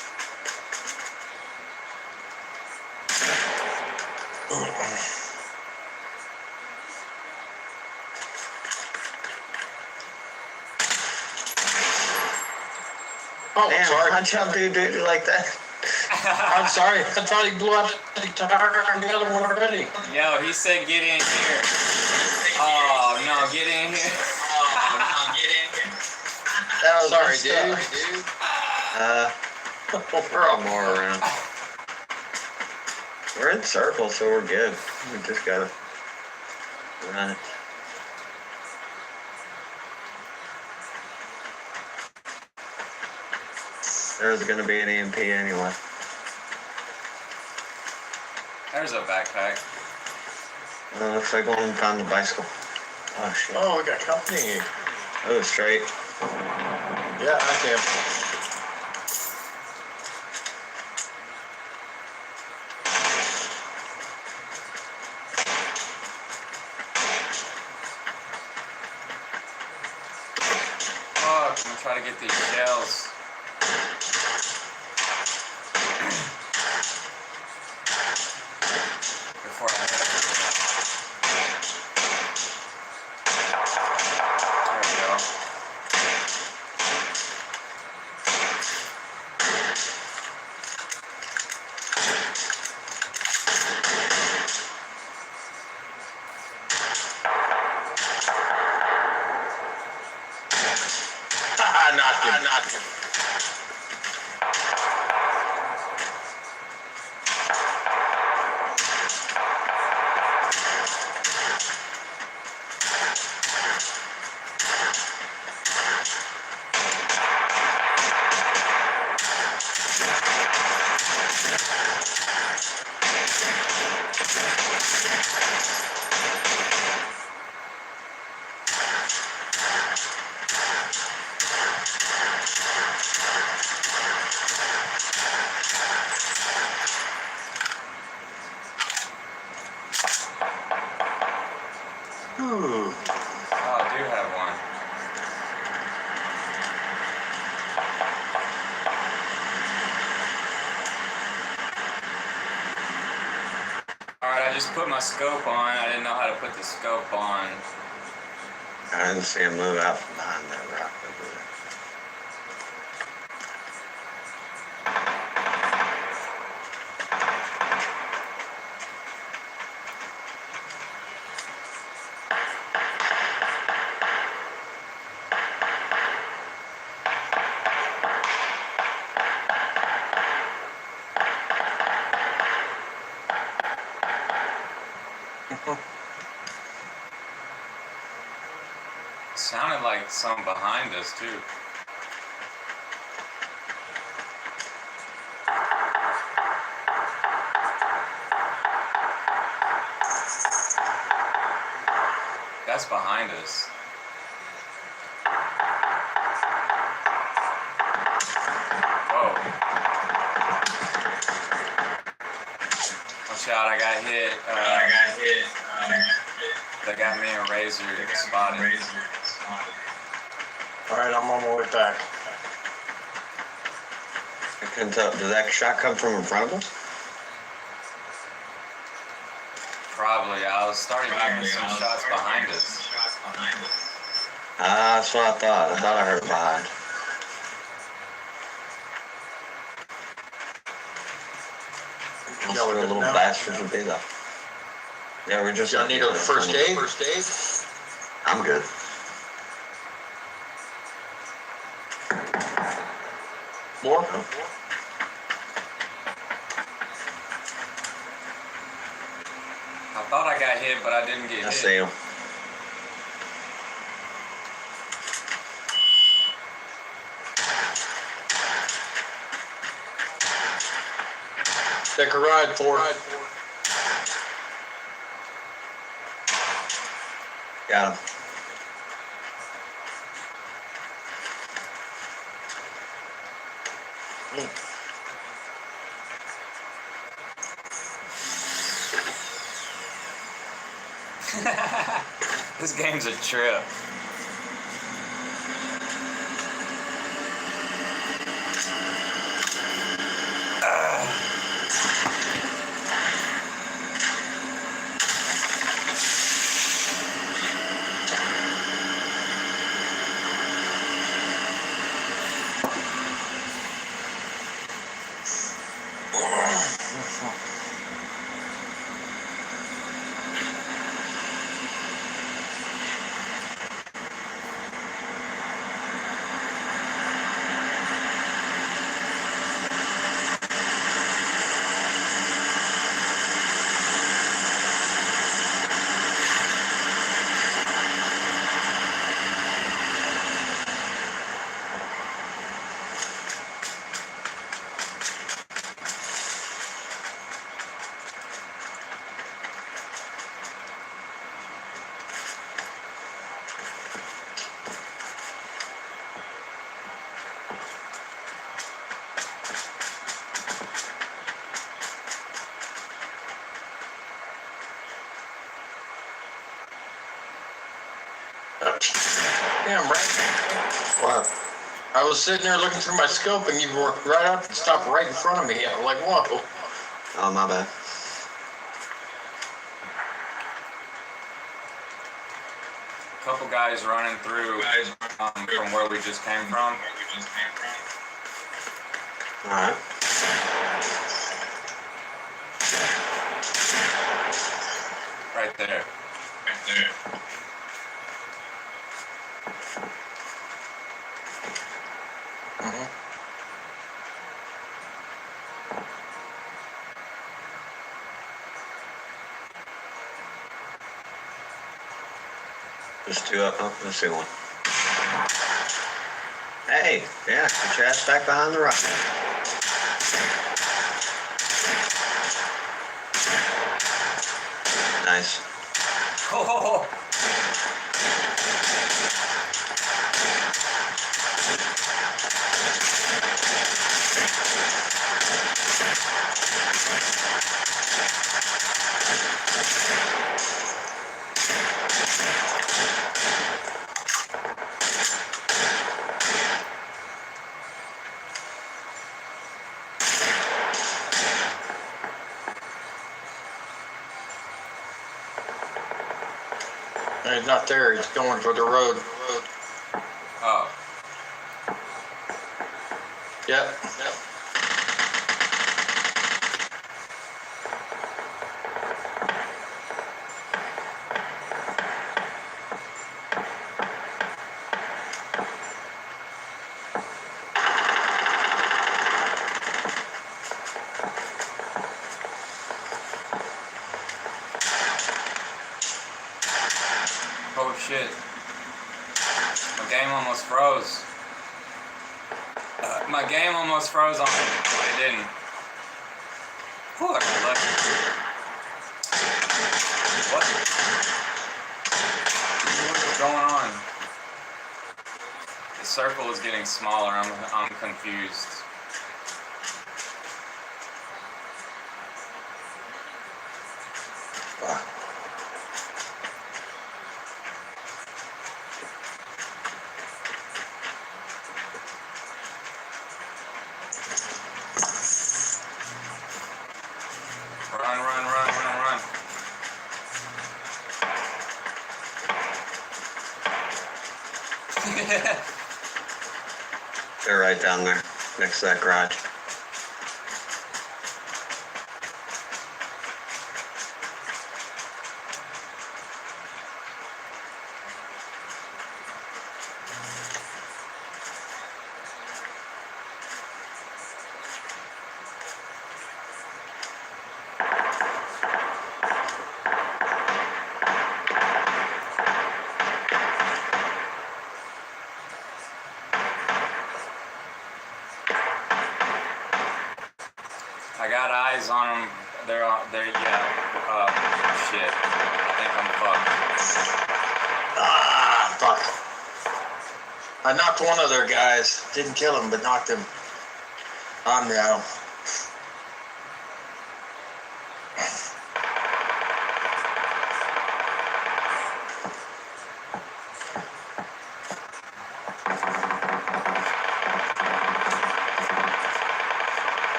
Oh, Damn, sorry. how'd y'all do like that? I'm sorry. I thought he blew out the tire on the other one already. Yo, he said get in here. Oh, no, get in here. That was Sorry, dude. We're all More around. We're in circle, so we're good. We just gotta run it. There's gonna be an EMP anyway. There's a backpack. Looks like one found the bicycle. Oh shit. Oh, we got company. Oh, straight. Yeah, I can. Fuck, I'm gonna try to get these shells. Before I hit There we go. I knocked him. Oh, I do have one. Alright, I just put my scope on. I didn't know how to put the scope on. I didn't see him move out from behind that rock over there. like some behind us too. That's behind us. Whoa. Watch out, I got hit. They got me and Razor spotted. Alright, I'm on my way back. I couldn't tell. Did that shot come from in front of us? Probably. I was starting hearing some shots behind us. Ah, that's what I thought. I thought I heard behind. That's what a little bastard would be, though. Yeah, we're just. Y'all need a first aid? I'm good. More? I thought I got hit, but I didn't get hit. I see him. Take a ride for it. Got him. This game's a trip. Damn, right. What? I was sitting there looking through my scope and you worked right up and stopped right in front of me. I'm like, whoa. Oh, my bad. Couple guys running through from where we just came from. Alright. Right there. There's two up. Oh, let's see one. Hey, yeah, get your ass back behind the rock. Nice. Oh. He's not there. He's going for the road. Oh. Yep. Oh shit. My game almost froze. My game almost froze on me, but it didn't. Whew, I got lucky. What? What is going on? The circle is getting smaller. I'm confused. Run, run, run, run, run. They're right down there, next to that garage. I got eyes on them. They're yeah. Shit. I think I'm fucked. Ah, fuck. I knocked one of their guys. Didn't kill him, but knocked him on down.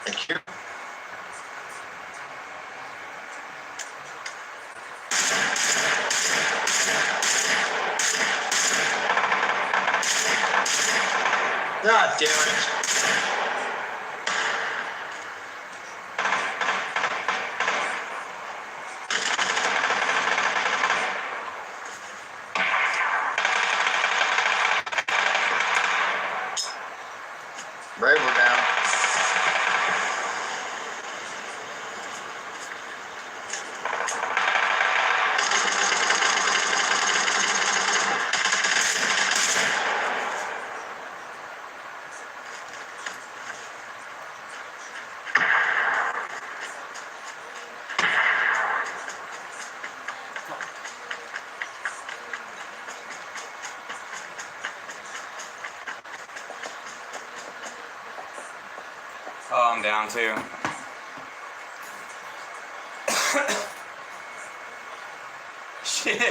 Thank you. God damn it. Brave, we're down. Oh, I'm down too. Shit.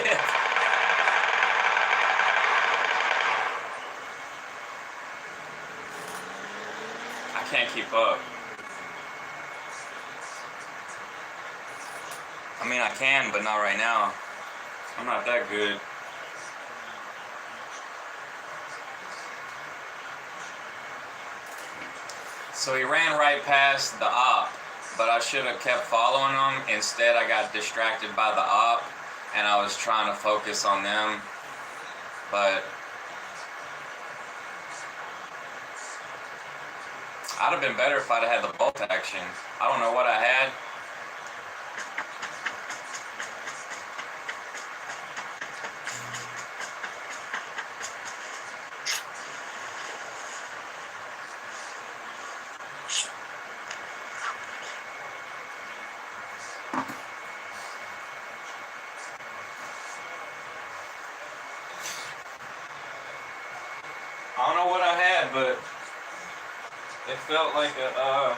I can't keep up. I mean, I can, but not right now. I'm not that good. So he ran right past the op, but I should have kept following him. Instead, I got distracted by the op, and I was trying to focus on them. But I'd have been better if I'd have had the bolt action. I don't know what I had. I don't know what I had, but it felt like a,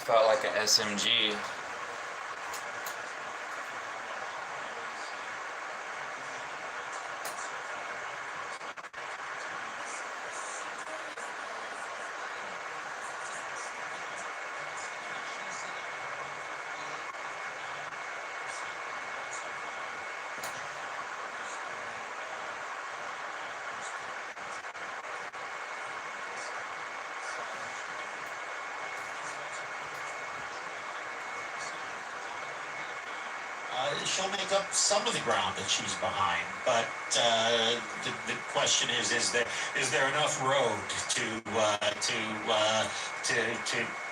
felt like an SMG. she'll make up some of the ground that she's behind. But the question is there enough road to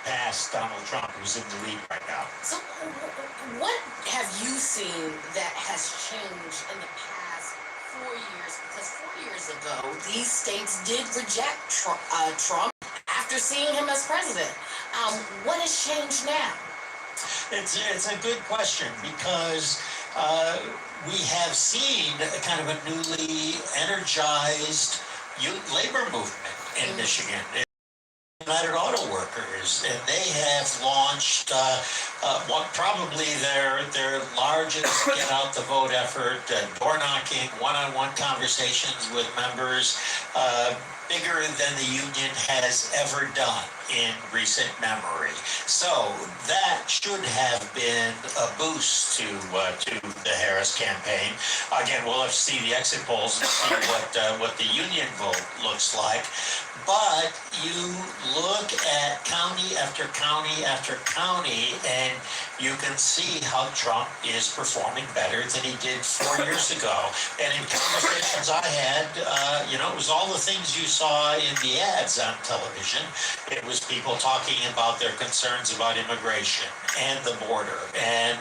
pass Donald Trump, who's in the lead right now? So, what have you seen that has changed in the past 4 years? Because 4 years ago, these states did reject Trump after seeing him as president. What has changed now? It's a good question because we have seen a kind of a newly energized labor movement in Michigan. United Auto Workers, and they have launched probably their largest get out the vote effort, door knocking, one-on-one conversations with members, bigger than the union has ever done in recent memory. So that should have been a boost to the Harris campaign. Again, we'll have to see the exit polls and see what the union vote looks like. But you look at county after county after county, and you can see how Trump is performing better than he did 4 years ago. And in conversations I had, it was all the things you saw in the ads on television. It was people talking about their concerns about immigration and the border and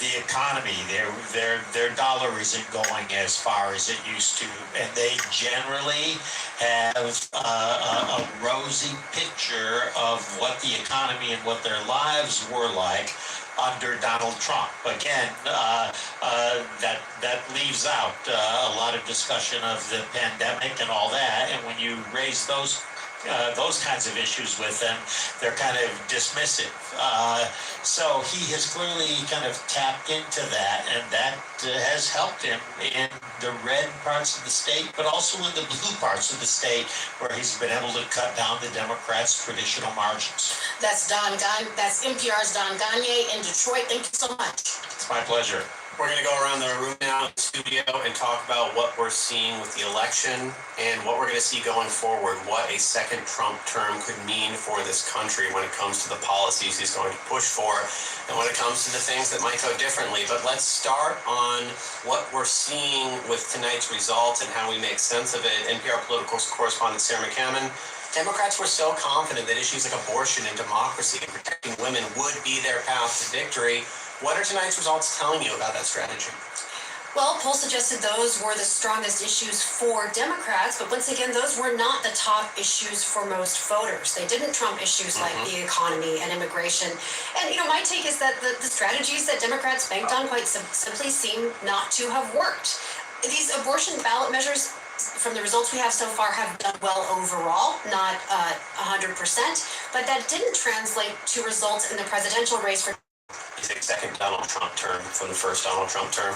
the economy. Their dollar isn't going as far as it used to, and they generally have a rosy picture of what the economy and what their lives were like under Donald Trump. Again, that leaves out a lot of discussion of the pandemic and all that, and when you raise those kinds of issues with them, they're kind of dismissive. So he has clearly kind of tapped into that, and that has helped him in the red parts of the state, but also in the blue parts of the state, where he's been able to cut down the Democrats' traditional margins. That's NPR's Don Gagne in Detroit. Thank you so much. It's my pleasure. We're going to go around the room now in the studio and talk about what we're seeing with the election and what we're going to see going forward, what a second Trump term could mean for this country when it comes to the policies he's going to push for and when it comes to the things that might go differently. But let's start on what we're seeing with tonight's results and how we make sense of it. NPR political correspondent Sarah McCammon. Democrats were so confident that issues like abortion and democracy and protecting women would be their path to victory. What are tonight's results telling you about that strategy? Well, polls suggested those were the strongest issues for Democrats, but once again, those were not the top issues for most voters. They didn't trump issues like the economy and immigration. And, my take is that the strategies that Democrats banked on quite simply seem not to have worked. These abortion ballot measures, from the results we have so far, have done well overall, not 100%, but that didn't translate to results in the presidential race for Second Donald Trump term from the first Donald Trump term.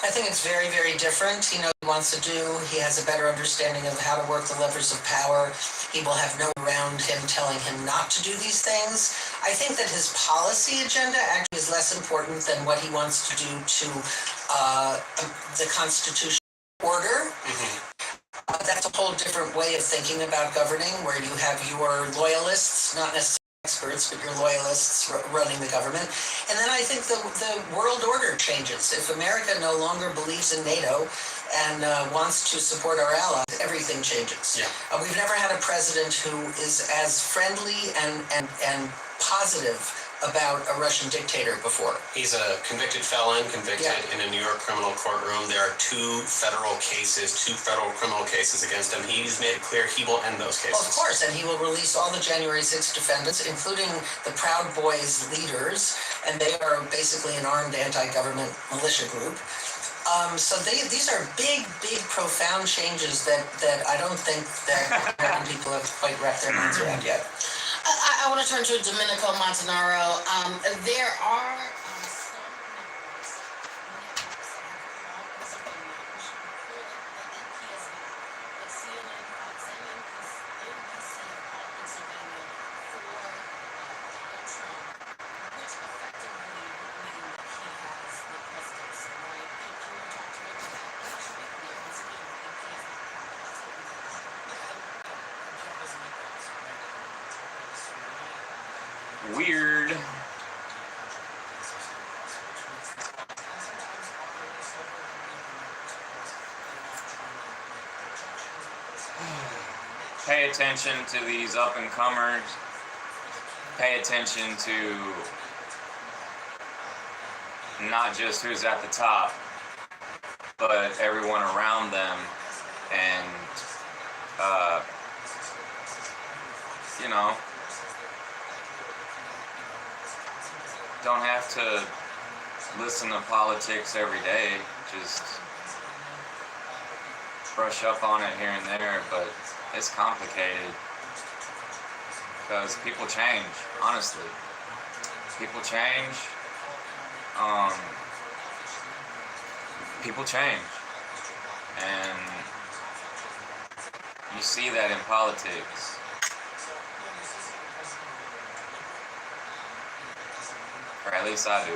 I think it's very, very different. He knows what he wants to do. He has a better understanding of how to work the levers of power. He will have no one around him telling him not to do these things. I think that his policy agenda actually is less important than what he wants to do to the constitutional order. That's a whole different way of thinking about governing, where you have your loyalists, not necessarily experts, but your loyalists running the government. And then I think the world order changes. If America no longer believes in NATO and wants to support our allies, everything changes. Yeah. We've never had a president who is as friendly and positive about a Russian dictator before. He's a convicted felon, convicted in a New York criminal courtroom. There are two federal criminal cases against him. He's made it clear he will end those cases. Well, of course, and he will release all the January 6th defendants, including the Proud Boys leaders, and they are basically an armed anti-government militia group. So these are big, profound changes that I don't think that American people have quite wrapped their minds around yet. I want to turn to Domenico Montanaro. There are Weird. pay attention to these up and comers. Pay attention to not just who's at the top, but everyone around them, and you know, don't have to listen to politics every day. Just brush up on it here and there, but it's complicated because people change. Honestly, people change. People change, and you see that in politics. Or at least I do.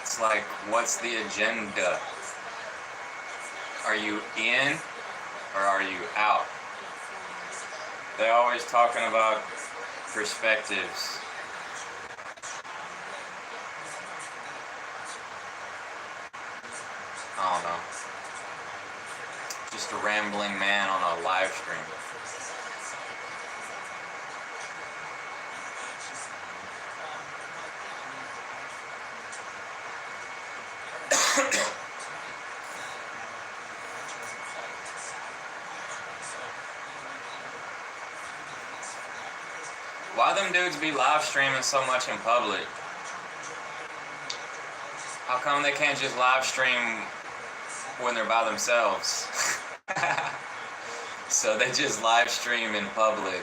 It's like, what's the agenda? Are you in or are you out? They're always talking about perspectives. I don't know. Just a rambling man on a live stream. Why them dudes be live streaming so much in public? How come they can't just live stream when they're by themselves? So they just live stream in public.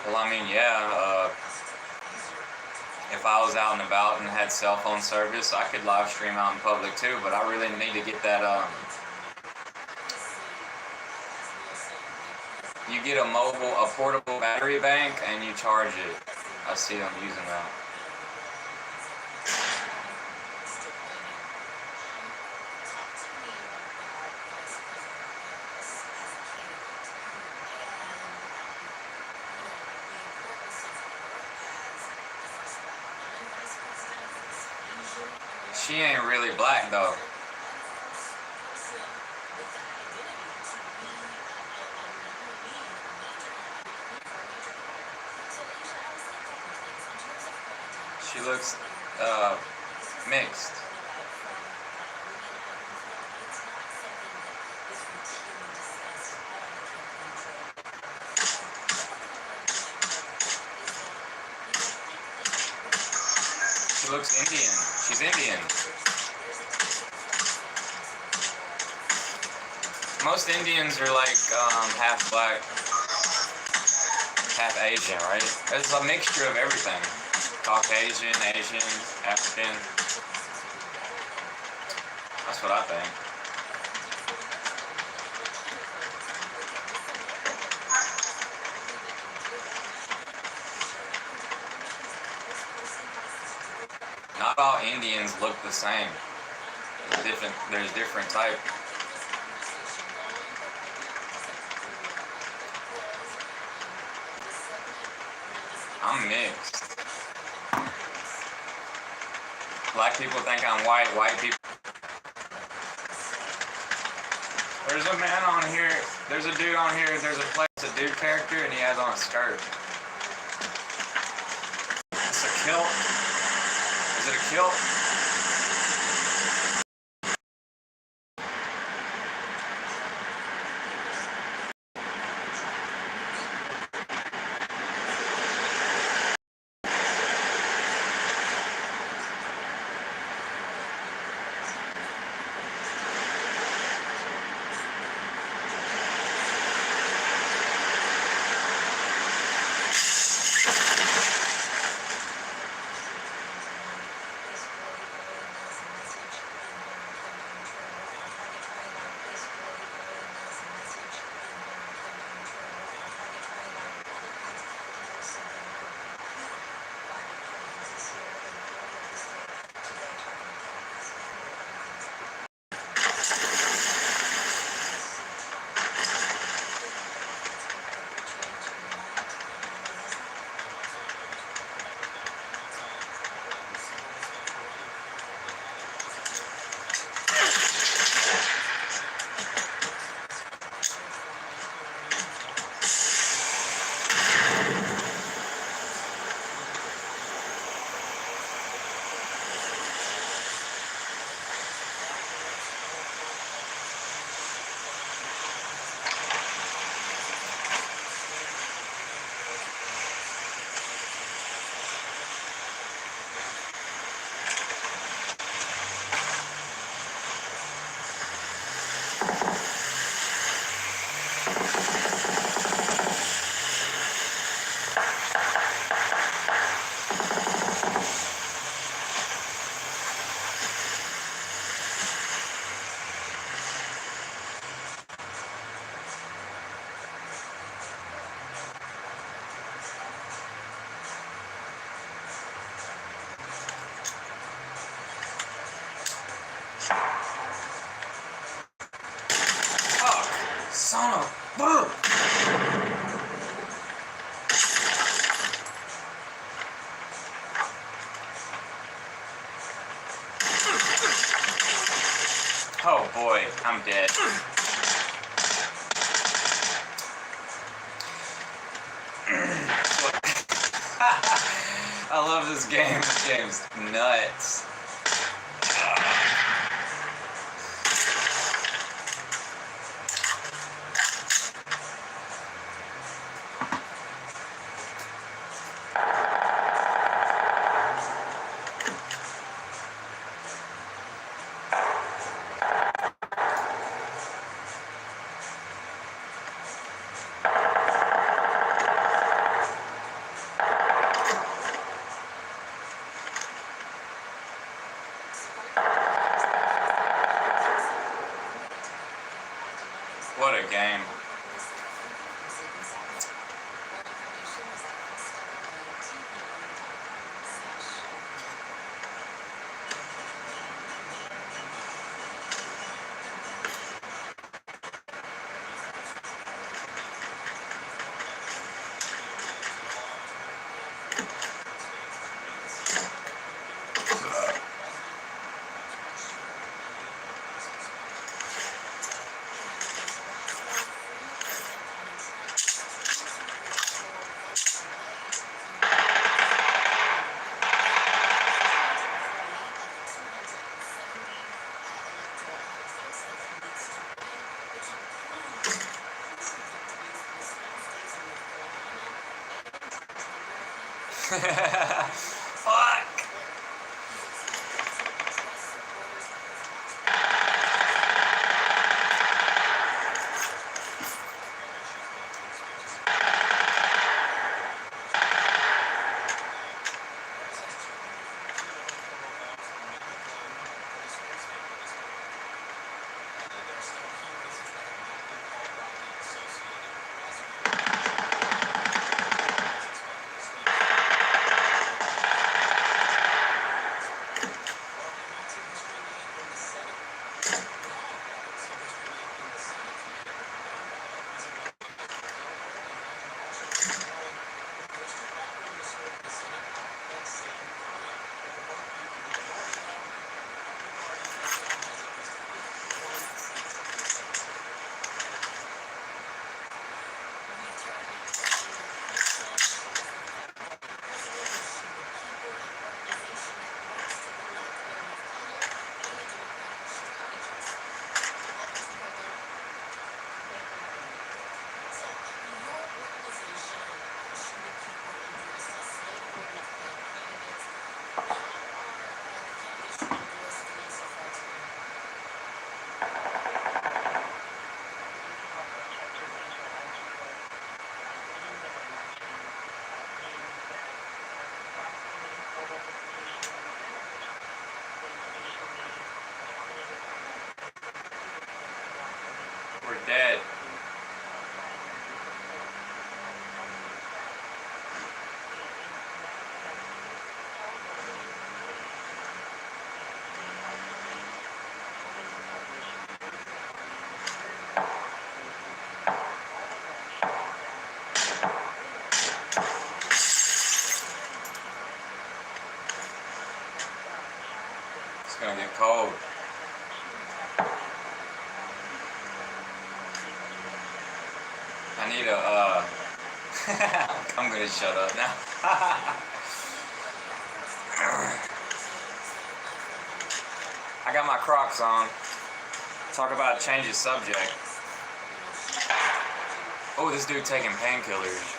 Well, I mean, yeah, if I was out and about and had cell phone service, I could live stream out in public too, but I really need to get that, you get a portable battery bank and you charge it. I see them using that. She ain't really black though. She looks mixed. She looks Indian. She's Indian. Most Indians are like half black, half Asian, right? There's a mixture of everything. Caucasian, Asian, African. That's what I think. Not all Indians look the same. There's different types. I'm mixed. Black people think I'm white people. There's a man on here, there's a dude on here, there's a dude character and he has on a skirt. It's a kilt. Is it a kilt? Boom! Oh boy, I'm dead. I love this game. This game's nuts. What a game. Fuck! We're dead. It's gonna get cold. I need a, I'm gonna shut up now. I got my Crocs on. Talk about change of subject. Oh, this dude taking painkillers.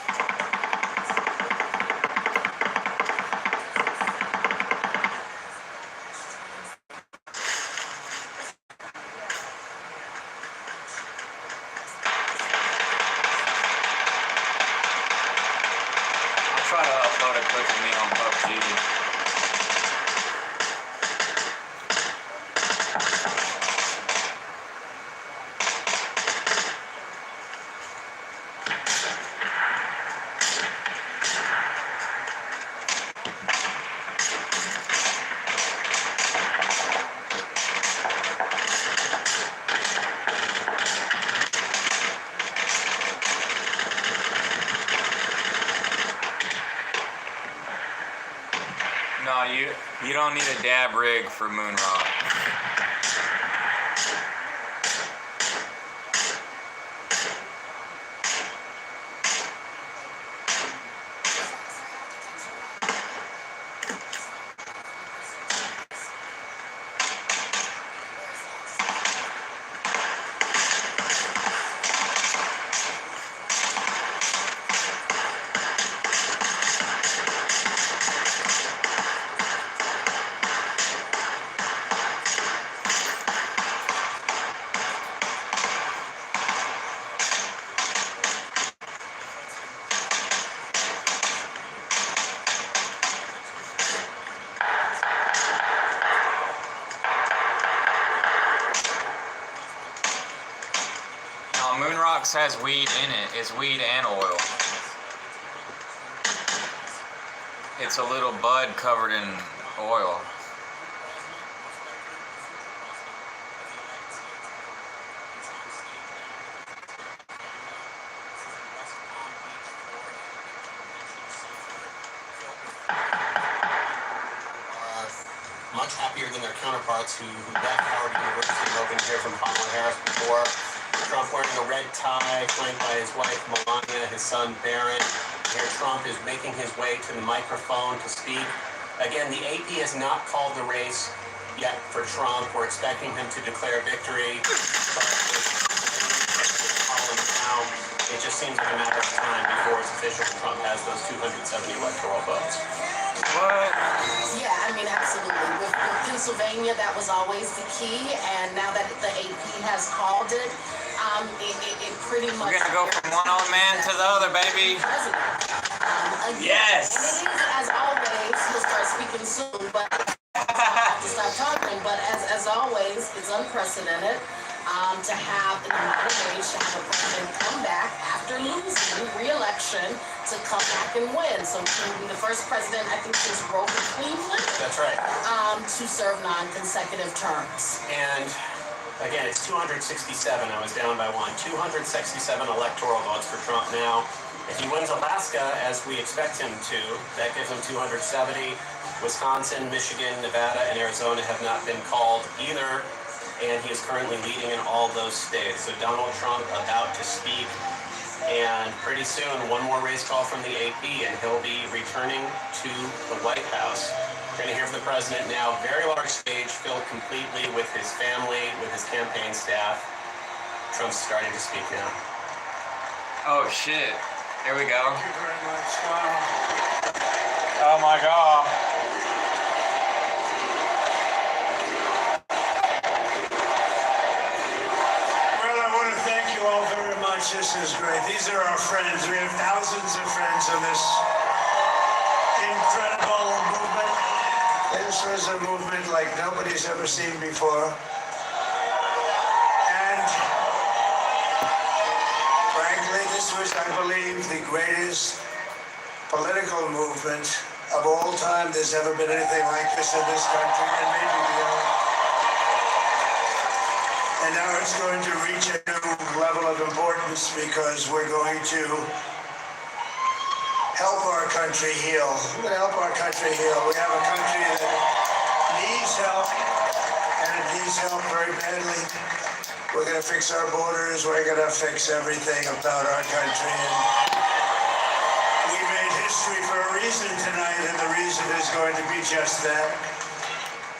Try to upload a clip of me on PUBG. You don't need a dab rig for moon rock. Moon Rocks has weed in it. It's weed and oil. It's a little bud covered in oil. Much happier than their counterparts who left Howard University, hoping to hear from Kamala Harris before. Trump wearing a red tie, flanked by his wife Melania, his son Barron. Here Trump is making his way to the microphone to speak. Again, the AP has not called the race yet for Trump. We're expecting him to declare victory. But now, it just seems like a matter of time before it's official. Trump has those 270 electoral votes. What? Yeah, I mean, absolutely. With Pennsylvania, that was always the key, and now that the AP has called it, it pretty much... We're gonna go from one old man to the other, baby. Yes! And it is, as always, he'll start speaking soon, but I have to stop talking, but as always, it's unprecedented to have in the United States, to have a president come back after losing re-election to come back and win. So he will be the first president, I think, since Grover Cleveland. That's right. To serve non-consecutive terms. And again, it's 267. I was down by one. 267 electoral votes for Trump now. If he wins Alaska, as we expect him to, that gives him 270. Wisconsin, Michigan, Nevada, and Arizona have not been called either. And he is currently leading in all those states. So Donald Trump about to speak. And pretty soon, one more race call from the AP, and he'll be returning to the White House. We're going to hear from the president now. Very large stage filled completely with his family, with his campaign staff. Trump's starting to speak now. Oh, shit. Here we go. Thank you very much. Wow. Oh, my God. Well, I want to thank you all very much. This is great. These are our friends. We have thousands of friends in this incredible movement. This was a movement like nobody's ever seen before. And frankly, this was, I believe, the greatest political movement of all time. There's never been anything like this in this country, and maybe beyond. And now it's going to reach a new level of importance because we're going to help our country heal. We're going to help our country heal. We have a country that needs help, and it needs help very badly. We're going to fix our borders. We're going to fix everything about our country. And we made history for a reason tonight, and the reason is going to be just that.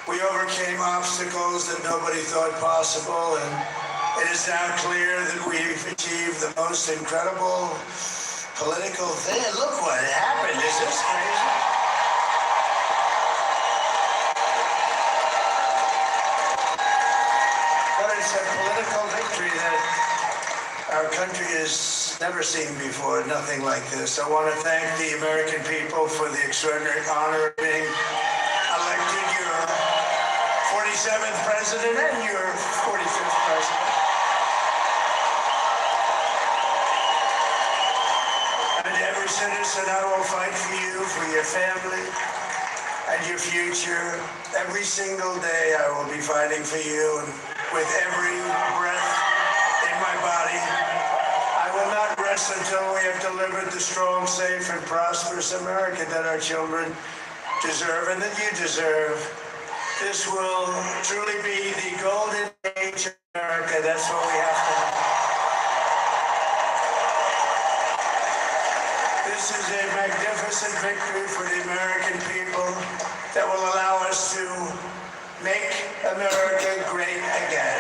We overcame obstacles that nobody thought possible, and it is now clear that we've achieved the most incredible political thing. Look what happened. Is this crazy? But it's a political victory that our country has never seen before, nothing like this. I want to thank the American people for the extraordinary honor of being elected your 47th president and your 45th president. And every citizen, I will fight for you, for your family, and your future. Every single day I will be fighting for you, and with every breath in my body. I will not rest until we have delivered the strong, safe, and prosperous America that our children deserve and that you deserve. This will truly be the golden age of America. That's what we have to do. This is a magnificent victory for the American people that will allow us to make America great again.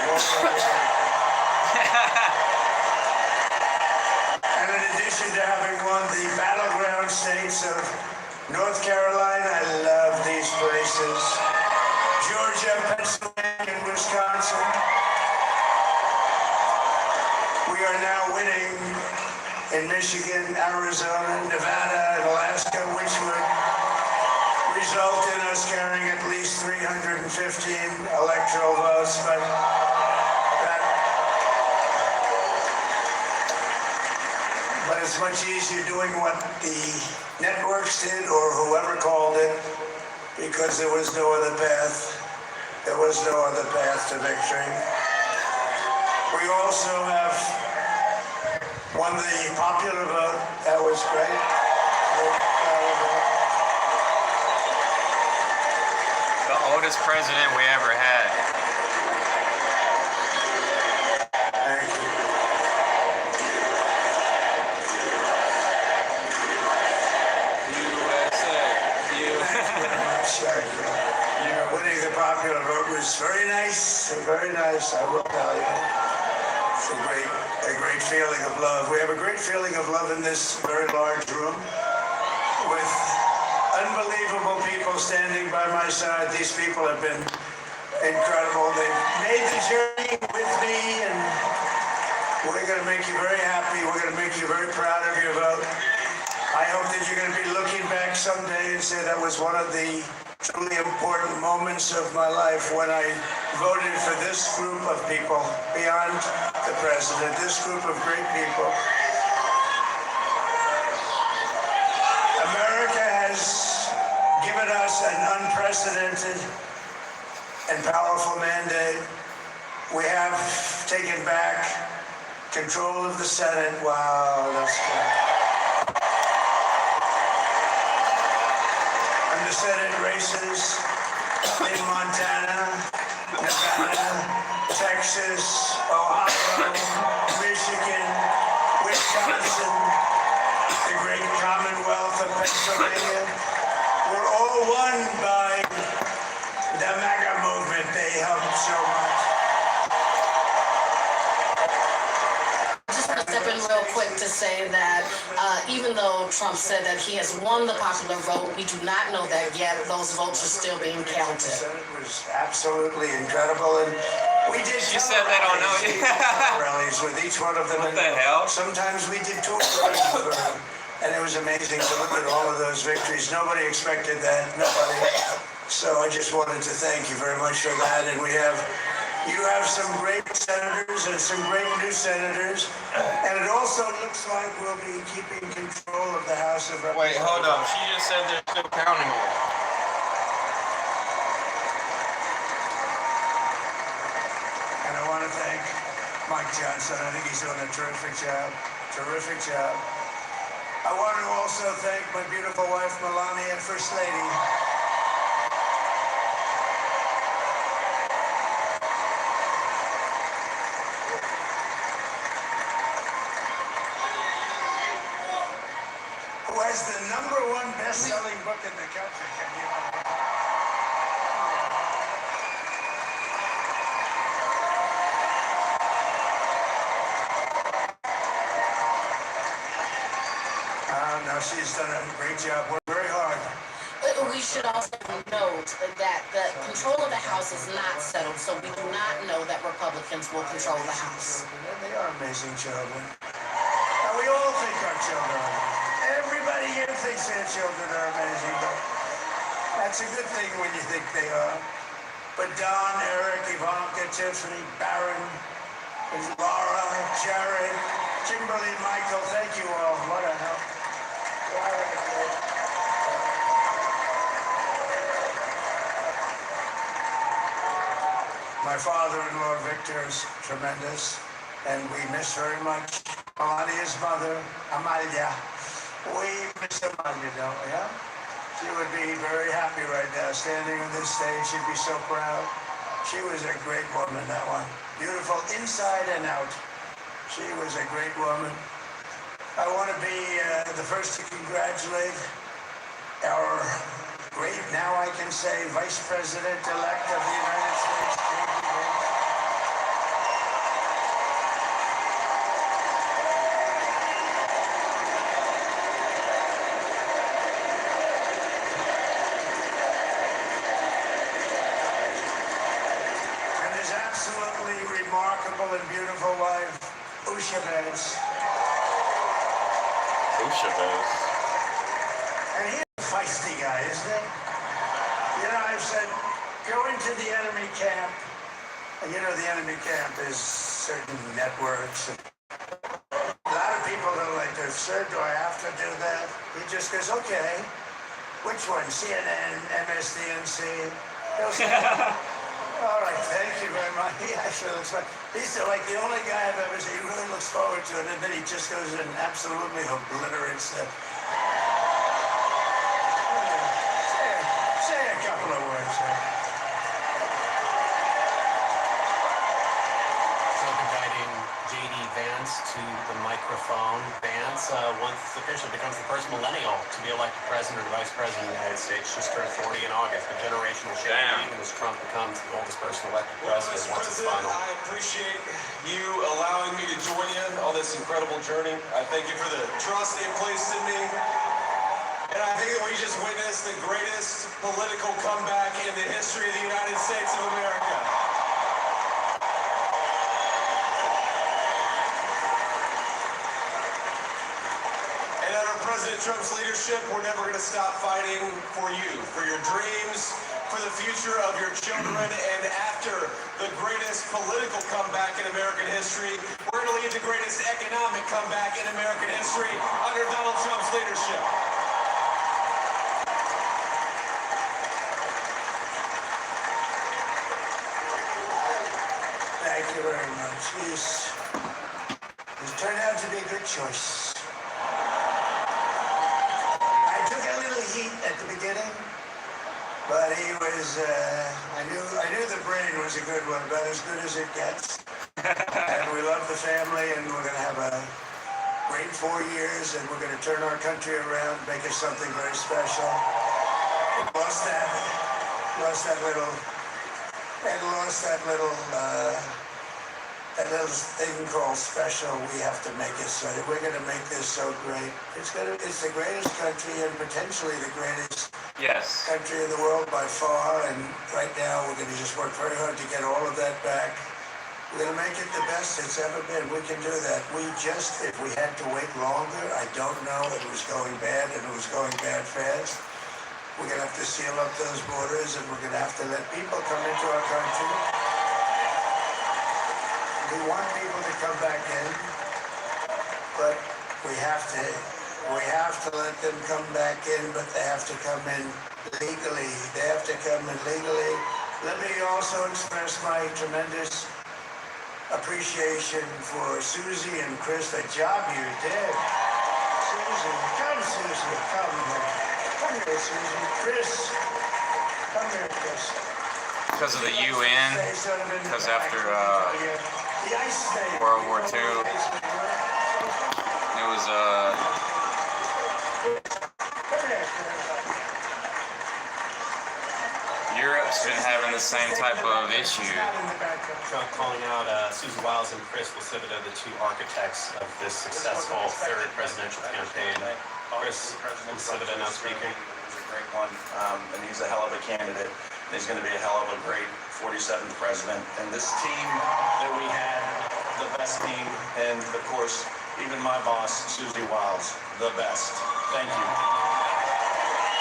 And in addition to having won the battleground states of North Carolina, I love these places, Georgia, Pennsylvania, and Wisconsin, we are now winning in Michigan, Arizona, Nevada, and Alaska, which would result in us carrying at least 315 electoral votes, but it's much easier doing what the networks did or whoever called it, because there was no other path. There was no other path to victory. We also have won the popular vote. That was great. The oldest president we ever had. Thank you. Winning the popular vote was very nice, very nice, I will tell you. It's a great feeling of love. We have a great feeling of love in this very large room with unbelievable people standing by my side. These people have been incredible. They've made the journey with me, and we're going to make you very happy. We're going to make you very proud of your vote. I hope that you're going to be looking back someday and say that was one of the truly important moments of my life when I voted for this group of people beyond the president, this group of great people. America has given us an unprecedented and powerful mandate. We have taken back control of the Senate. Wow, that's good. And the Senate races in Montana, Nevada, Texas, Ohio, Michigan, Wisconsin, the great Commonwealth of Pennsylvania, were all won by the MAGA movement. They helped so much. Just want to step in real quick to say that even though Trump said that he has won the popular vote, we do not know that yet. Those votes are still being counted. It was absolutely incredible, and we did. You said that on rallies with each one of them. What the hell? Sometimes we did tours for them, and it was amazing to look at all of those victories. Nobody expected that. Nobody. So I just wanted to thank you very much for that, and you have some great senators and some great new senators, and it also looks like we'll be keeping control of the House of Representatives. Wait, hold on. She just said they're still counting it. And I want to thank Mike Johnson. I think he's doing a terrific job. Terrific job. I want to also thank my beautiful wife, Melania, and First Lady. Who has the #1 best-selling book in the country. Can you believe it? No, she's done a great job. Worked very hard. We should also note that the control of the House is not settled, so we do not know that Republicans will control the House. They are amazing children. And we all think our children are amazing. Everybody here thinks their children are amazing. But that's a good thing when you think they are. But Don, Eric, Ivanka, Tiffany, Barron, Laura, Jared, Kimberly, Michael, thank you all. What a help. My father-in-law, Victor, is tremendous, and we miss very much Melania's mother, Amalia. We miss Amalia, don't we, huh? She would be very happy right now, standing on this stage. She'd be so proud. She was a great woman, that one. Beautiful inside and out. She was a great woman. I want to be the first to congratulate our great, now I can say, Vice President-elect of the United States, J.D. Vance. And his absolutely remarkable and beautiful wife, Usha Vance. Usha Vance. And he's a feisty guy, isn't he? You know, I've said, go into the enemy camp. And you know, the enemy camp is certain networks. A lot of people don't like this. Sir, do I have to do that? He just goes, okay. Which one? CNN, MSDNC? He'll say, all right, thank you very much. He actually looks like, he's like the only guy I've ever seen. He really looks forward to it. And then he just goes and absolutely obliterates them. Say a couple of words, sir. So inviting J.D. Vance to the microphone. Vance, once officially becomes the first millennial to be elected president or vice president of the United States, just turned 40 in August. A generational shift as Trump becomes the oldest person elected president once it's final. I appreciate you allowing me to join you on this incredible journey. I thank you for the trust they've placed in me. And I think that we just witnessed the greatest political comeback in the history of the United States of America. And under President Trump's leadership, we're never going to stop fighting for you, for your dreams, for the future of your children, and after the greatest political comeback in American history, we're going to lead the greatest economic comeback in American history under Donald Trump's leadership. Thank you very much. He's turned out to be a good choice. I took a little heat at the beginning, but he was, I knew the brain was a good one, about as good as it gets. And we love the family, and we're going to have a great 4 years, and we're going to turn our country around, make it something very special. Lost that little thing called special. We have to make it so that we're going to make this so great. It's the greatest country and potentially the greatest country in the world by far. And right now we're going to just work very hard to get all of that back. We're going to make it the best it's ever been. We can do that. If we had to wait longer, I don't know. It was going bad, and it was going bad fast. We're going to have to seal up those borders, and we're going to have to let people come into our country. We want people to come back in, but we have to let them come back in, but they have to come in legally. They have to come in legally. Let me also express my tremendous appreciation for Susie and Chris, the job you did. Susie, come here. Come here, Susie. Chris, come here, Chris. Because of the UN, because after World War II, it was Europe's been having the same type of issue. Trump calling out Susie Wiles and Chris Lacivita, the two architects of this successful third presidential campaign. Chris Lacivita now speaking. He's a great one, and he's a hell of a candidate. He's going to be a hell of a great 47th president. And this team that we had, the best team, and of course, even my boss, Susie Wiles, the best. Thank you.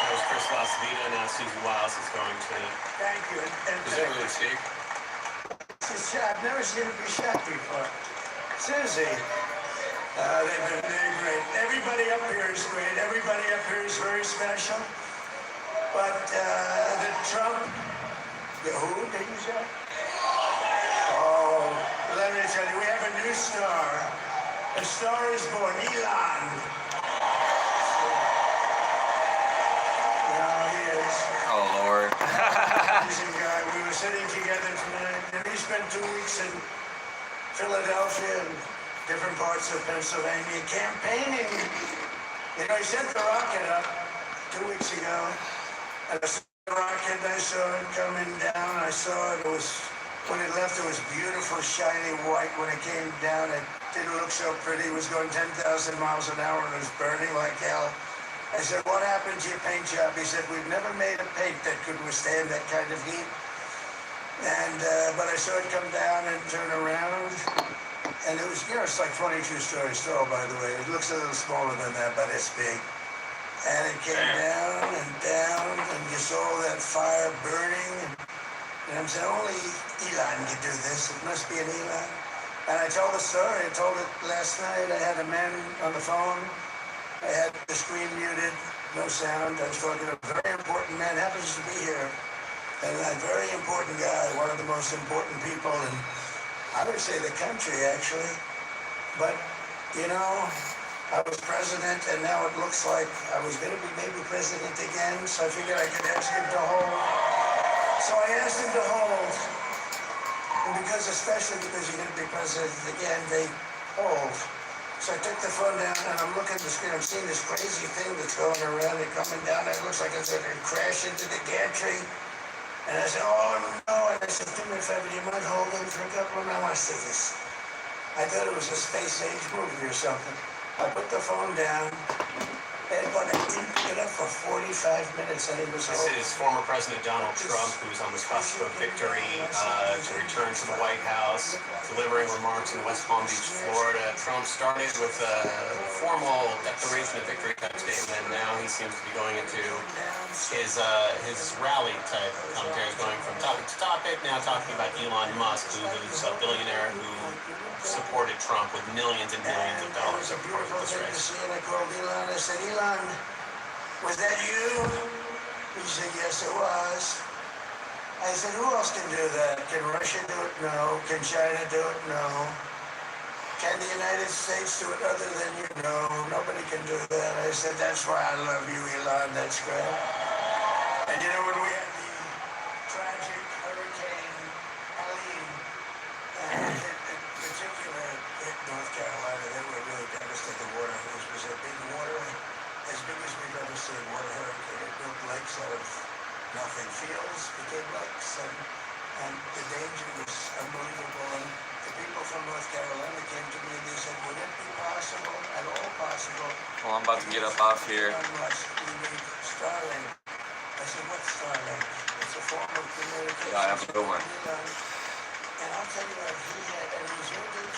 That was Chris Lacivita, now Susie Wiles is going to. Thank you. Is that really Steve? I've never seen her be shot before. Susie, they've been very great. Everybody up here is great. Everybody up here is very special. But the Trump, who did you say? Oh, let me tell you, we have a new star. A star is born, Elon. We Now he is. Oh Lord. Amazing guy. We were sitting together tonight, and he spent 2 weeks in Philadelphia and different parts of Pennsylvania campaigning. You know, he sent the rocket up 2 weeks ago, and I saw the rocket, I saw it coming down, I saw it, when it left, it was beautiful, shiny white. When it came down, it didn't look so pretty. It was going 10,000 miles an hour, and it was burning like hell. I said, what happened to your paint job? He said, we've never made a paint that could withstand that kind of heat. And, but I saw it come down and turn around. And it was, you know, it's like 22 stories tall, by the way. It looks a little smaller than that, but it's big. And it came down, and you saw that fire burning. And I'm saying, only Elon can do this. It must be an Elon. And I told the story. I told it last night. I had a man on the phone. I had the screen muted, no sound. I was talking to a very important man, happens to be here. And a very important guy, one of the most important people in, I would say, the country, actually. But, you know, I was president, and now it looks like I was going to be maybe president again, so I figured I could ask him to hold. So I asked him to hold. And especially because you're going to be president again, they hold. So I took the phone down, and I'm looking at the screen. I'm seeing this crazy thing that's going around and coming down. It looks like it's going to crash into the gantry. And I said, oh, no. And I said, do me a favor, do you mind holding for a couple of minutes? I want to see this. I thought it was a space-age movie or something. I put the phone down, but I didn't pick it up for 45 minutes, and it was This is former President Donald Trump, who's on the cusp of victory to return to the White House, delivering remarks in West Palm Beach, Florida. Trump started with a formal declaration of victory type statement. Now he seems to be going into his rally type commentary, going from topic to topic, now talking about Elon Musk, who's a billionaire who supported Trump with millions and millions of dollars over the course of this race. And I called Elon. I said, Elon, was that you? He said, yes, it was. I said, who else can do that? Can Russia do it? No. Can China do it? No. Can the United States do it other than you? No. Nobody can do that. I said, that's why I love you, Elon. That's great. And you know, when we had the tragic Hurricane Helene, and in particular hit North Carolina, they were really devastated. The water, it was a big water, as big as we've ever seen, water hurricane. It built lakes out of nothing. Fields became lakes, and the danger was unbelievable. And the people from North Carolina came to me and they said, would it be possible, at all possible? Well, I'm about to get up off here. We need Starlink. I said, what's Starlink? It's a form of communication. Yeah, I have a good one. And I'll tell you what, he had, and he's really